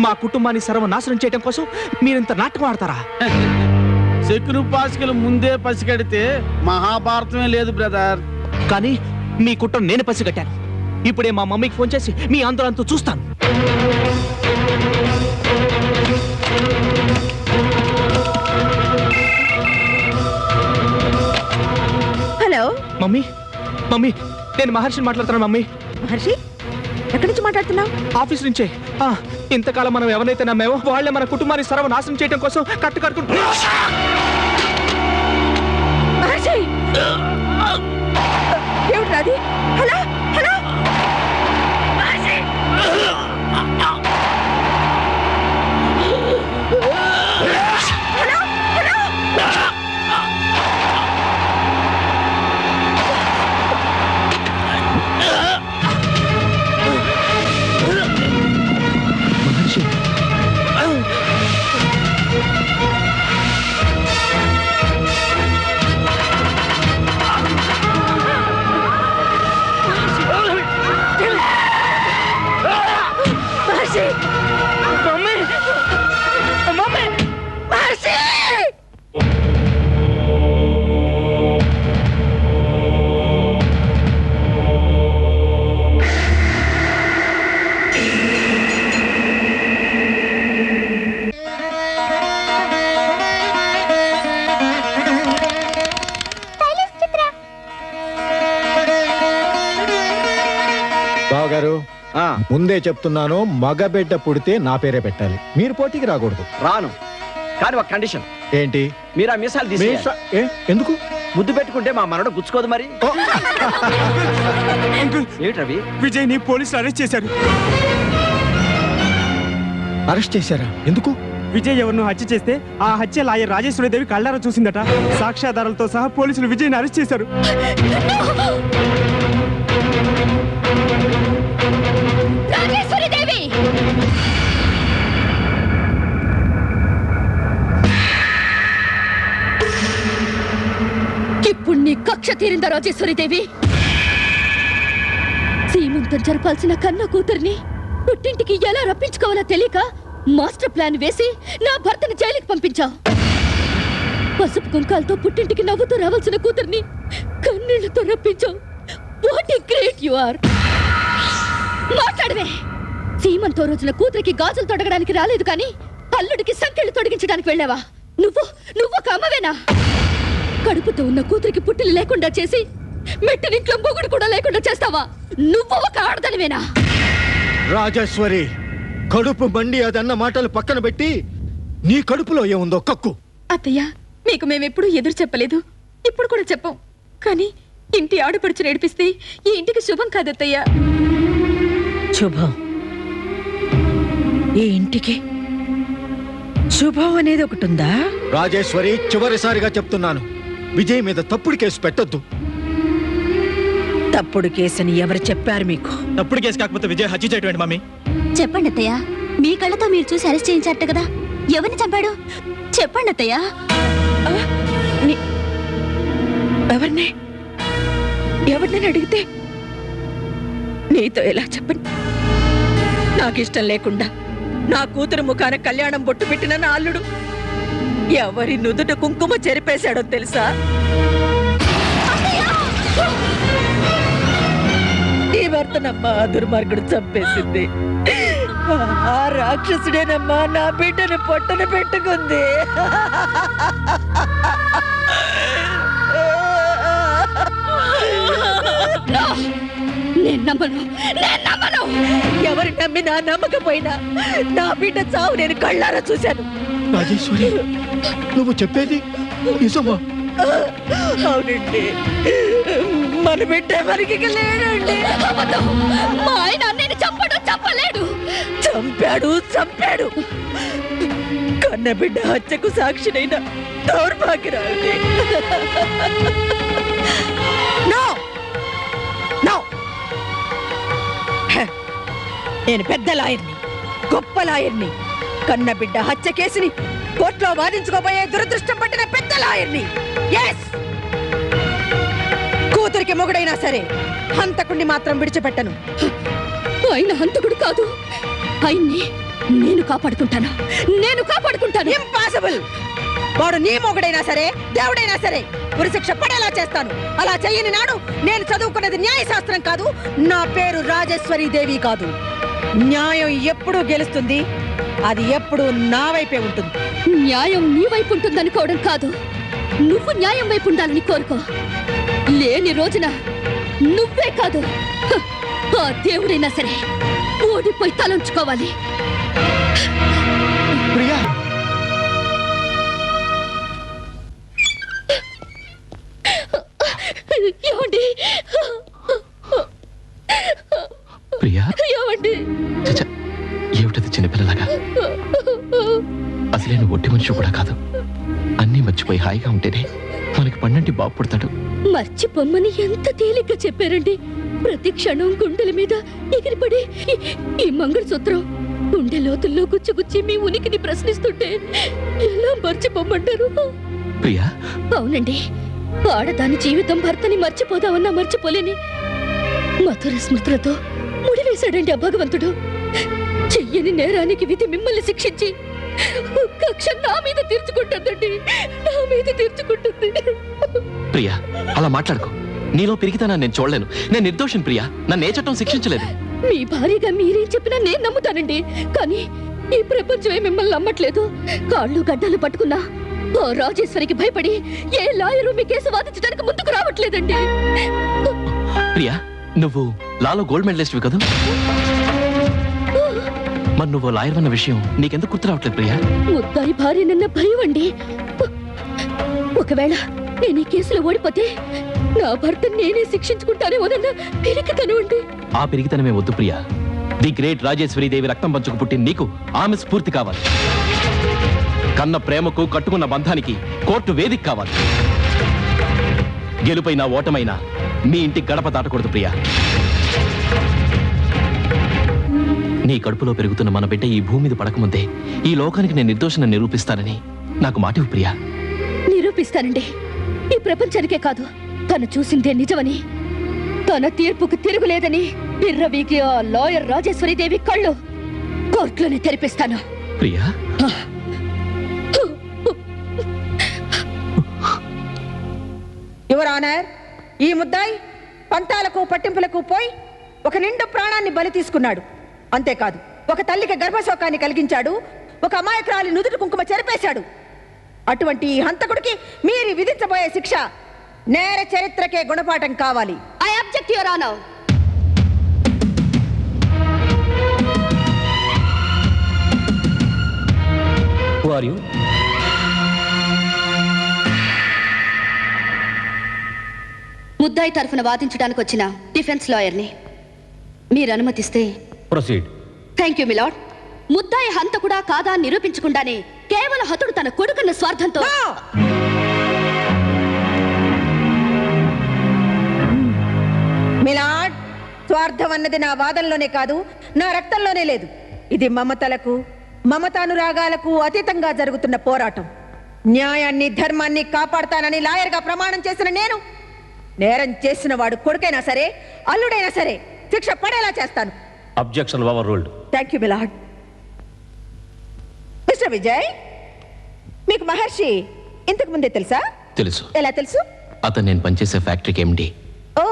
మా కుటుంబాన్ని సర్వనాశనం చేయడం కోసం మీరింత నాటకం ఆడతారా? శకును పాసికలు ముందే పసిగడితే మహాభారతమే లేదు బ్రదర్. కానీ మీ కుట్ర నేను పసిగట్టాను. ఇప్పుడే మా మమ్మీకి ఫోన్ చేసి మీ ఆందోళనతో చూస్తాను. హలో మమ్మీ, మమ్మీ, నేను మహర్షిని మాట్లాడుతున్నాను. మమ్మీ. మహర్షి, ఎక్కడి నుంచి మాట్లాడుతున్నావు? ఆఫీస్ నుంచే. ఇంతకాలం మనం ఎవరైతే నమ్మామో వాళ్ళే మన కుటుంబాన్ని సర్వనాశనం చేయడం కోసం కట్టుకుంటు. మహర్షి, ఏమిటి అది? హలో హలో మహర్షి! బావగారు, ముందే చెప్తున్నాను, మగబిడ్డ పుడితే నా పేరే పెట్టాలి. మీరు పోటీకి రాకూడదు. రాను, కానీ ఒక కండిషన్. ఏంటి? మీరు ఆ మీసాలు తీసి ఎందుకు? ముద్దు పెట్టుకుంటే మా మనడు గుచ్చుకోదు మరి. ఏమిటి రవి? విజయ్ ని పోలీసులు అరెస్ట్ చేశారు. అరెస్ట్ చేశారా? ఎందుకు? విజయ్ ఎవరినో హత్య చేస్తే ఆ హత్య లాయర్ రాజేశ్వరీదేవి కళ్ళారా చూసిందట. సాక్ష్యాధారాలతో సహా పోలీసులు విజయ్ని అరెస్ట్ చేశారు. రాజేశ్వరీదేవి! ఇప్పుడు నీ కక్ష తీరిందా రాజేశ్వరీదేవి? సీమంతం జరపాల్సిన కన్న కూతుర్ని పుట్టింటికి ఎలా రప్పించుకోవాలో తెలియక మాస్టర్ ప్లాన్ వేసి నా భర్తని జైలుకి పంపించావు. పసుపు కుంకాలతో పుట్టింటికి నవ్వుతూ రావాల్సిన కూతుర్ని కన్నీళ్లతో రప్పించావు. What a great you are! మాట్లాడవే. సీమంతో రోజున కూతురికి గాజులు తొడగడానికి రాలేదు కానీ అల్లుడికి సంకెళ్ళు తొడిగించడానికి వెళ్ళావా? నువ్వు ఒక అమ్మవేనా? కడుపుతో ఉన్న కూతురికి పుట్టిలు లేకుండా చేసి మెట్టినింట్లో మొగుడు కూడా లేకుండా చేస్తావా? నువ్వు ఒక ఆడదనివేనా? రాజేశ్వరి, కడుపు మండి అదన్న మాటలు పక్కన పెట్టి నీ కడుపులో ఏముందో కక్కు. అత్తయ్య, మీకు మేమెప్పుడు ఎదురు చెప్పలేదు, ఇప్పుడు కూడా చెప్పం. కానీ ఇంటి ఆడపడుచు నేర్పిస్తే ఈ ఇంటికి శుభం కాదత్తయ్య. శుభం? ఈ ఇంటికి శుభం అనేది ఒకటి ఉందా? రాజేశ్వరి, చివరిసారిగా చెప్తున్నాను, విజయ్ మీద తప్పుడు కేసు పెట్టొద్దు. తప్పుడు కేసని ఎవరు చెప్పారు మీకు? తప్పుడు కేసు కాకపోతే విజయ్ హత్య చేయటం మమ్మీ. చెప్పండి అత్తయ్య, మీ కళ్ళతో మీరు చూసి అరెస్ట్ చేయించారట కదా, ఎవరిని చంపాడు చెప్పండి అత్తయ్య. ఎవరిని అడిగితే నీతో ఎలా చెప్పండి? నాకు ఇష్టం లేకుండా నా కూతురు ముఖాన కళ్యాణం బొట్టు పెట్టిన నా అల్లుడు ఎవరి నుదుట కుంకుమ చెరిపేశాడో తెలుసా? నీ భర్తనమ్మా దుర్మార్గుడు చంపేసింది. ఆ రాక్షసుడేనమ్మా నా బిడ్డను పొట్టన పెట్టుకుంది. ఎవరు నమ్మినా నమ్మకపోయినా నా బిడ్డ చావు నేను కళ్ళారా చూశాను. రాజేశ్వరి, నువ్వు చెప్పేది నిజమా? అవునండి, మన బిడ్డ మనకి లేడండి. మా ఆయన నేను చంపలేడు. చంపాడు. కన్న బిడ్డ హత్యకు సాక్షినైన దౌర్భాగ్యరాలు. నేను పెద్ద లాయర్ని, గొప్ప లాయర్ని. కన్న బిడ్డ హత్య కేసుని కోర్టులో వాదించుకోబోయే దురదృష్టం పట్టిన పెద్ద లాయర్ని. ఎస్, కూతురికి మొగుడైనా సరే హంతకుణ్ణి మాత్రం విడిచిపెట్టను. ఆయన హంతకుడు కాదు, ఆయన్ని నేను కాపాడుకుంటాను. ఇంపాసిబుల్. వాడు నీ మొగుడైనా సరే దేవుడైనా సరే ఉరిశిక్ష పడేలా చేస్తాను. అలా చెయ్యని నాడు నేను చదువుకున్నది న్యాయశాస్త్రం కాదు, నా పేరు రాజేశ్వరి దేవి కాదు. న్యాయం ఎప్పుడూ గెలుస్తుంది, అది ఎప్పుడూ నా వైపే ఉంటుంది. న్యాయం నీ వైపు ఉంటుందనుకోవడం కాదు, నువ్వు న్యాయం వైపు ఉండాలని కోరుకో. లేని రోజున నువ్వే కాదు, ఆ దేవుడైనా సరే ఓడిపోయి తలంచుకోవాలి. ప్రియా, ఏమండి? ప్రియా, ఏమండి? ఏమిటది చిన్నపిల్లలాగా? అసలే నువ్వు ఒట్టి మనిషి కూడా కాదు. అన్నీ మర్చిపోయి హాయిగా ఉంటేనే మనకి పన్నంటి బాబు పుడతాడు. మర్చిపోమ్మని ఎంత తేలిగ్గా చెప్పారండి. ప్రతి క్షణం గుండెల మీద ఎగిరిపడి ఈ మంగళసూత్రం గుండె లోతుల్లో గుచ్చి మీ ఉనికిని ప్రశ్నిస్తుంటే ఎలా మర్చిపోమ్మంటారు? ప్రియా, అవునండి, ఆడదాని జీవితం భర్తని మర్చిపోదామన్నా మర్చిపోలేని మధుర స్మృతులతో ముడివేశాడండి ఆ భగవంతుడు. చెయ్యని నేరానికి విధి మిమ్మల్ని శిక్షించి కక్ష నా మీద తీర్చుకుంటుందండి, నా మీద తీర్చుకుంటుంది. ప్రియా, అలా మాట్లాడుకో. నీలో పెరిగితేనా నేను చూడలేను. నేను నిర్దోషం ప్రియా, నన్ను ఏ చట్టం శిక్షించలేదు. మీ భార్యగా మీరేం చెప్పినా నేను నమ్ముతానండి, కానీ ఈ ప్రపంచమే మిమ్మల్ని నమ్మట్లేదు. కాళ్ళు గడ్డలు పట్టుకున్నా ఆ రాజేశ్వరికి భయపడి ఏ లాయరు మీ కేసు వాదించడానికి ముందుకు రావట్లేదండి. ప్రియా, నువ్వు లాలో గోల్డ్ మెడలిస్ట్ కదా? మరి నువ్వు లాయర్ అన్న విషయం నీకెందుకు గుర్తు రావట్లేదు ప్రియా? ముద్దాయి భార్యనన్న భయం అండి. ఒకవేళ నేను ఈ కేసులో ఓడిపోతే నా భర్త నేనే శిక్షించుకుంటానేమోనన్న పిరికితనం అండి. ఆ పిరికితనమే వద్దు ప్రియా. ది గ్రేట్ రాజేశ్వరి దేవి రక్తం పంచుకు పుట్టిన నీకు ఆమె స్ఫూర్తి కావాలి. కన్న ప్రేమకు కట్టుకున్న బంధానికి కోర్టు వేదిక కావాలి. గెలుపైనా ఓటమైనా మీ ఇంటి గడప దాటకూడదు ప్రియా. నీ కడుపులో పెరుగుతున్న మన బిడ్డ ఈ భూమి మీద పడకముందే ఈ లోకానికి నేను నిర్దోషణ నిరూపిస్తానని నాకు మాటివు ప్రియా. నిరూపిస్తానండి. ఈ ప్రపంచానికే కాదు, తను చూసిందే నిజమని, తన తీర్పుకు తిరుగులేదని బిర్రవీకి ఆ లాయర్ రాజేశ్వరి దేవి కళ్ళు కోర్టులోనే తెరిపిస్తాను. ప్రియా, యువర్ ఆనర్, ఈ ముద్దాయి పంతాలకు పట్టింపులకు పోయి ఒక నిండు ప్రాణాన్ని బలి తీసుకున్నాడు. అంతేకాదు, ఒక తల్లికి గర్భశోకాన్ని కలిగించాడు, ఒక అమాయకురాలి నుదుటి కుంకుమ చెరిపేశాడు. అటువంటి ఈ హంతకుడికి మీరు విధించబోయే శిక్ష నేర చరిత్రకే గుణపాఠం కావాలి. I object your honour. Who are you? ముద్దాయి తరఫున వాదించడానికి వచ్చిన డిఫెన్స్ లాయర్ని. మీరు అనుమతిస్తే Proceed. Thank you milord. ముద్దాయి హంతకుడా కాదా అని నిరూపించకుండానే కేవలం హతుడు తన కొడుకున్న స్వార్థంతో మిలాడ్, స్వార్థం అన్నది నా వాదనలోనే కాదు, నా రక్తంలోనే లేదు. ఇది మమతలకు మమతానురాగాలకు అతీతంగా జరుగుతున్న పోరాటం. న్యాయాన్ని ధర్మాన్ని కాపాడతానని లాయర్గా ప్రమాణం చేసిన నేను నేరం చేసిన వాడు కొడుకైనా సరే అల్లుడైనా సరే శిక్ష పడేలా చేస్తాను. Objection overruled. Thank you my lord. Mister Vijay, మీకు మహర్షి ఇంతకు ముందే తెలుసా? తెలుసు. ఎలా తెలుసు? అతను నేను పనిచేసే ఫ్యాక్టరీకి ఎండి. ఓ,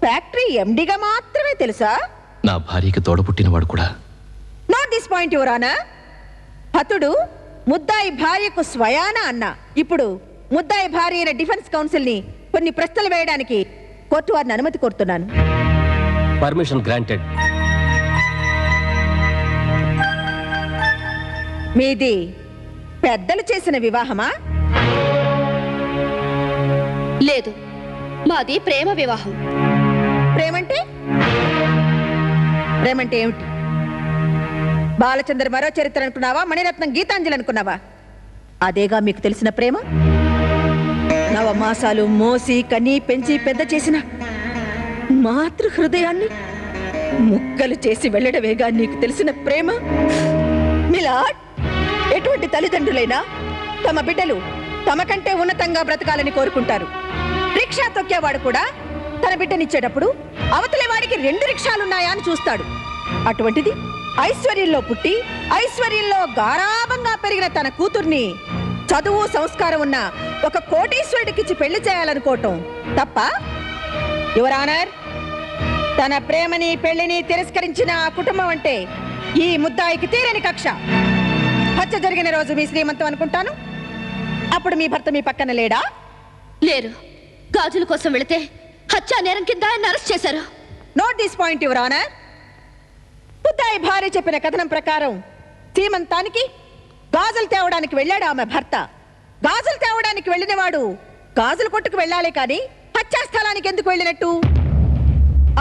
ఫ్యాక్టరీ ఎండిగా మాత్రమే తెలుసా? నా భార్యకి తోడపుట్టినవాడు కూడా. Not this point your honour. హతుడు ముద్దాయి భార్యకు స్వయాన అన్న. ఇప్పుడు ముద్దాయి భార్య అయిన డిఫెన్స్ కౌన్సిల్ ని కొన్ని ప్రశ్నలు వేయడానికి కోర్టు వారిని అనుమతి కోరుతున్నాను. Permission granted. మీది పెద్దలు చేసిన వివాహమా? లేదు, మాది ప్రేమ వివాహం. ప్రేమంటే ప్రేమంటే ఏమిటి? బాలచంద్ర మరో చరిత్ర అనుకున్నావా? మణిరత్నం గీతాంజలి అనుకున్నావా? అదేగా మీకు తెలిసిన ప్రేమ. నవమాసాలు మోసి కని పెంచి పెద్ద చేసిన మాతృ హృదయాన్ని ముక్కలు చేసి వెళ్ళడమేగా నీకు తెలిసిన ప్రేమ? మిలాడ్, ఎటువంటి తల్లిదండ్రులైనా తమ బిడ్డలు తమ కంటే ఉన్నతంగా బ్రతకాలని కోరుకుంటారు. రిక్షా తొక్కేవాడు కూడా తన బిడ్డనిచ్చేటప్పుడు అవతలి వాడికి 2 రిక్షాలున్నాయా అని చూస్తాడు. అటువంటిది ఐశ్వర్యంలో పుట్టి ఐశ్వర్యంలో గారాబంగా పెరిగిన తన కూతుర్ని చదువు సంస్కారం ఉన్న ఒక కోటీశ్వరుడికిచ్చి పెళ్లి చేయాలనుకోవటం తప్ప? యువర్ ఆనర్, తన ప్రేమని పెళ్లిని తిరస్కరించిన ఆ కుటుంబం అంటే ఈ ముద్దాయికి తీరని కక్ష. హత్య జరిగిన రోజు మీ శ్రీమంతం అనుకుంటాను. అప్పుడు మీ భర్త మీ పక్కన లేడా? లేరు. గాజుల కోసం వెళితే హత్యా నేరం కింద ఆయన అరెస్ట్ చేశారు. Note this point your honour. ముద్దాయి భార్య చెప్పిన కథనం ప్రకారం సీమంతానికి గాజులు తేవడానికి వెళ్ళాడు ఆమె భర్త. గాజులు తేవడానికి వెళ్ళిన వాడు గాజుల కొట్టుకు వెళ్ళాలి కానీ హత్యా స్థలానికి ఎందుకు వెళ్ళినట్టు?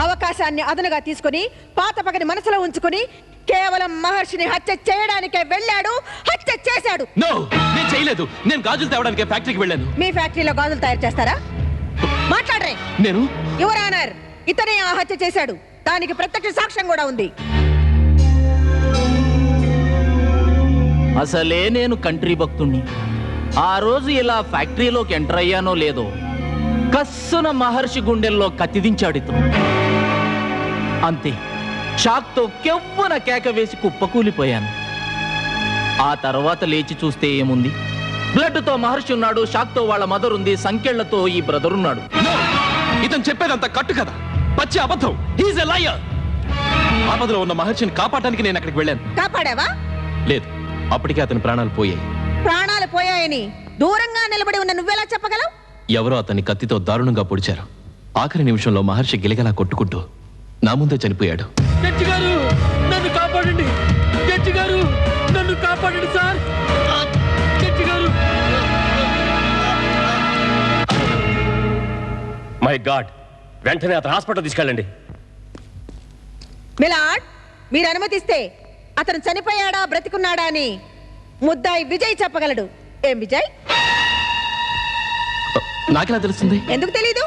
అవకాశాన్ని అదనుగా తీసుకుని పాత పగని మనసులో ఉంచుకుని కేవలం మహర్షిని హత్య చేయడానికే వెళ్ళాడు, హత్య చేశాడు. నేను చేయలేదు. నేను గాజులు తేవడానికి ఫ్యాక్టరీకి వెళ్ళాను. మీ ఫ్యాక్టరీలో గాజులు తయారు చేస్తారా? మాట్లాడరే. నేను యువర్ ఆనర్, ఇతనే ఆ హత్య చేశాడు. దానికి ప్రత్యక్ష సాక్ష్యం కూడా ఉంది. అసలే నేను కంట్రీ భక్తుణ్ణి. ఆ రోజు ఇలా ఫ్యాక్టరీలోకి ఎంటర్ అయ్యానో లేదో కస్సున మహర్షి గుండెల్లో కత్తిదించాడు ఇతను. అంతే, షాక్తో కెవ్వున కేక వేసి కుప్పకూలిపోయాను. ఆ తర్వాత లేచి చూస్తే ఏముంది? బ్లడ్తో మహర్షి ఉన్నాడు, షాక్తో వాళ్ళ మదర్ ఉంది, సంకెళ్లతో ఈ బ్రదర్ ఉన్నాడు. ఇతను చెప్పేదంతా కట్టు కదా, పచ్చి అబద్ధం. He's a liar. ఆపదలో ఉన్న మహర్షిని కాపాడడానికి నేను అక్కడికి వెళ్ళాను. కాపాడావా? లేదు, అప్పటికే అతని ప్రాణాలు పోయాయి. ప్రాణాలు పోయాయని దూరంగా నిలబడి ఉన్న నువ్వెలా చెప్పగలవు? ఎవరో అతన్ని కత్తితో దారుణంగా పొడిచారు. ఆఖరి నిమిషంలో మహర్షి గిలగలా కొట్టుకుంటూ నా ముందే చనిపోయాడు. జడ్జి గారు, నన్ను కాపాడండి. జడ్జి గారు, నన్ను కాపాడండి సార్. జడ్జి గారు. మై గాడ్, వెంటనే అతను హాస్పిటల్ తీసుకెళ్ళండి. మిలాడ్, మీరు అనుమతిస్తే అతను చనిపోయాడా బ్రతికున్నాడా అని ముద్దాయి విజయ్ చెప్పగలడు. ఏం విజయ్? నాకెలా తెలుస్తుంది? ఎందుకు తెలీదు?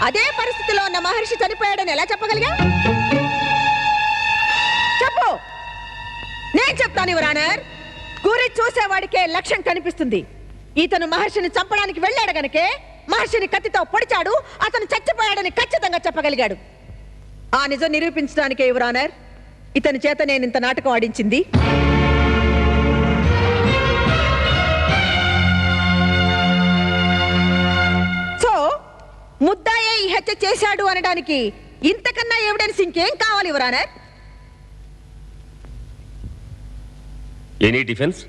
అదే పరిస్థితిలో ఉన్న మహర్షి చనిపోయాడని ఎలా చెప్పగలిగా? చెప్పు. నేను చెప్తాను యువర్ ఆనర్. గురి చూసేవాడికే లక్ష్యం కనిపిస్తుంది. ఇతను మహర్షిని చంపడానికి వెళ్ళాడు గనకే మహర్షిని కత్తితో పొడిచాడు, అతను చచ్చిపోయాడని ఖచ్చితంగా చెప్పగలిగాడు. ఆ నిజం నిరూపించడానికే యువర్ ఆనర్ ఇతని చేత నేను ఇంత నాటకం ఆడించింది. సో ముద్దాయే ఈ హత్య చేశాడు అనడానికి ఇంతకన్నా ఎవిడెన్స్ ఇంకేం కావాలి your honour? Any defence?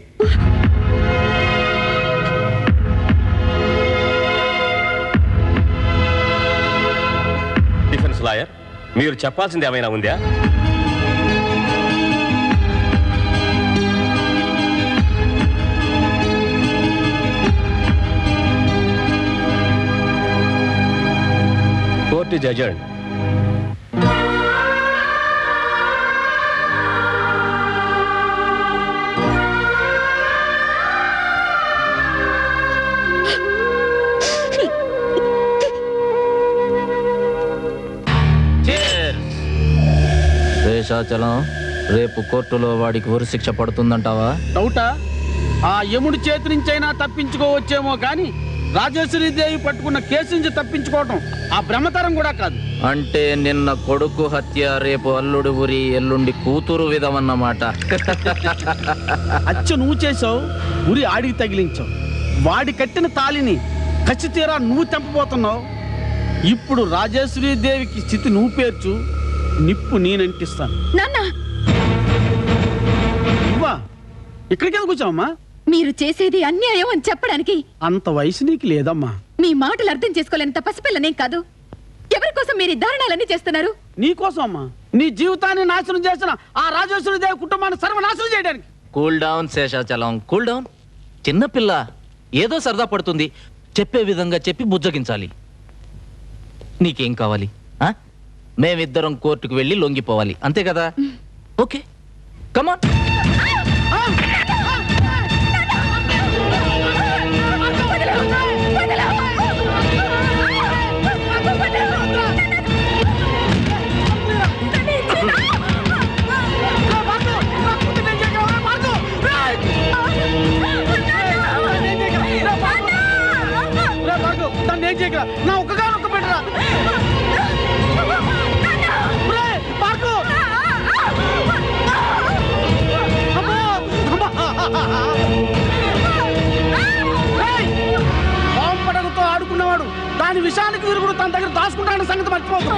Defence lawyer, మీరు చెప్పాల్సింది ఏమైనా ఉందా? Court is అడ్జర్న్డ్. శేషాచలం, రేపు కోర్టులో వాడికి ఉరి శిక్ష పడుతుందంటావా? డౌటా? ఆ యముడి చేతి నుంచైనా తప్పించుకోవచ్చేమో కానీ రాజేశ్వరీదేవి పట్టుకున్న కేసు నుంచి తప్పించుకోవటం ఆ బ్రహ్మతరం కూడా కాదు. అంటే నిన్న కొడుకు హత్య, రేపు అల్లుడు ఉరి, ఎల్లుండి కూతురు విధమన్నమాట. అచ్చు నువ్వు చేసావు, ఉరి ఆడికి తగిలించావు. వాడి కట్టిన తాళిని కచ్చి తీరా నువ్వు తెంపబోతున్నావు. ఇప్పుడు రాజేశ్వరీదేవికి స్థితి నువ్వు పేర్చు, నిప్పు నేనంటిస్తాను. నువ్వా ఇక్కడికి ఎందుకు వచ్చావమ్మా? మీరు చేసేది అన్యాయం అని చెప్పడానికి. అంత వయసు నీకు లేదమ్మా. మీ మాటలు అర్థం చేసుకోలేనంత పసిపిల్లనేం కాదు. ఎవరి కోసం మీరు ఈ దారుణాలన్నీ చేస్తున్నారు? నీకోసం అమ్మా. నీ జీవితాన్ని నాశనం చేసిన ఆ రాజేశ్వరీదేవి కుటుంబాన్ని సర్వనాశనం చేయడానికి. Cool down Seshachalam, cool down. చిన్నపిల్ల ఏదో సరదా పడుతుంది, చెప్పే విధంగా చెప్పి బుజ్జగించాలి. నీకేం కావాలి? మేమిద్దరం కోర్టుకు వెళ్ళి లొంగిపోవాలి, అంతే కదా? ఓకే, కమాన్. తన దగ్గర దాచుకుంటాడన్న సంగతి మర్చిపోకు.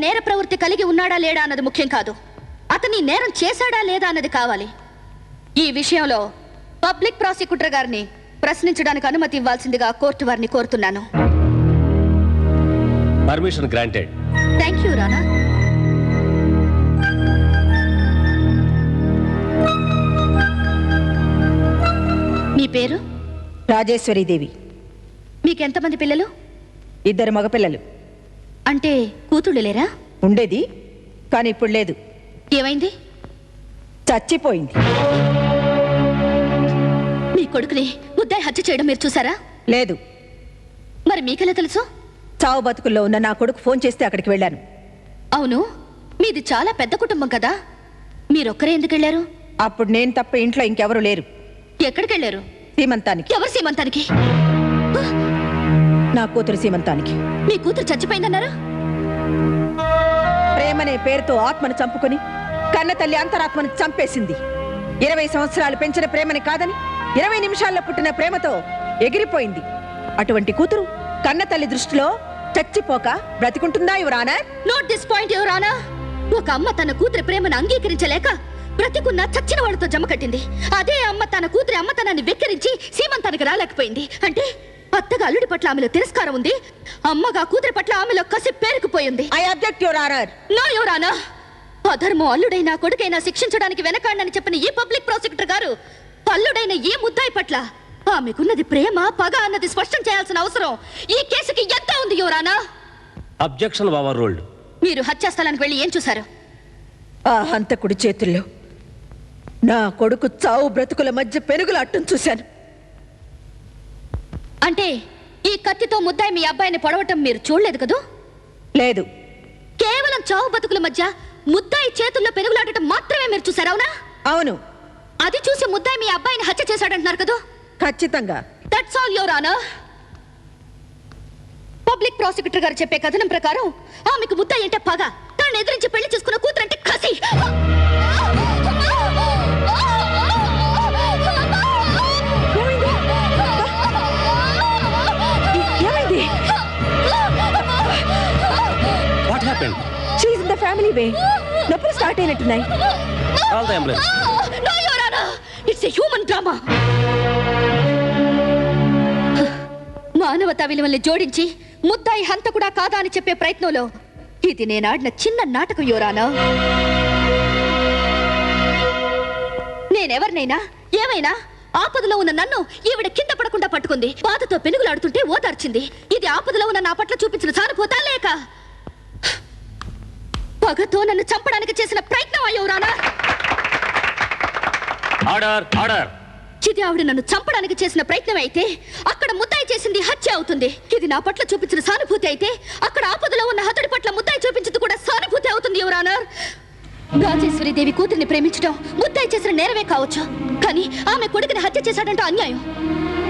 నేర ప్రవృత్తి కలిగి ఉన్నాడా లేడా అన్నది ముఖ్యం కాదు, అతని నేరం చేశాడా లేదా అన్నది కావాలి. ఈ విషయంలో పబ్లిక్ ప్రాసిక్యూటర్ గారిని ప్రశ్నించడానికి అనుమతి ఇవ్వాల్సిందిగా కోర్టు వారిని కోరుతున్నాను. Permission granted. Thank you Rana. మీ పేరు? రాజేశ్వరీదేవి. మీకెంతమంది పిల్లలు? 2 మగపిల్లలు. అంటే కూతుళ్ళు లేరా? ఉండేది, కానీ ఇప్పుడు లేదు. ఏమైంది? చచ్చిపోయింది. మీ కొడుకుని ముద్దాయి హత్య చేయడం మీరు చూసారా? లేదు. మరి మీకెలా తెలుసు? చావు బతుకుల్లో ఉన్న నా కొడుకు ఫోన్ చేస్తే అక్కడికి వెళ్ళాను. అవును, మీది చాలా పెద్ద కుటుంబం కదా, మీరొక్కరే ఎందుకు వెళ్ళారు? అప్పుడు నేను తప్ప ఇంట్లో ఇంకెవరూ లేరు. ఎక్కడికి వెళ్ళారు? సీమంతానికి. ఎవరు సీమంతానికి? నా కూతురు సీమంతానికి. మీ కూతురు చచ్చిపోయిందన్నారా? ప్రేమనే పేరుతో ఆత్మను చంపుకొని కన్న తల్లి అంతరాత్మను చంపేసింది. 20 సంవత్సరాలు పెంచిన ప్రేమని కాదని 20 నిమిషాల్లో పుట్టిన ప్రేమతో ఎగిరిపోయింది. అటువంటి కూతురు కన్న తల్లి దృష్టిలో చచ్చిపోక బ్రతికుంటుందా your honour? Note this point your honour. ఒక అమ్మ తన కూతురి ప్రేమను అంగీకరించలేక బ్రతికున్న చచ్చిన వాళ్ళతో జమ కట్టింది. అదే అమ్మ తన కూతురి అమ్మతనాన్ని వెక్కిరించి సీమంతానికి రాలేకపోయింది. అంటే అత్తగా అల్లుడి పట్ల ఆమెలో తిరస్కారం ఉంది, అమ్మగా కూతురి పట్ల ఆమెలో కసి పేరుకుపోయింది. I object your honour. No your honour. అధర్మం అల్లుడైనా కొడుకైనా శిక్షించడానికి వెనకాడని చెప్పిన ఈ పబ్లిక్ ప్రాసిక్యూటర్ గారు అల్లుడైన ఈ ముద్దాయి పట్ల ఆమెకున్నది ప్రేమ పగ అన్నది స్పష్టం చేయాల్సిన అవసరం ఈ కేసుకి ఎంత ఉంది your honour? Objection over ruled. మీరు హత్యాస్థలానికి వెళ్ళి ఏం చూశారు? ఆ హంతకుడి చేతుల్లో నా కొడుకు చావు బ్రతుకుల మధ్య పెనుగులాటం చూశాను. అంటే ఈ కత్తితో ముద్దాయి మీ అబ్బాయిని పొడవటం మీరు చూడలేదు కదూ? లేదు. కేవలం చావు బతుకుల మధ్య ముద్దాయి చేతుల్లో పెనుగులాడటం మాత్రమే మీరు చూసారు, అవునా? అవును. అది చూసి ముద్దాయి మీ అబ్బాయిని హత్య చేశాడంటున్నారు కదూ? ఖచ్చితంగా. That's all your honour. Public prosecutor గారు చెప్పే కథనం ప్రకారం ఆమెకు ముద్దాయి అంటే పగ, తనని ఎదిరించి పెళ్లి చేసుకున్న కూతురంటే కసి. What happened? She is in the family way. నొప్పులు start అయినట్టున్నాయి. Call the ambulance. No, Your Honor. It's a human drama. మానవతా విలువల్ని జోడించి ముద్దాయి హంతకుడా కాదా అని చెప్పే ప్రయత్నంలో ఇది నేనాడిన చిన్న నాటకం యువరానా. నేనెవరినైనా ఏమైనా ఆపదలో ఉన్న నన్ను ఈవిడ కింద పడకుండా పట్టుకుంది, బాధతో పెనుగులాడుతుంటే ఓదార్చింది. ఇది ఆపదలో ఉన్న నా పట్ల చూపించిన సానుభూతా లేక పగతో నన్ను చంపడానికి చేసిన ప్రయత్నం యువరానా. Order order. ఇది ఆవిడ నన్ను చంపడానికి చేసిన ప్రయత్నం అయితే అక్కడ ముద్దాయి చేసింది హత్య అవుతుంది. ఇది నా పట్ల చూపించిన సానుభూతి అయితే అక్కడ ఆపదలో ఉన్న హతుడి పట్ల ముద్దాయి చూపించింది కూడా సానుభూతి అవుతుంది యువరానర్. రాజేశ్వరి దేవి కూతుర్ని ప్రేమించడం ముద్దాయి చేసిన నేరమే కావచ్చు, కానీ ఆమె కొడుకుని హత్య చేశాడంటే అన్యాయం.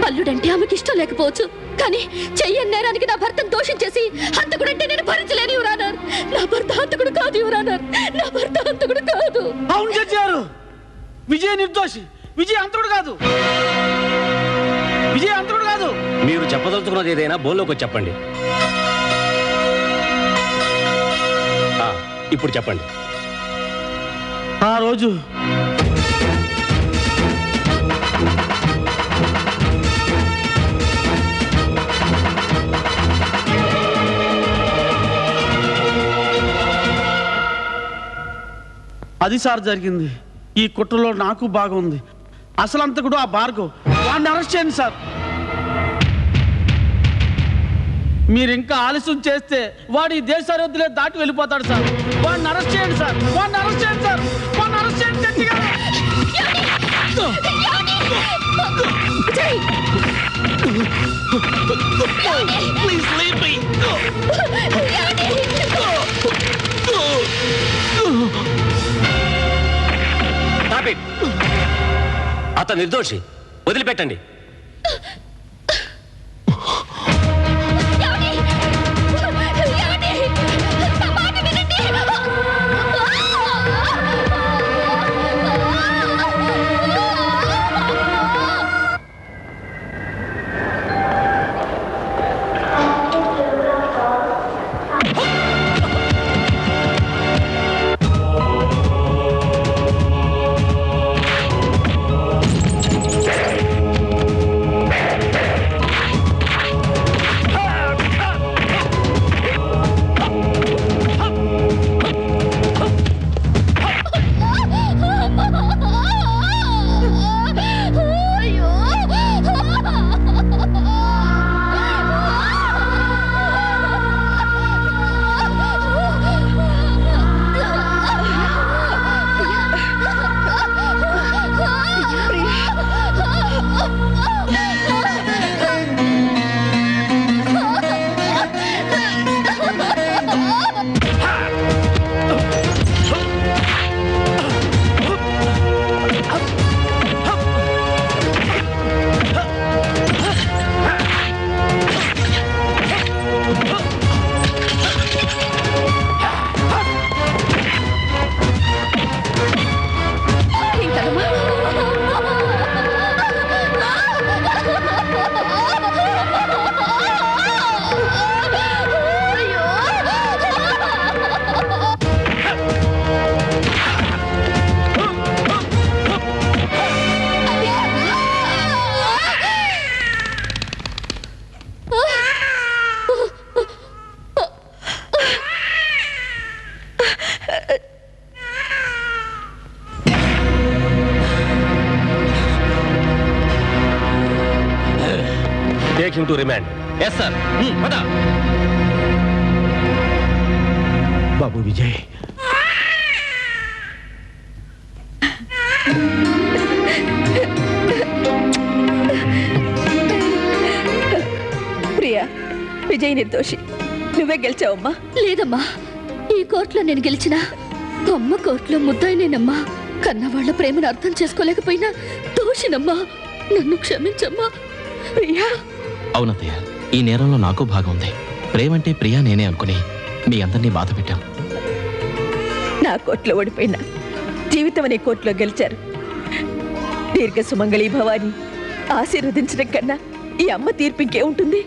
అల్లుడంటే ఆమెకి ఇష్టం లేకపోవచ్చు, కానీ చెయ్యని నేరానికి నా భర్తను దోషించేసి హంతకుడంటే నేను భరించలేను యువరానర్. నా భర్త హంతకుడు కాదు యువరానర్, నా భర్త హంతకుడు కాదు. అవును జడ్జి గారు, విజయ్ నిర్దోషి, విజయ్ అంతకుడు కాదు, విజయ్ అంతకుడు కాదు. మీరు చెప్పదలుచుకున్నది ఏదైనా బోల్లోకి వచ్చి చెప్పండి. ఇప్పుడు చెప్పండి. ఆ రోజు అది సార్ జరిగింది. ఈ కుట్రలో నాకు బాగుంది. అసలు అంతకుడు ఆ భార్గవ్, వాడిని అరెస్ట్ చేయండి సార్. మీరు ఇంకా ఆలస్యం చేస్తే వాడు ఈ దేశ సరిహద్దులే దాటి వెళ్ళిపోతాడు సార్. వాడిని అరెస్ట్ చేయండి సార్, వాడిని అరెస్ట్ చేయండి సార్, వాడిని అరెస్ట్ చేయండి గట్టిగా. Please leave me. Stop it. అతను నిర్దోషి, వదిలిపెట్టండి. Take him to remand. Yes, sir. Pata. బాబు విజయ్, ప్రియా, విజయ్ నిర్దోషి. నువ్వే గెలిచావమ్మా. లేదమ్మా, ఈ కోర్టులో నేను గెలిచినా అమ్మ కోర్టులో ముద్దాయినేనమ్మా. కన్నా వాళ్ళ ప్రేమను అర్థం చేసుకోలేకపోయినా దోషినమ్మా. నన్ను క్షమించమ్మా. ప్రియా. అవునత్తయ్య, ఈ నేరంలో నాకు భాగం ఉంది. ప్రేమంటే ప్రియా నేనే అనుకుని మీ అందరినీ బాధ పెట్టాం. నా కోర్టులో ఓడిపోయినా జీవితం అనే కోర్టులో గెలిచారు. దీర్ఘ సుమంగళి భవాని ఆశీర్వదించడం కన్నా ఈ అమ్మ తీర్పు ఇంకేముంటుంది?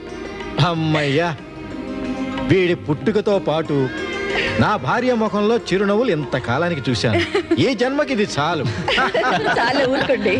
అమ్మయ్యా, వీడి పుట్టుకతో పాటు నా భార్య ముఖంలో చిరునవ్వులు ఇంతకాలానికి చూశాను. ఈ జన్మకి ఇది చాలు. చాలా ఊరుకోండి.